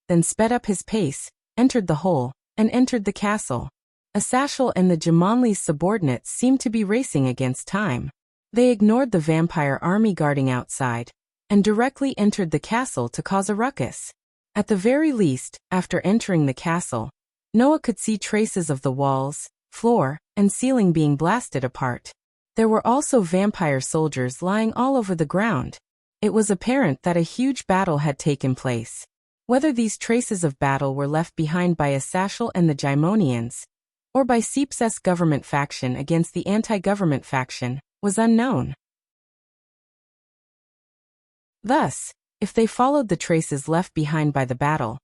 then sped up his pace, entered the hole, and entered the castle. Asashel and the Jumanli's subordinates seemed to be racing against time. They ignored the vampire army guarding outside, and directly entered the castle to cause a ruckus. At the very least, after entering the castle, Noah could see traces of the walls, floor, and ceiling being blasted apart. There were also vampire soldiers lying all over the ground. It was apparent that a huge battle had taken place. Whether these traces of battle were left behind by Asashel and the Gymonians, or by Seeps's government faction against the anti-government faction, was unknown. Thus, if they followed the traces left behind by the battle,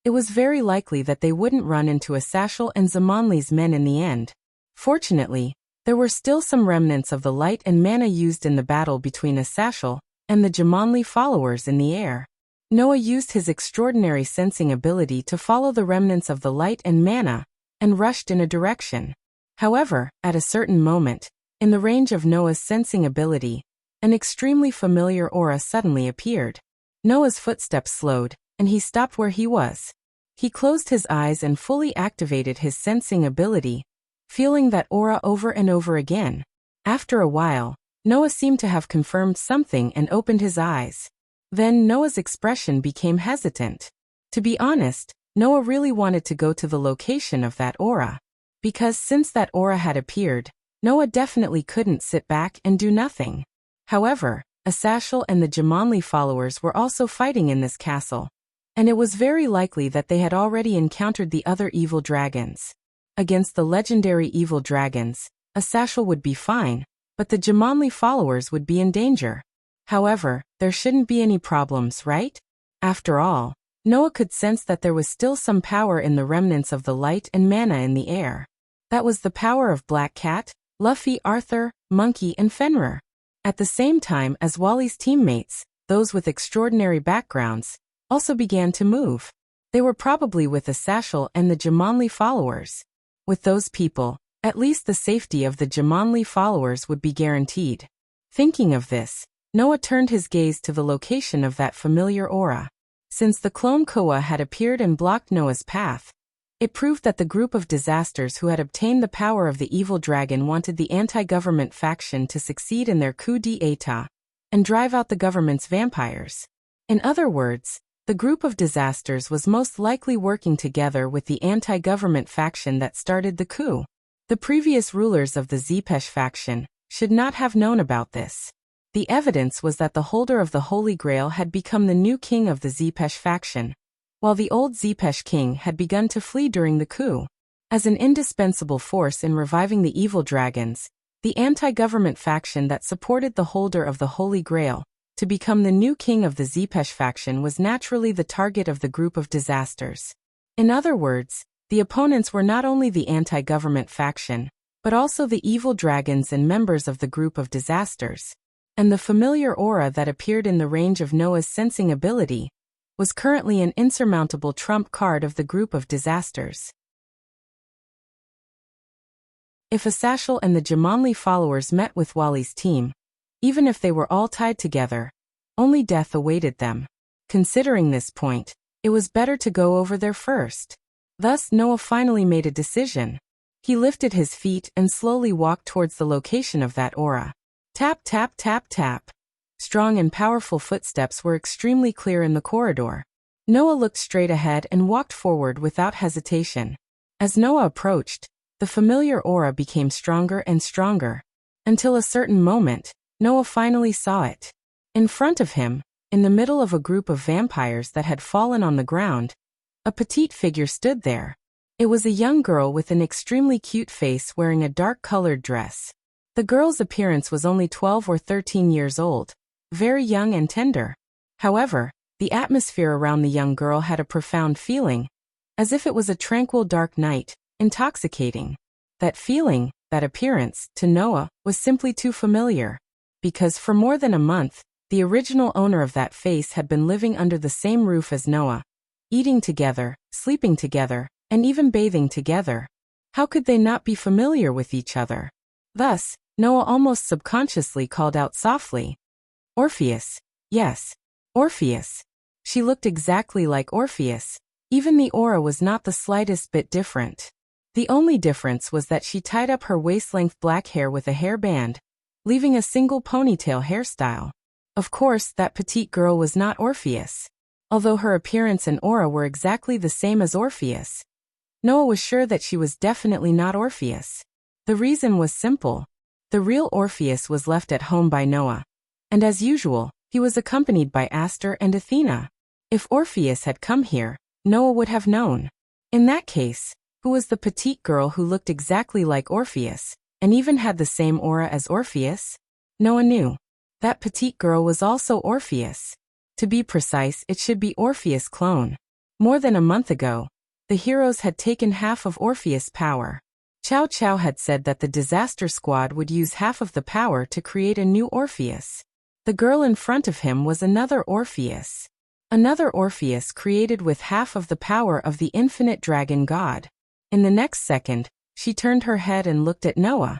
it was very likely that they wouldn't run into Asashel and Zamanli's men in the end. Fortunately, there were still some remnants of the light and mana used in the battle between Asashel and the Jumanli followers in the air. Noah used his extraordinary sensing ability to follow the remnants of the light and mana, and rushed in a direction. However, at a certain moment, in the range of Noah's sensing ability, An extremely familiar aura suddenly appeared. Noah's footsteps slowed, and he stopped where he was. He closed his eyes and fully activated his sensing ability, feeling that aura over and over again. After a while, Noah seemed to have confirmed something and opened his eyes. Then Noah's expression became hesitant. To be honest, Noah really wanted to go to the location of that aura. Because since that aura had appeared, Noah definitely couldn't sit back and do nothing. However, Asashel and the Jumanli followers were also fighting in this castle, and it was very likely that they had already encountered the other evil dragons. Against the legendary evil dragons, Asashel would be fine, but the Jumanli followers would be in danger. However, there shouldn't be any problems, right? After all, Noah could sense that there was still some power in the remnants of the light and mana in the air. That was the power of Black Cat, Luffy, Arthur, Monkey, and Fenrir. At the same time as Wally's teammates, those with extraordinary backgrounds, also began to move. They were probably with Asashel and the Jumanli followers. With those people, at least the safety of the Jumanli followers would be guaranteed. Thinking of this, Noah turned his gaze to the location of that familiar aura. Since the clone Koa had appeared and blocked Noah's path, it proved that the group of disasters who had obtained the power of the evil dragon wanted the anti-government faction to succeed in their coup d'état and drive out the government's vampires. In other words, the group of disasters was most likely working together with the anti-government faction that started the coup. The previous rulers of the Zepesh faction should not have known about this. The evidence was that the holder of the Holy Grail had become the new king of the Zepesh faction, while the old Zepesh king had begun to flee during the coup. As an indispensable force in reviving the evil dragons, the anti-government faction that supported the holder of the Holy Grail to become the new king of the Zepesh faction was naturally the target of the group of disasters. In other words, the opponents were not only the anti-government faction, but also the evil dragons and members of the group of disasters. And the familiar aura that appeared in the range of Noah's sensing ability was currently an insurmountable trump card of the group of disasters. If Asashel and the Jumanli followers met with Wally's team, even if they were all tied together, only death awaited them. Considering this point, it was better to go over there first. Thus Noah finally made a decision. He lifted his feet and slowly walked towards the location of that aura. Tap, tap, tap, tap. Strong and powerful footsteps were extremely clear in the corridor. Noah looked straight ahead and walked forward without hesitation. As Noah approached, the familiar aura became stronger and stronger, until a certain moment, Noah finally saw it. In front of him, in the middle of a group of vampires that had fallen on the ground, a petite figure stood there. It was a young girl with an extremely cute face wearing a dark-colored dress. The girl's appearance was only 12 or 13 years old, very young and tender. However, the atmosphere around the young girl had a profound feeling, as if it was a tranquil dark night, intoxicating. That feeling, that appearance, to Noah, was simply too familiar. Because for more than a month, the original owner of that face had been living under the same roof as Noah, eating together, sleeping together, and even bathing together. How could they not be familiar with each other? Thus, Noah almost subconsciously called out softly, "Orpheus." Yes, Orpheus. She looked exactly like Orpheus. Even the aura was not the slightest bit different. The only difference was that she tied up her waist-length black hair with a hairband, leaving a single ponytail hairstyle. Of course, that petite girl was not Orpheus. Although her appearance and aura were exactly the same as Orpheus, Noah was sure that she was definitely not Orpheus. The reason was simple. The real Orpheus was left at home by Noah, and as usual, he was accompanied by Aster and Athena. If Orpheus had come here, Noah would have known. In that case, who was the petite girl who looked exactly like Orpheus, and even had the same aura as Orpheus? Noah knew. That petite girl was also Orpheus. To be precise, it should be Orpheus' clone. More than a month ago, the heroes had taken half of Orpheus' power. Chow Chow had said that the disaster squad would use half of the power to create a new Orpheus. The girl in front of him was another Orpheus. Another Orpheus created with half of the power of the infinite dragon god. In the next second, she turned her head and looked at Noah.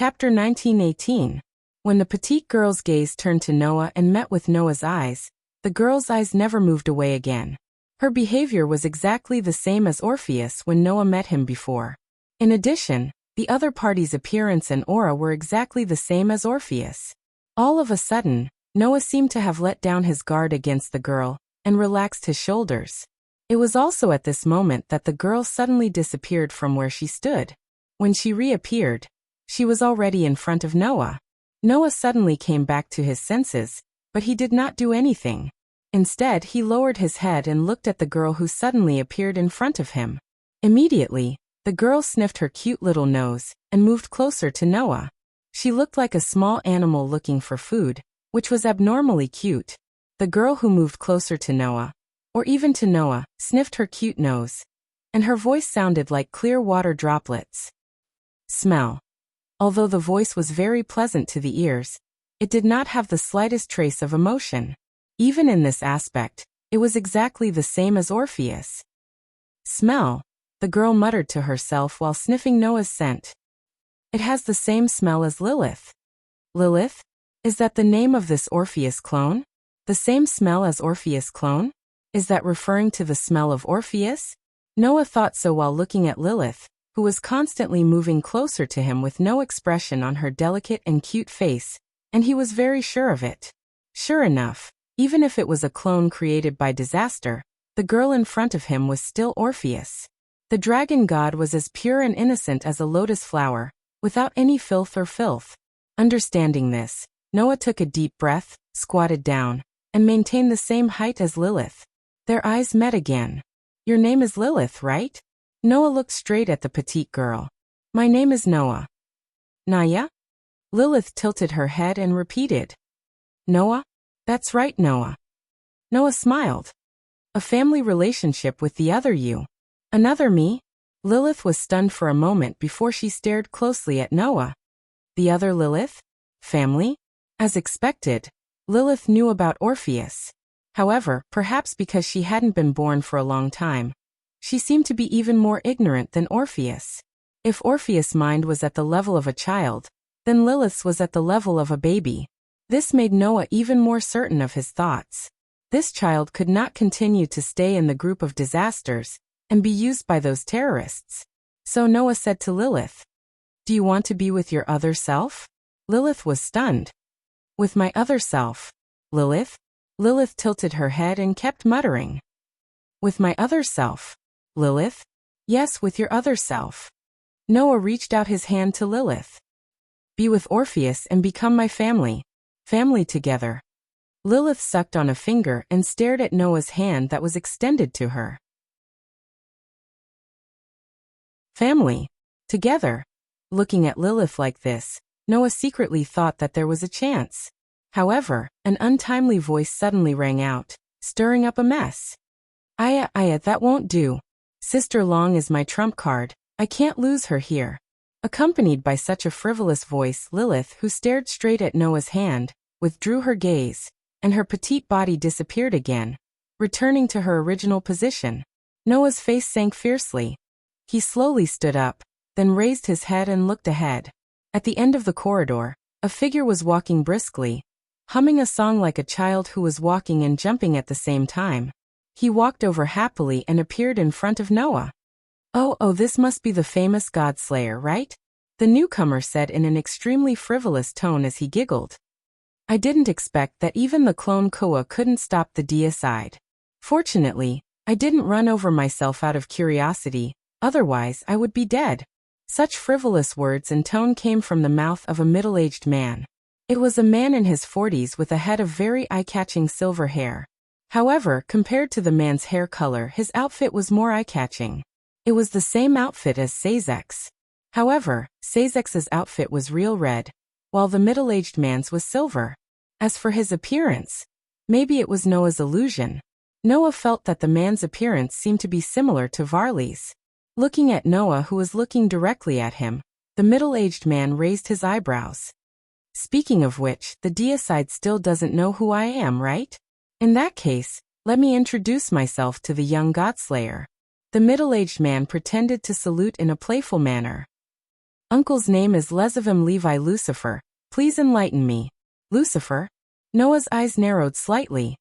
Chapter 1918. When the petite girl's gaze turned to Noah and met with Noah's eyes, the girl's eyes never moved away again. Her behavior was exactly the same as Orpheus when Noah met him before. In addition, the other party's appearance and aura were exactly the same as Orpheus. All of a sudden, Noah seemed to have let down his guard against the girl and relaxed his shoulders. It was also at this moment that the girl suddenly disappeared from where she stood. When she reappeared, she was already in front of Noah. Noah suddenly came back to his senses, but he did not do anything. Instead, he lowered his head and looked at the girl who suddenly appeared in front of him. Immediately, the girl sniffed her cute little nose and moved closer to Noah. She looked like a small animal looking for food, which was abnormally cute. The girl who moved closer to Noah, or even to Noah, sniffed her cute nose, and her voice sounded like clear water droplets. Smell. Although the voice was very pleasant to the ears, it did not have the slightest trace of emotion. Even in this aspect, it was exactly the same as Orpheus. Smell, the girl muttered to herself while sniffing Noah's scent. It has the same smell as Lilith. Lilith? Is that the name of this Orpheus clone? The same smell as Orpheus clone? Is that referring to the smell of Orpheus? Noah thought so while looking at Lilith, who was constantly moving closer to him with no expression on her delicate and cute face, and he was very sure of it. Sure enough, even if it was a clone created by disaster, the girl in front of him was still Orpheus. The dragon god was as pure and innocent as a lotus flower, without any filth or filth. Understanding this, Noah took a deep breath, squatted down, and maintained the same height as Lilith. Their eyes met again. Your name is Lilith, right? Noah looked straight at the petite girl. My name is Noah. Naya? Lilith tilted her head and repeated. Noah? That's right, Noah. Noah smiled. A family relationship with the other you. Another me? Lilith was stunned for a moment before she stared closely at Noah. The other Lilith? Family? As expected, Lilith knew about Orpheus. However, perhaps because she hadn't been born for a long time, she seemed to be even more ignorant than Orpheus. If Orpheus' mind was at the level of a child, then Lilith's was at the level of a baby. This made Noah even more certain of his thoughts. This child could not continue to stay in the group of disasters and be used by those terrorists. So Noah said to Lilith, Do you want to be with your other self? Lilith was stunned. With my other self, Lilith? Lilith tilted her head and kept muttering. With my other self, Lilith? Yes, with your other self. Noah reached out his hand to Lilith. Be with Orpheus and become my family. Family together. Lilith sucked on a finger and stared at Noah's hand that was extended to her. Family. Together. Looking at Lilith like this, Noah secretly thought that there was a chance. However, an untimely voice suddenly rang out, stirring up a mess. Aya, that won't do. Sister Long is my trump card. I can't lose her here. Accompanied by such a frivolous voice, Lilith, who stared straight at Noah's hand, withdrew her gaze, and her petite body disappeared again, returning to her original position. Noah's face sank fiercely. He slowly stood up, then raised his head and looked ahead. At the end of the corridor, a figure was walking briskly, humming a song like a child who was walking and jumping at the same time. He walked over happily and appeared in front of Noah. Oh, this must be the famous God Slayer, right? The newcomer said in an extremely frivolous tone as he giggled. I didn't expect that even the clone Koa couldn't stop the deicide. Fortunately, I didn't run over myself out of curiosity, otherwise I would be dead. Such frivolous words and tone came from the mouth of a middle-aged man. It was a man in his 40s with a head of very eye-catching silver hair. However, compared to the man's hair color, his outfit was more eye-catching. It was the same outfit as Sazek's. However, Sazek's outfit was real red, while the middle-aged man's was silver. As for his appearance, maybe it was Noah's illusion. Noah felt that the man's appearance seemed to be similar to Varley's. Looking at Noah, who was looking directly at him, the middle-aged man raised his eyebrows. Speaking of which, the deicide still doesn't know who I am, right? In that case, let me introduce myself to the young Godslayer. The middle-aged man pretended to salute in a playful manner. Uncle's name is Lezavim Levi Lucifer. Please enlighten me. Lucifer? Noah's eyes narrowed slightly.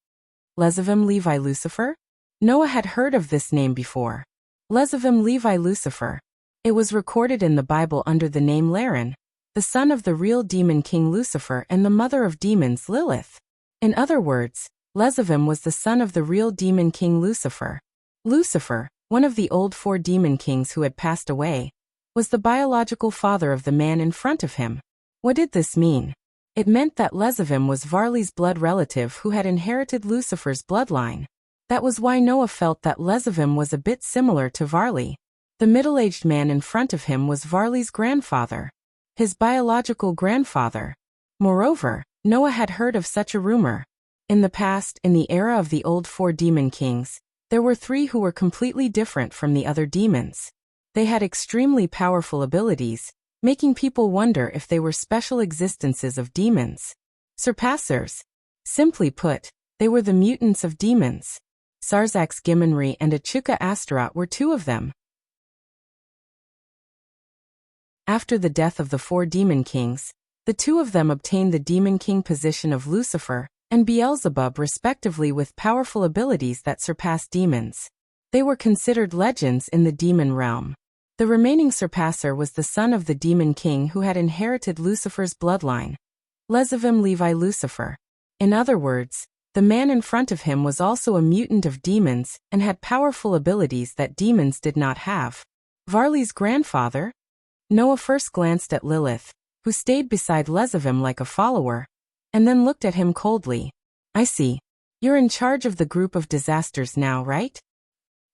Lezavim Levi Lucifer? Noah had heard of this name before. Lezavim Levi Lucifer. It was recorded in the Bible under the name Laren, the son of the real demon king Lucifer and the mother of demons Lilith. In other words, Lezavim was the son of the real demon king Lucifer. Lucifer, one of the old 4 demon kings who had passed away, was the biological father of the man in front of him. What did this mean? It meant that Lezavim was Varley's blood relative who had inherited Lucifer's bloodline. That was why Noah felt that Lezavim was a bit similar to Varley. The middle-aged man in front of him was Varley's grandfather, his biological grandfather. Moreover, Noah had heard of such a rumor. In the past, in the era of the old 4 demon kings, there were 3 who were completely different from the other demons. They had extremely powerful abilities, making people wonder if they were special existences of demons. Surpassers. Simply put, they were the mutants of demons. Sarzax Gimenri and Achuka Astaroth were 2 of them. After the death of the 4 demon kings, the 2 of them obtained the demon king position of Lucifer and Beelzebub respectively with powerful abilities that surpassed demons. They were considered legends in the demon realm. The remaining surpasser was the son of the demon king who had inherited Lucifer's bloodline, Lezavim Levi Lucifer. In other words, the man in front of him was also a mutant of demons and had powerful abilities that demons did not have. Varley's grandfather? Noah first glanced at Lilith, who stayed beside Lezavim like a follower, and then looked at him coldly. I see. You're in charge of the group of disasters now, right?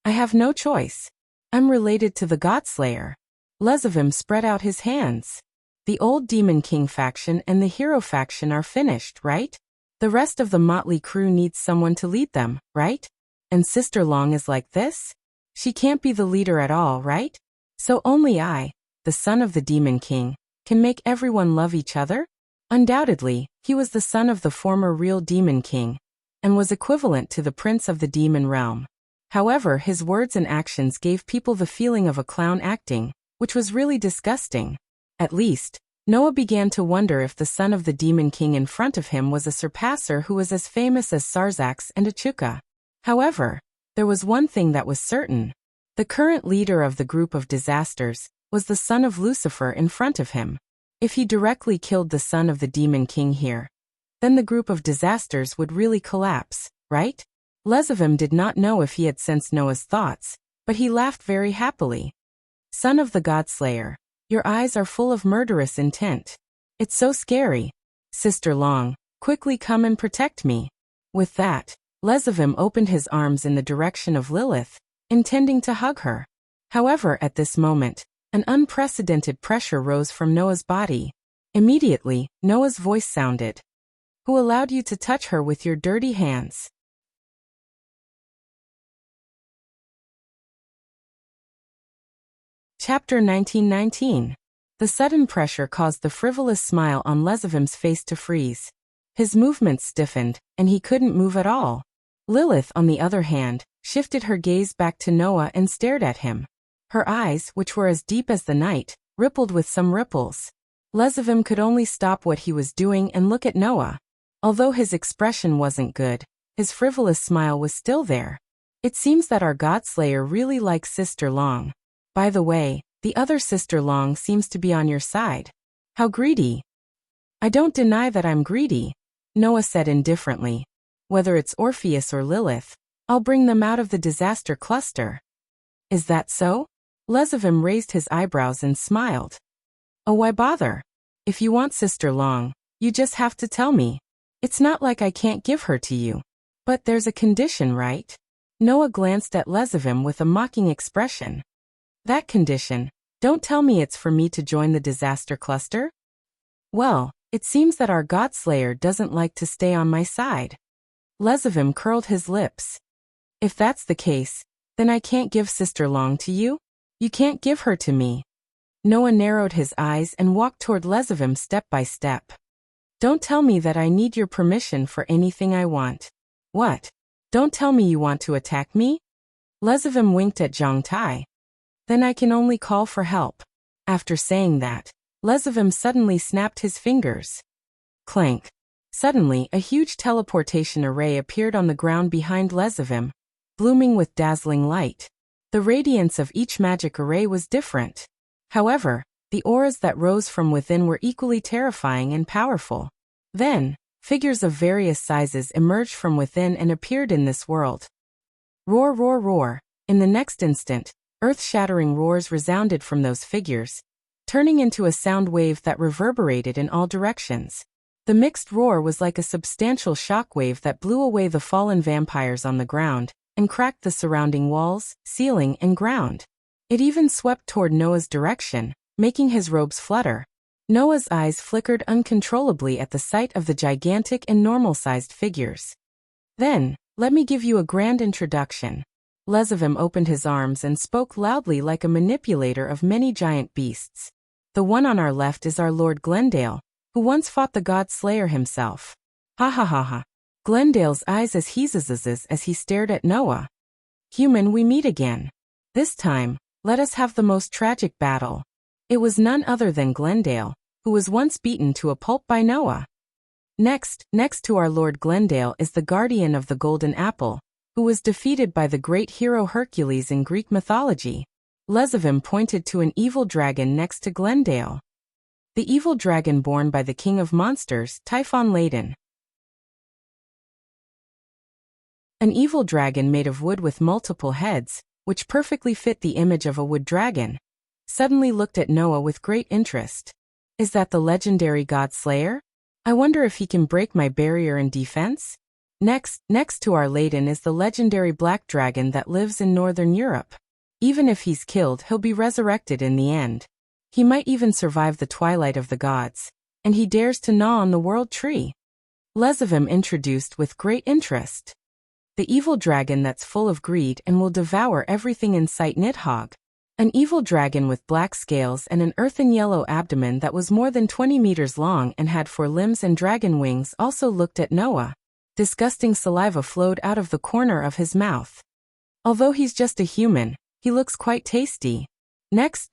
I have no choice. I'm related to the Godslayer. Lezavim spread out his hands. The old Demon King faction and the Hero faction are finished, right? The rest of the motley crew needs someone to lead them, right? And Sister Long is like this? She can't be the leader at all, right? So only I, the son of the Demon King, can make everyone love each other? Undoubtedly, he was the son of the former real Demon King, and was equivalent to the Prince of the Demon Realm. However, his words and actions gave people the feeling of a clown acting, which was really disgusting. At least, Noah began to wonder if the son of the Demon King in front of him was a surpasser who was as famous as Sarzax and Achuka. However, there was one thing that was certain. The current leader of the group of disasters was the son of Lucifer in front of him. If he directly killed the son of the Demon King here, then the group of disasters would really collapse, right? Lezavim did not know if he had sensed Noah's thoughts, but he laughed very happily. Son of the Godslayer, your eyes are full of murderous intent. It's so scary. Sister Long, quickly come and protect me. With that, Lezavim opened his arms in the direction of Lilith, intending to hug her. However, at this moment, an unprecedented pressure rose from Noah's body. Immediately, Noah's voice sounded. Who allowed you to touch her with your dirty hands? Chapter 1919. The sudden pressure caused the frivolous smile on Lezavim's face to freeze. His movements stiffened, and he couldn't move at all. Lilith, on the other hand, shifted her gaze back to Noah and stared at him. Her eyes, which were as deep as the night, rippled with some ripples. Lezavim could only stop what he was doing and look at Noah. Although his expression wasn't good, his frivolous smile was still there. It seems that our Godslayer really likes Sister Long. By the way, the other Sister Long seems to be on your side. How greedy. I don't deny that I'm greedy, Noah said indifferently. Whether it's Orpheus or Lilith, I'll bring them out of the disaster cluster. Is that so? Lezavim raised his eyebrows and smiled. Oh, why bother? If you want Sister Long, you just have to tell me. It's not like I can't give her to you. But there's a condition, right? Noah glanced at Lezavim with a mocking expression. That condition? Don't tell me it's for me to join the disaster cluster? Well, it seems that our Godslayer doesn't like to stay on my side. Lezavim curled his lips. If that's the case, then I can't give Sister Long to you? You can't give her to me. Noah narrowed his eyes and walked toward Lezavim step by step. Don't tell me that I need your permission for anything I want. What? Don't tell me you want to attack me? Lezavim winked at Zhang Tai. Then I can only call for help. After saying that, Lezivim suddenly snapped his fingers. Clank. Suddenly, a huge teleportation array appeared on the ground behind Lezivim, blooming with dazzling light. The radiance of each magic array was different. However, the auras that rose from within were equally terrifying and powerful. Then, figures of various sizes emerged from within and appeared in this world. Roar, roar, roar. In the next instant, earth-shattering roars resounded from those figures, turning into a sound wave that reverberated in all directions. The mixed roar was like a substantial shock wave that blew away the fallen vampires on the ground and cracked the surrounding walls, ceiling, and ground. It even swept toward Noah's direction, making his robes flutter. Noah's eyes flickered uncontrollably at the sight of the gigantic and normal-sized figures. Then, let me give you a grand introduction. Lezivim opened his arms and spoke loudly like a manipulator of many giant beasts. The one on our left is our Lord Glendale, who once fought the God Slayer himself. Ha ha ha ha. Glendale's eyes as he stared at Noah. Human, we meet again. This time, let us have the most tragic battle. It was none other than Glendale, who was once beaten to a pulp by Noah. Next to our Lord Glendale is the guardian of the Golden Apple, who was defeated by the great hero Hercules in Greek mythology. Lezivim pointed to an evil dragon next to Glendale. The evil dragon born by the king of monsters, Typhon Laden. An evil dragon made of wood with multiple heads, which perfectly fit the image of a wood dragon, suddenly looked at Noah with great interest. Is that the legendary God Slayer? I wonder if he can break my barrier and defense? Next to our Laden is the legendary black dragon that lives in Northern Europe. Even if he's killed, he'll be resurrected in the end. He might even survive the twilight of the gods, and he dares to gnaw on the world tree. Lezivim introduced with great interest. The evil dragon that's full of greed and will devour everything in sight, Nidhogg. An evil dragon with black scales and an earthen yellow abdomen that was more than 20 meters long and had 4 limbs and dragon wings also looked at Noah. Disgusting saliva flowed out of the corner of his mouth. Although he's just a human, he looks quite tasty. Next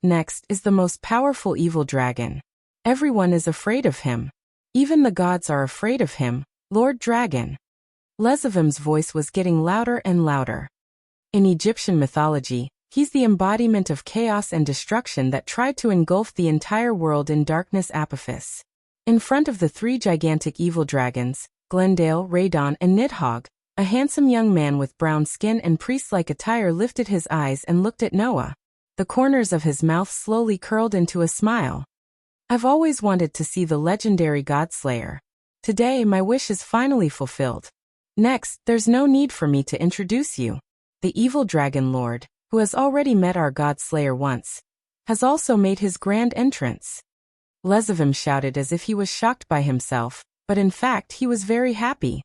is the most powerful evil dragon. Everyone is afraid of him. Even the gods are afraid of him, Lord Dragon. Lezivim's voice was getting louder and louder. In Egyptian mythology, he's the embodiment of chaos and destruction that tried to engulf the entire world in darkness. Apophis. In front of the 3 gigantic evil dragons, Glendale, Radon, and Nidhogg, a handsome young man with brown skin and priest-like attire lifted his eyes and looked at Noah. The corners of his mouth slowly curled into a smile. I've always wanted to see the legendary God Slayer. Today my wish is finally fulfilled. Next, there's no need for me to introduce you. The evil dragon lord, who has already met our God Slayer once, has also made his grand entrance. Lezivim shouted as if he was shocked by himself, but in fact he was very happy.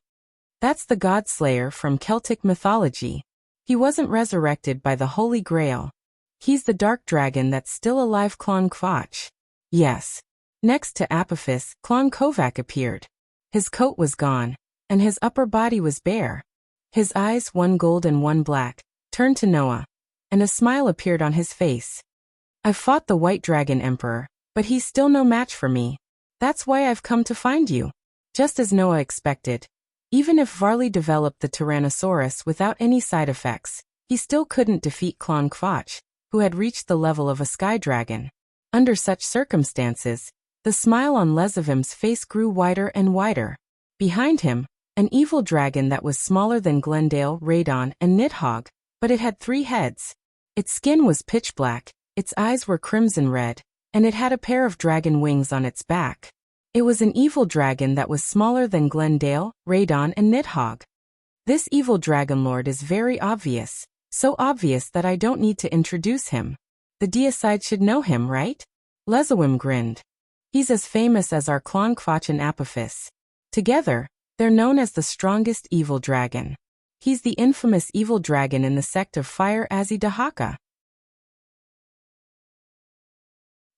That's the God Slayer from Celtic mythology. He wasn't resurrected by the Holy Grail. He's the dark dragon that's still alive, Clon Kvotch. Yes. Next to Apophis, Clon Kovac appeared. His coat was gone, and his upper body was bare. His eyes, one gold and one black, turned to Noah, and a smile appeared on his face. I've fought the White Dragon Emperor, but he's still no match for me. That's why I've come to find you. Just as Noah expected. Even if Varley developed the Tyrannosaurus without any side effects, he still couldn't defeat Clon Kvotch, who had reached the level of a sky dragon. Under such circumstances, the smile on Lezivim's face grew wider and wider. Behind him, an evil dragon that was smaller than Glendale, Radon, and Nidhogg, but it had 3 heads. Its skin was pitch black, its eyes were crimson red, and it had a pair of dragon wings on its back. It was an evil dragon that was smaller than Glendale, Radon, and Nidhogg. This evil dragon lord is very obvious, so obvious that I don't need to introduce him. The Deicide should know him, right? Lezivim grinned. He's as famous as our Clon Kvotch and Apophis. Together, they're known as the strongest evil dragon. He's the infamous evil dragon in the sect of Fire Azidahaka.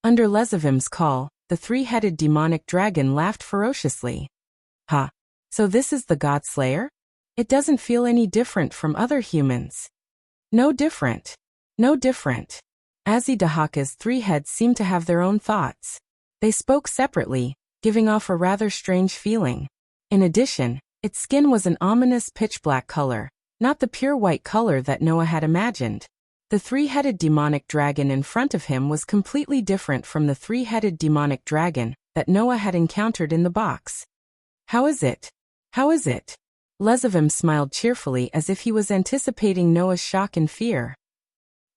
Under Lezivim's call, the 3-headed demonic dragon laughed ferociously. Ha! So this is the God Slayer? It doesn't feel any different from other humans. No different. No different. Azidahaka's 3 heads seemed to have their own thoughts. They spoke separately, giving off a rather strange feeling. In addition, its skin was an ominous pitch-black color, not the pure white color that Noah had imagined. The 3-headed demonic dragon in front of him was completely different from the 3-headed demonic dragon that Noah had encountered in the box. How is it? How is it? Lezavim smiled cheerfully as if he was anticipating Noah's shock and fear.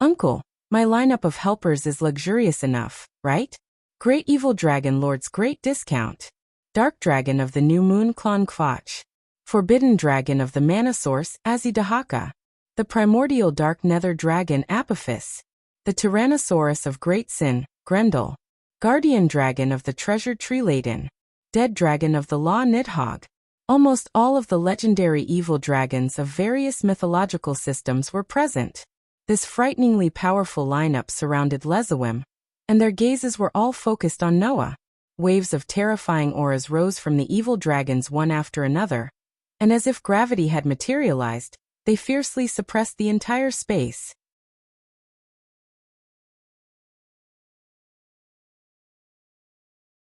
Uncle, my lineup of helpers is luxurious enough, right? Great Evil Dragon Lord's Great Discount. Dark Dragon of the New Moon Klon Kvotch. Forbidden Dragon of the Mana Source Azidahaka. The Primordial Dark Nether Dragon Apophis. The Tyrannosaurus of Great Sin, Grendel. Guardian Dragon of the Treasure Tree Laden. Dead Dragon of the Law Nidhogg. Almost all of the legendary evil dragons of various mythological systems were present. This frighteningly powerful lineup surrounded Lezawim, and their gazes were all focused on Noah. Waves of terrifying auras rose from the evil dragons one after another, and as if gravity had materialized, they fiercely suppressed the entire space.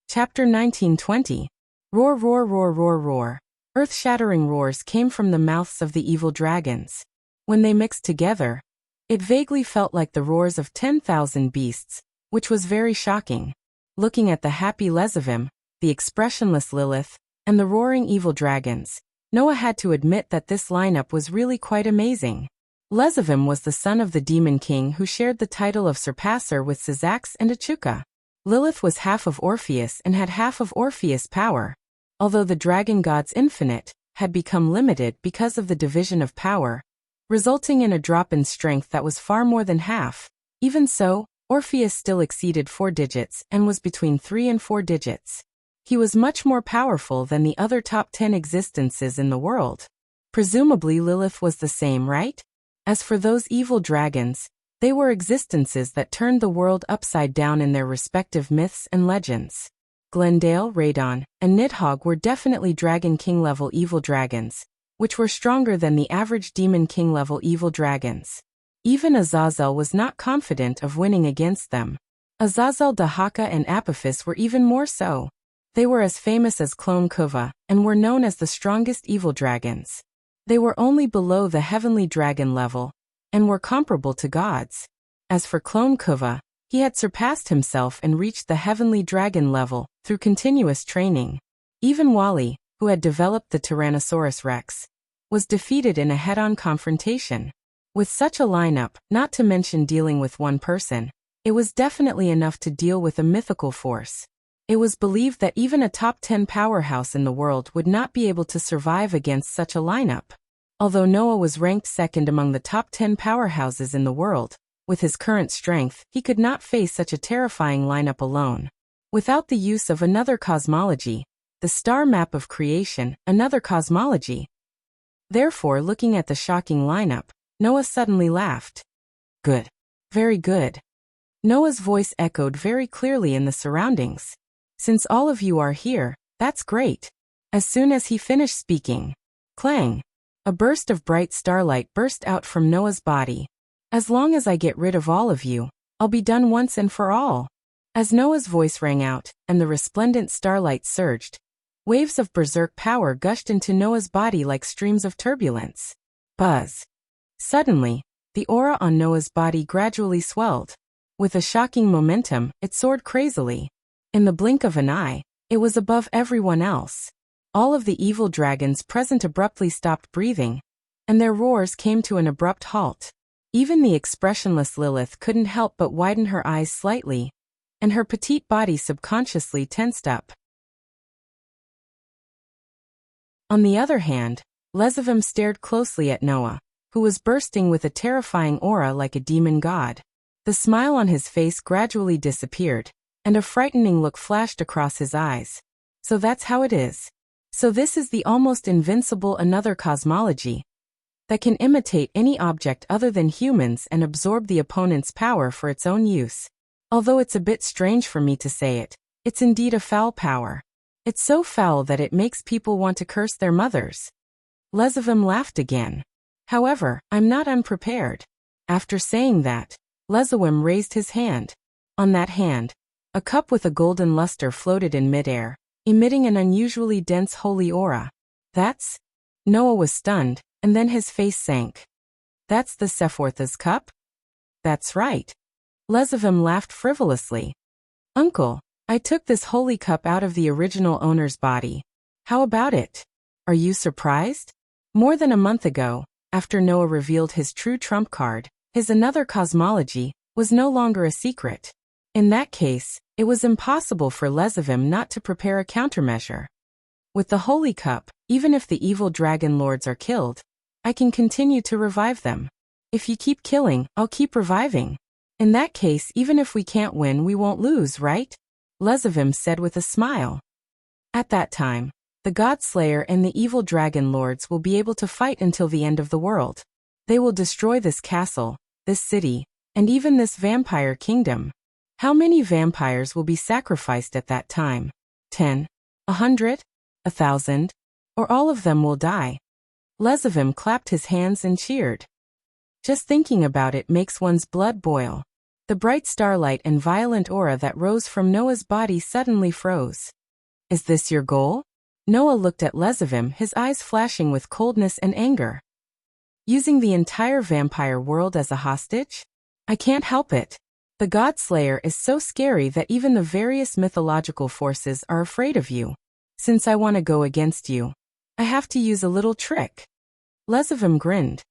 Chapter 1920. Roar, roar, roar, roar, roar. Earth-shattering roars came from the mouths of the evil dragons. When they mixed together, it vaguely felt like the roars of 10,000 beasts, which was very shocking. Looking at the happy Lezavim, the expressionless Lilith, and the roaring evil dragons, Noah had to admit that this lineup was really quite amazing. Lezavim was the son of the Demon King who shared the title of Surpasser with Syzax and Achuka. Lilith was half of Orpheus and had half of Orpheus' power. Although the dragon god's infinite had become limited because of the division of power, resulting in a drop in strength that was far more than half. Even so, Orpheus still exceeded 4 digits and was between 3 and 4 digits. He was much more powerful than the other top 10 existences in the world. Presumably Lilith was the same, right? As for those evil dragons, they were existences that turned the world upside down in their respective myths and legends. Glendale, Radon, and Nidhogg were definitely Dragon King level evil dragons, which were stronger than the average Demon King level evil dragons. Even Azazel was not confident of winning against them. Azazel, Dahaka, and Apophis were even more so. They were as famous as Clone Kuva, and were known as the strongest evil dragons. They were only below the heavenly dragon level, and were comparable to gods. As for Clone Kuva, he had surpassed himself and reached the heavenly dragon level through continuous training. Even Wally, who had developed the Tyrannosaurus Rex, was defeated in a head-on confrontation. With such a lineup, not to mention dealing with one person, it was definitely enough to deal with a mythical force. It was believed that even a top 10 powerhouse in the world would not be able to survive against such a lineup. Although Noah was ranked second among the top 10 powerhouses in the world, with his current strength, he could not face such a terrifying lineup alone. Without the use of another cosmology, the star map of creation, another cosmology. Therefore, looking at the shocking lineup, Noah suddenly laughed. Good. Very good. Noah's voice echoed very clearly in the surroundings. Since all of you are here, that's great. As soon as he finished speaking, clang! A burst of bright starlight burst out from Noah's body. As long as I get rid of all of you, I'll be done once and for all. As Noah's voice rang out, and the resplendent starlight surged, waves of berserk power gushed into Noah's body like streams of turbulence. Buzz. Suddenly, the aura on Noah's body gradually swelled. With a shocking momentum, it soared crazily. In the blink of an eye, it was above everyone else. All of the evil dragons present abruptly stopped breathing, and their roars came to an abrupt halt. Even the expressionless Lilith couldn't help but widen her eyes slightly, and her petite body subconsciously tensed up. On the other hand, Lezavim stared closely at Noah, who was bursting with a terrifying aura like a demon god. The smile on his face gradually disappeared, and a frightening look flashed across his eyes. So that's how it is. So this is the almost invincible another cosmology that can imitate any object other than humans and absorb the opponent's power for its own use. Although it's a bit strange for me to say it, it's indeed a foul power. It's so foul that it makes people want to curse their mothers. Lezavim laughed again. However, I'm not unprepared. After saying that, Lezawim raised his hand. On that hand, a cup with a golden luster floated in midair, emitting an unusually dense holy aura. That's... Noah was stunned, and then his face sank. That's the Sephora's cup? That's right. Lezavim laughed frivolously. Uncle, I took this holy cup out of the original owner's body. How about it? Are you surprised? More than a month ago, after Noah revealed his true trump card, his another cosmology was no longer a secret. In that case, it was impossible for Lezavim not to prepare a countermeasure. With the holy cup, even if the evil dragon lords are killed, I can continue to revive them. If you keep killing, I'll keep reviving. In that case, even if we can't win, we won't lose, right? Lezavim said with a smile. At that time, the God-Slayer and the evil dragon lords will be able to fight until the end of the world. They will destroy this castle, this city, and even this vampire kingdom. How many vampires will be sacrificed at that time? 10? 100? 1,000? Or all of them will die? Lezavim clapped his hands and cheered. Just thinking about it makes one's blood boil. The bright starlight and violent aura that rose from Noah's body suddenly froze. Is this your goal? Noah looked at Lezavim, his eyes flashing with coldness and anger. Using the entire vampire world as a hostage? I can't help it. The God-Slayer is so scary that even the various mythological forces are afraid of you. Since I want to go against you, I have to use a little trick. Lezavim grinned.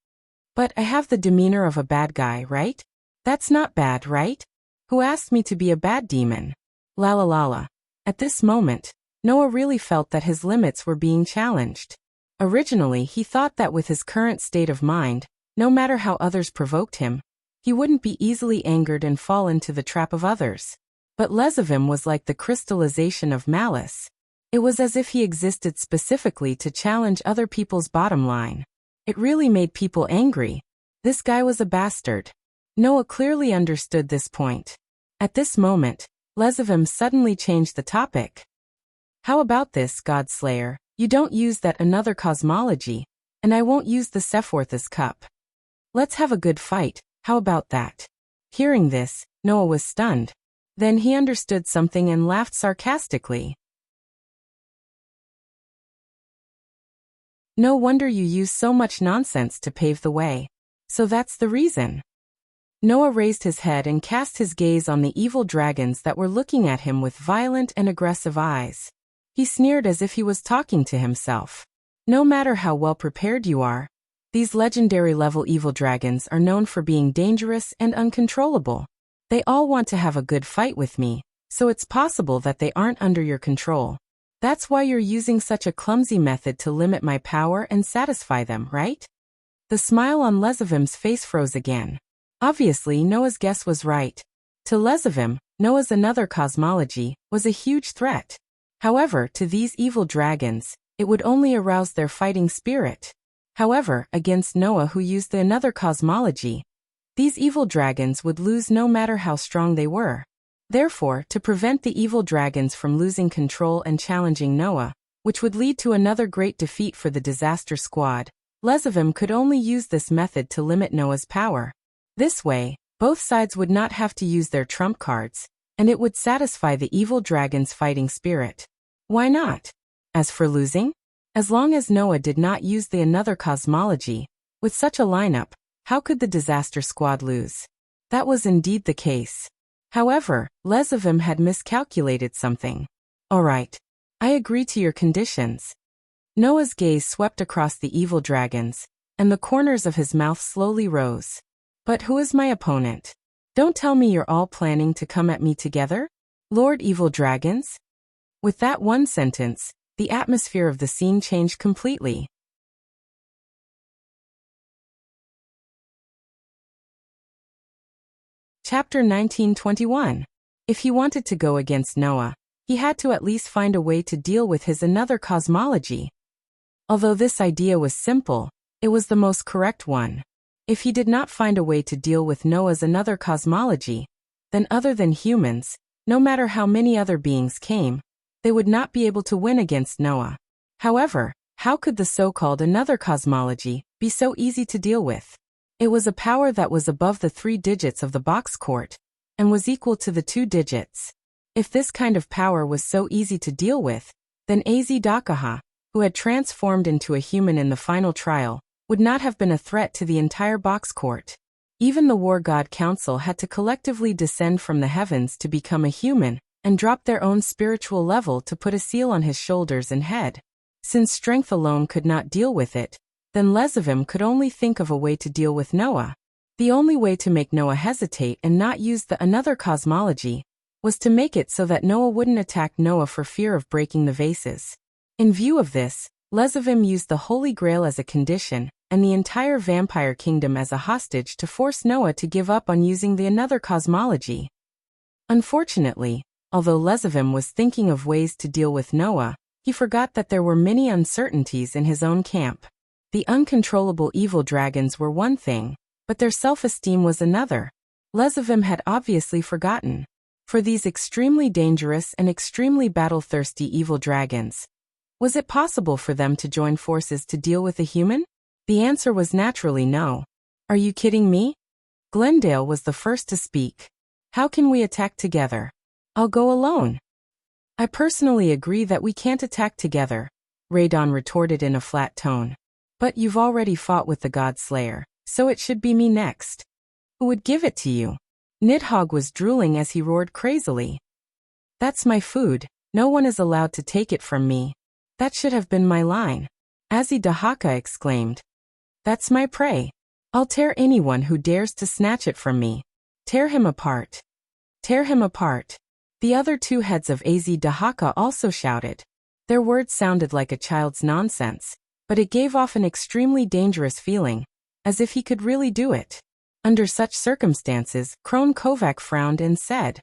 But I have the demeanor of a bad guy, right? That's not bad, right? Who asked me to be a bad demon? La la la la. At this moment, Noah really felt that his limits were being challenged. Originally, he thought that with his current state of mind, no matter how others provoked him, he wouldn't be easily angered and fall into the trap of others. But Lezavim was like the crystallization of malice. It was as if he existed specifically to challenge other people's bottom line. It really made people angry. This guy was a bastard. Noah clearly understood this point. At this moment, Lezavim suddenly changed the topic. How about this, God-Slayer? You don't use that another cosmology, and I won't use the Sephora's cup. Let's have a good fight. How about that? Hearing this, Noah was stunned. Then he understood something and laughed sarcastically. No wonder you use so much nonsense to pave the way. So that's the reason. Noah raised his head and cast his gaze on the evil dragons that were looking at him with violent and aggressive eyes. He sneered as if he was talking to himself. No matter how well prepared you are, these legendary-level evil dragons are known for being dangerous and uncontrollable. They all want to have a good fight with me, so it's possible that they aren't under your control. That's why you're using such a clumsy method to limit my power and satisfy them, right? The smile on Lezavim's face froze again. Obviously, Noah's guess was right. To Lezavim, Noah's another cosmology was a huge threat. However, to these evil dragons, it would only arouse their fighting spirit. However, against Noah, who used the another cosmology, these evil dragons would lose no matter how strong they were. Therefore, to prevent the evil dragons from losing control and challenging Noah, which would lead to another great defeat for the disaster squad, Lezavim could only use this method to limit Noah's power. This way, both sides would not have to use their trump cards, and it would satisfy the evil dragon's fighting spirit. Why not? As for losing? As long as Noah did not use the another cosmology, with such a lineup, how could the disaster squad lose? That was indeed the case. However, Lezavim had miscalculated something. Alright. I agree to your conditions. Noah's gaze swept across the evil dragons, and the corners of his mouth slowly rose. But who is my opponent? Don't tell me you're all planning to come at me together? Lord Evil Dragons? With that one sentence, the atmosphere of the scene changed completely. Chapter 1921. If he wanted to go against Noah, he had to at least find a way to deal with his another cosmology. Although this idea was simple, it was the most correct one. If he did not find a way to deal with Noah's another cosmology, then other than humans, no matter how many other beings came, they would not be able to win against Noah. However, how could the so-called another cosmology be so easy to deal with? It was a power that was above the 3 digits of the box court, and was equal to the 2 digits. If this kind of power was so easy to deal with, then Az who had transformed into a human in the final trial, would not have been a threat to the entire box court. Even the War God Council had to collectively descend from the heavens to become a human, and drop their own spiritual level to put a seal on his shoulders and head. Since strength alone could not deal with it, then Lezavim could only think of a way to deal with Noah. The only way to make Noah hesitate and not use the another cosmology was to make it so that Noah wouldn't attack Noah for fear of breaking the vases. In view of this, Lezavim used the Holy Grail as a condition, and the entire vampire kingdom as a hostage to force Noah to give up on using the another cosmology. Unfortunately, although Lezavim was thinking of ways to deal with Noah, he forgot that there were many uncertainties in his own camp. The uncontrollable evil dragons were one thing, but their self-esteem was another. Lezavim had obviously forgotten. For these extremely dangerous and extremely battle-thirsty evil dragons, was it possible for them to join forces to deal with a human? The answer was naturally no. Are you kidding me? Glendale was the first to speak. How can we attack together? I'll go alone. I personally agree that we can't attack together, Radon retorted in a flat tone. But you've already fought with the God Slayer, so it should be me next. Who would give it to you? Nidhogg was drooling as he roared crazily. That's my food, no one is allowed to take it from me. That should have been my line. Azidahaka exclaimed. That's my prey. I'll tear anyone who dares to snatch it from me. Tear him apart. Tear him apart. The other 2 heads of Azidahaka also shouted. Their words sounded like a child's nonsense, but it gave off an extremely dangerous feeling, as if he could really do it. Under such circumstances, Crone Kovac frowned and said,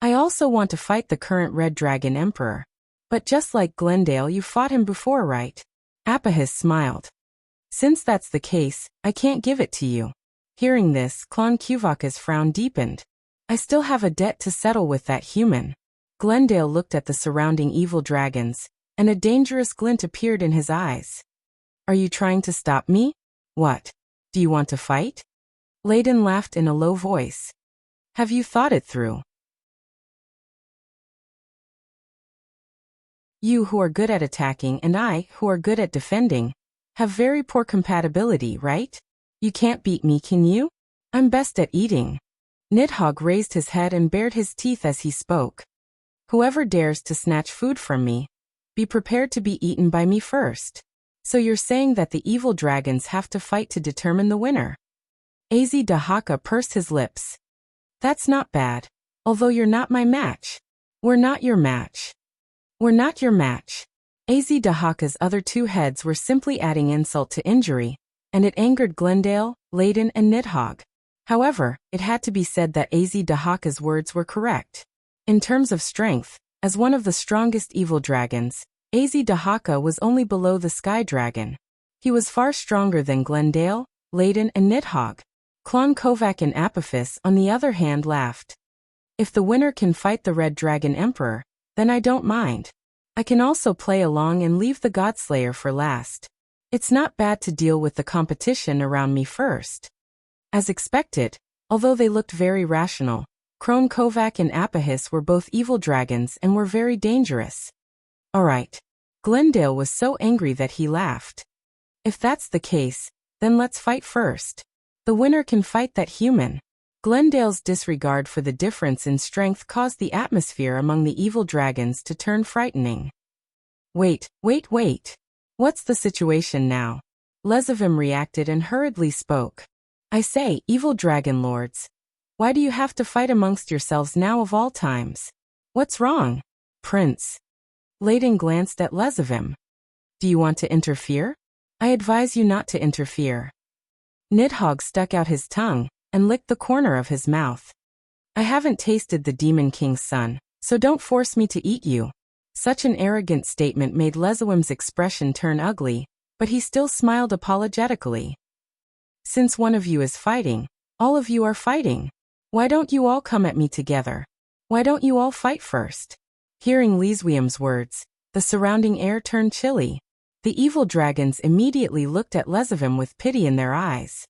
I also want to fight the current Red Dragon Emperor. But just like Glendale, you fought him before, right? Apahis smiled. Since that's the case, I can't give it to you. Hearing this, Clon Kuvaka's frown deepened. I still have a debt to settle with that human. Glendale looked at the surrounding evil dragons, and a dangerous glint appeared in his eyes. Are you trying to stop me? What? Do you want to fight? Layden laughed in a low voice. Have you thought it through? You who are good at attacking and I, who are good at defending, have very poor compatibility, right? You can't beat me, can you? I'm best at eating. Nidhogg raised his head and bared his teeth as he spoke. Whoever dares to snatch food from me, be prepared to be eaten by me first. So you're saying that the evil dragons have to fight to determine the winner? Azidahaka pursed his lips. That's not bad, although you're not my match. We're not your match. We're not your match. Azidahaka's other 2 heads were simply adding insult to injury, and it angered Glendale, Layden, and Nidhogg. However, it had to be said that Azidahaka's words were correct. In terms of strength, as one of the strongest evil dragons, Azidahaka was only below the Sky Dragon. He was far stronger than Glendale, Layden, and Nidhogg. Clon Kovac and Apophis, on the other hand, laughed. If the winner can fight the Red Dragon Emperor, then I don't mind. I can also play along and leave the Godslayer for last. It's not bad to deal with the competition around me first. As expected, although they looked very rational, Crone Kovac and Apophis were both evil dragons and were very dangerous. Alright. Glendale was so angry that he laughed. If that's the case, then let's fight first. The winner can fight that human. Glendale's disregard for the difference in strength caused the atmosphere among the evil dragons to turn frightening. Wait. What's the situation now? Lezavim reacted and hurriedly spoke. I say, evil dragon lords, why do you have to fight amongst yourselves now of all times? What's wrong? Prince. Layden glanced at Lezavim. Do you want to interfere? I advise you not to interfere. Nidhogg stuck out his tongue and licked the corner of his mouth. I haven't tasted the Demon King's son, so don't force me to eat you. Such an arrogant statement made Lezawim's expression turn ugly, but he still smiled apologetically. Since one of you is fighting, all of you are fighting. Why don't you all come at me together? Why don't you all fight first? Hearing Lezwium's words, the surrounding air turned chilly. The evil dragons immediately looked at Lezavim with pity in their eyes.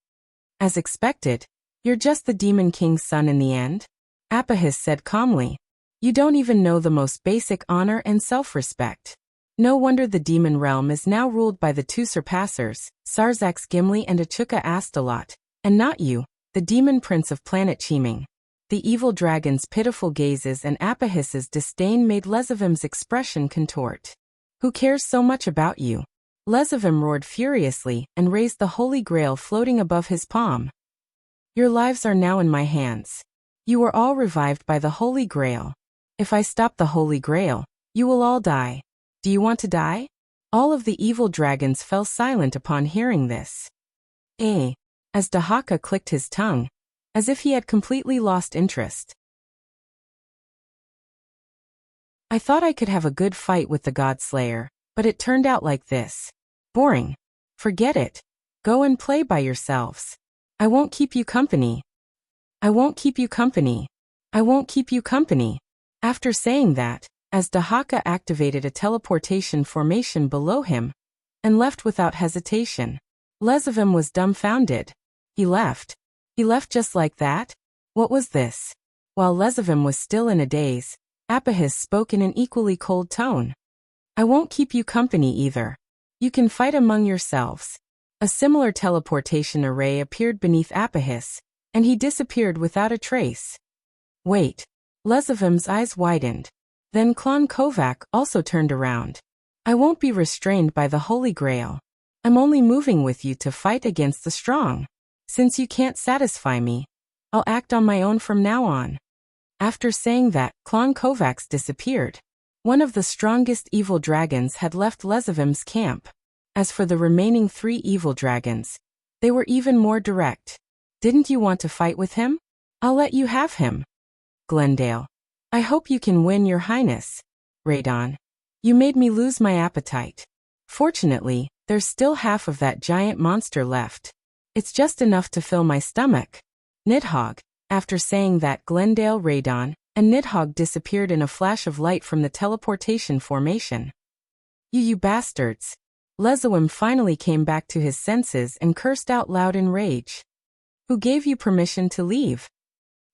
As expected, you're just the Demon King's son in the end? Apahis said calmly. You don't even know the most basic honor and self-respect. No wonder the demon realm is now ruled by the two surpassers, Sarzax Gimli and Achuka Astalot, and not you, the demon prince of planet Chiming. The evil dragon's pitiful gazes and Apahis's disdain made Lezavim's expression contort. Who cares so much about you? Lezavim roared furiously and raised the Holy Grail floating above his palm. Your lives are now in my hands. You were all revived by the Holy Grail. If I stop the Holy Grail, you will all die. Do you want to die? All of the evil dragons fell silent upon hearing this. As Dahaka clicked his tongue, as if he had completely lost interest. I thought I could have a good fight with the God-Slayer, but it turned out like this. Boring. Forget it. Go and play by yourselves. I won't keep you company. I won't keep you company. I won't keep you company. After saying that, as Dahaka activated a teleportation formation below him, and left without hesitation, Lezavim was dumbfounded. He left. He left just like that? What was this? While Lezavim was still in a daze, Apahis spoke in an equally cold tone. I won't keep you company either. You can fight among yourselves. A similar teleportation array appeared beneath Apahis, and he disappeared without a trace. Wait. Lezavim's eyes widened. Then Klon Kovac also turned around. I won't be restrained by the Holy Grail. I'm only moving with you to fight against the strong. Since you can't satisfy me, I'll act on my own from now on. After saying that, Klon Kovacs disappeared. One of the strongest evil dragons had left Lezavim's camp. As for the remaining 3 evil dragons, they were even more direct. Didn't you want to fight with him? I'll let you have him. Glendale. I hope you can win, Your Highness. Radon. You made me lose my appetite. Fortunately, there's still half of that giant monster left. It's just enough to fill my stomach. Nidhogg. After saying that, Glendale, Radon, and Nidhogg disappeared in a flash of light from the teleportation formation. You bastards. Lezawim finally came back to his senses and cursed out loud in rage. Who gave you permission to leave?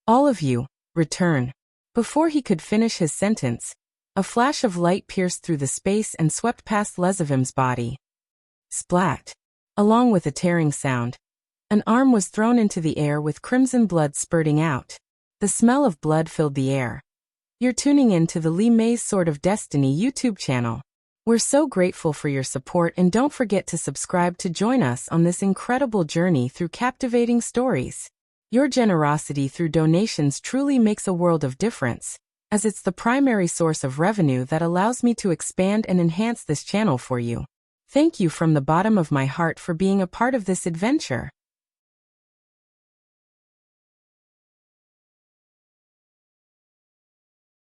All of you, return. Before he could finish his sentence, a flash of light pierced through the space and swept past Lezavim's body. Splat. Along with a tearing sound, an arm was thrown into the air with crimson blood spurting out. The smell of blood filled the air. You're tuning in to the Li Mei's Sword of Destiny YouTube channel. We're so grateful for your support, and don't forget to subscribe to join us on this incredible journey through captivating stories. Your generosity through donations truly makes a world of difference, as it's the primary source of revenue that allows me to expand and enhance this channel for you. Thank you from the bottom of my heart for being a part of this adventure.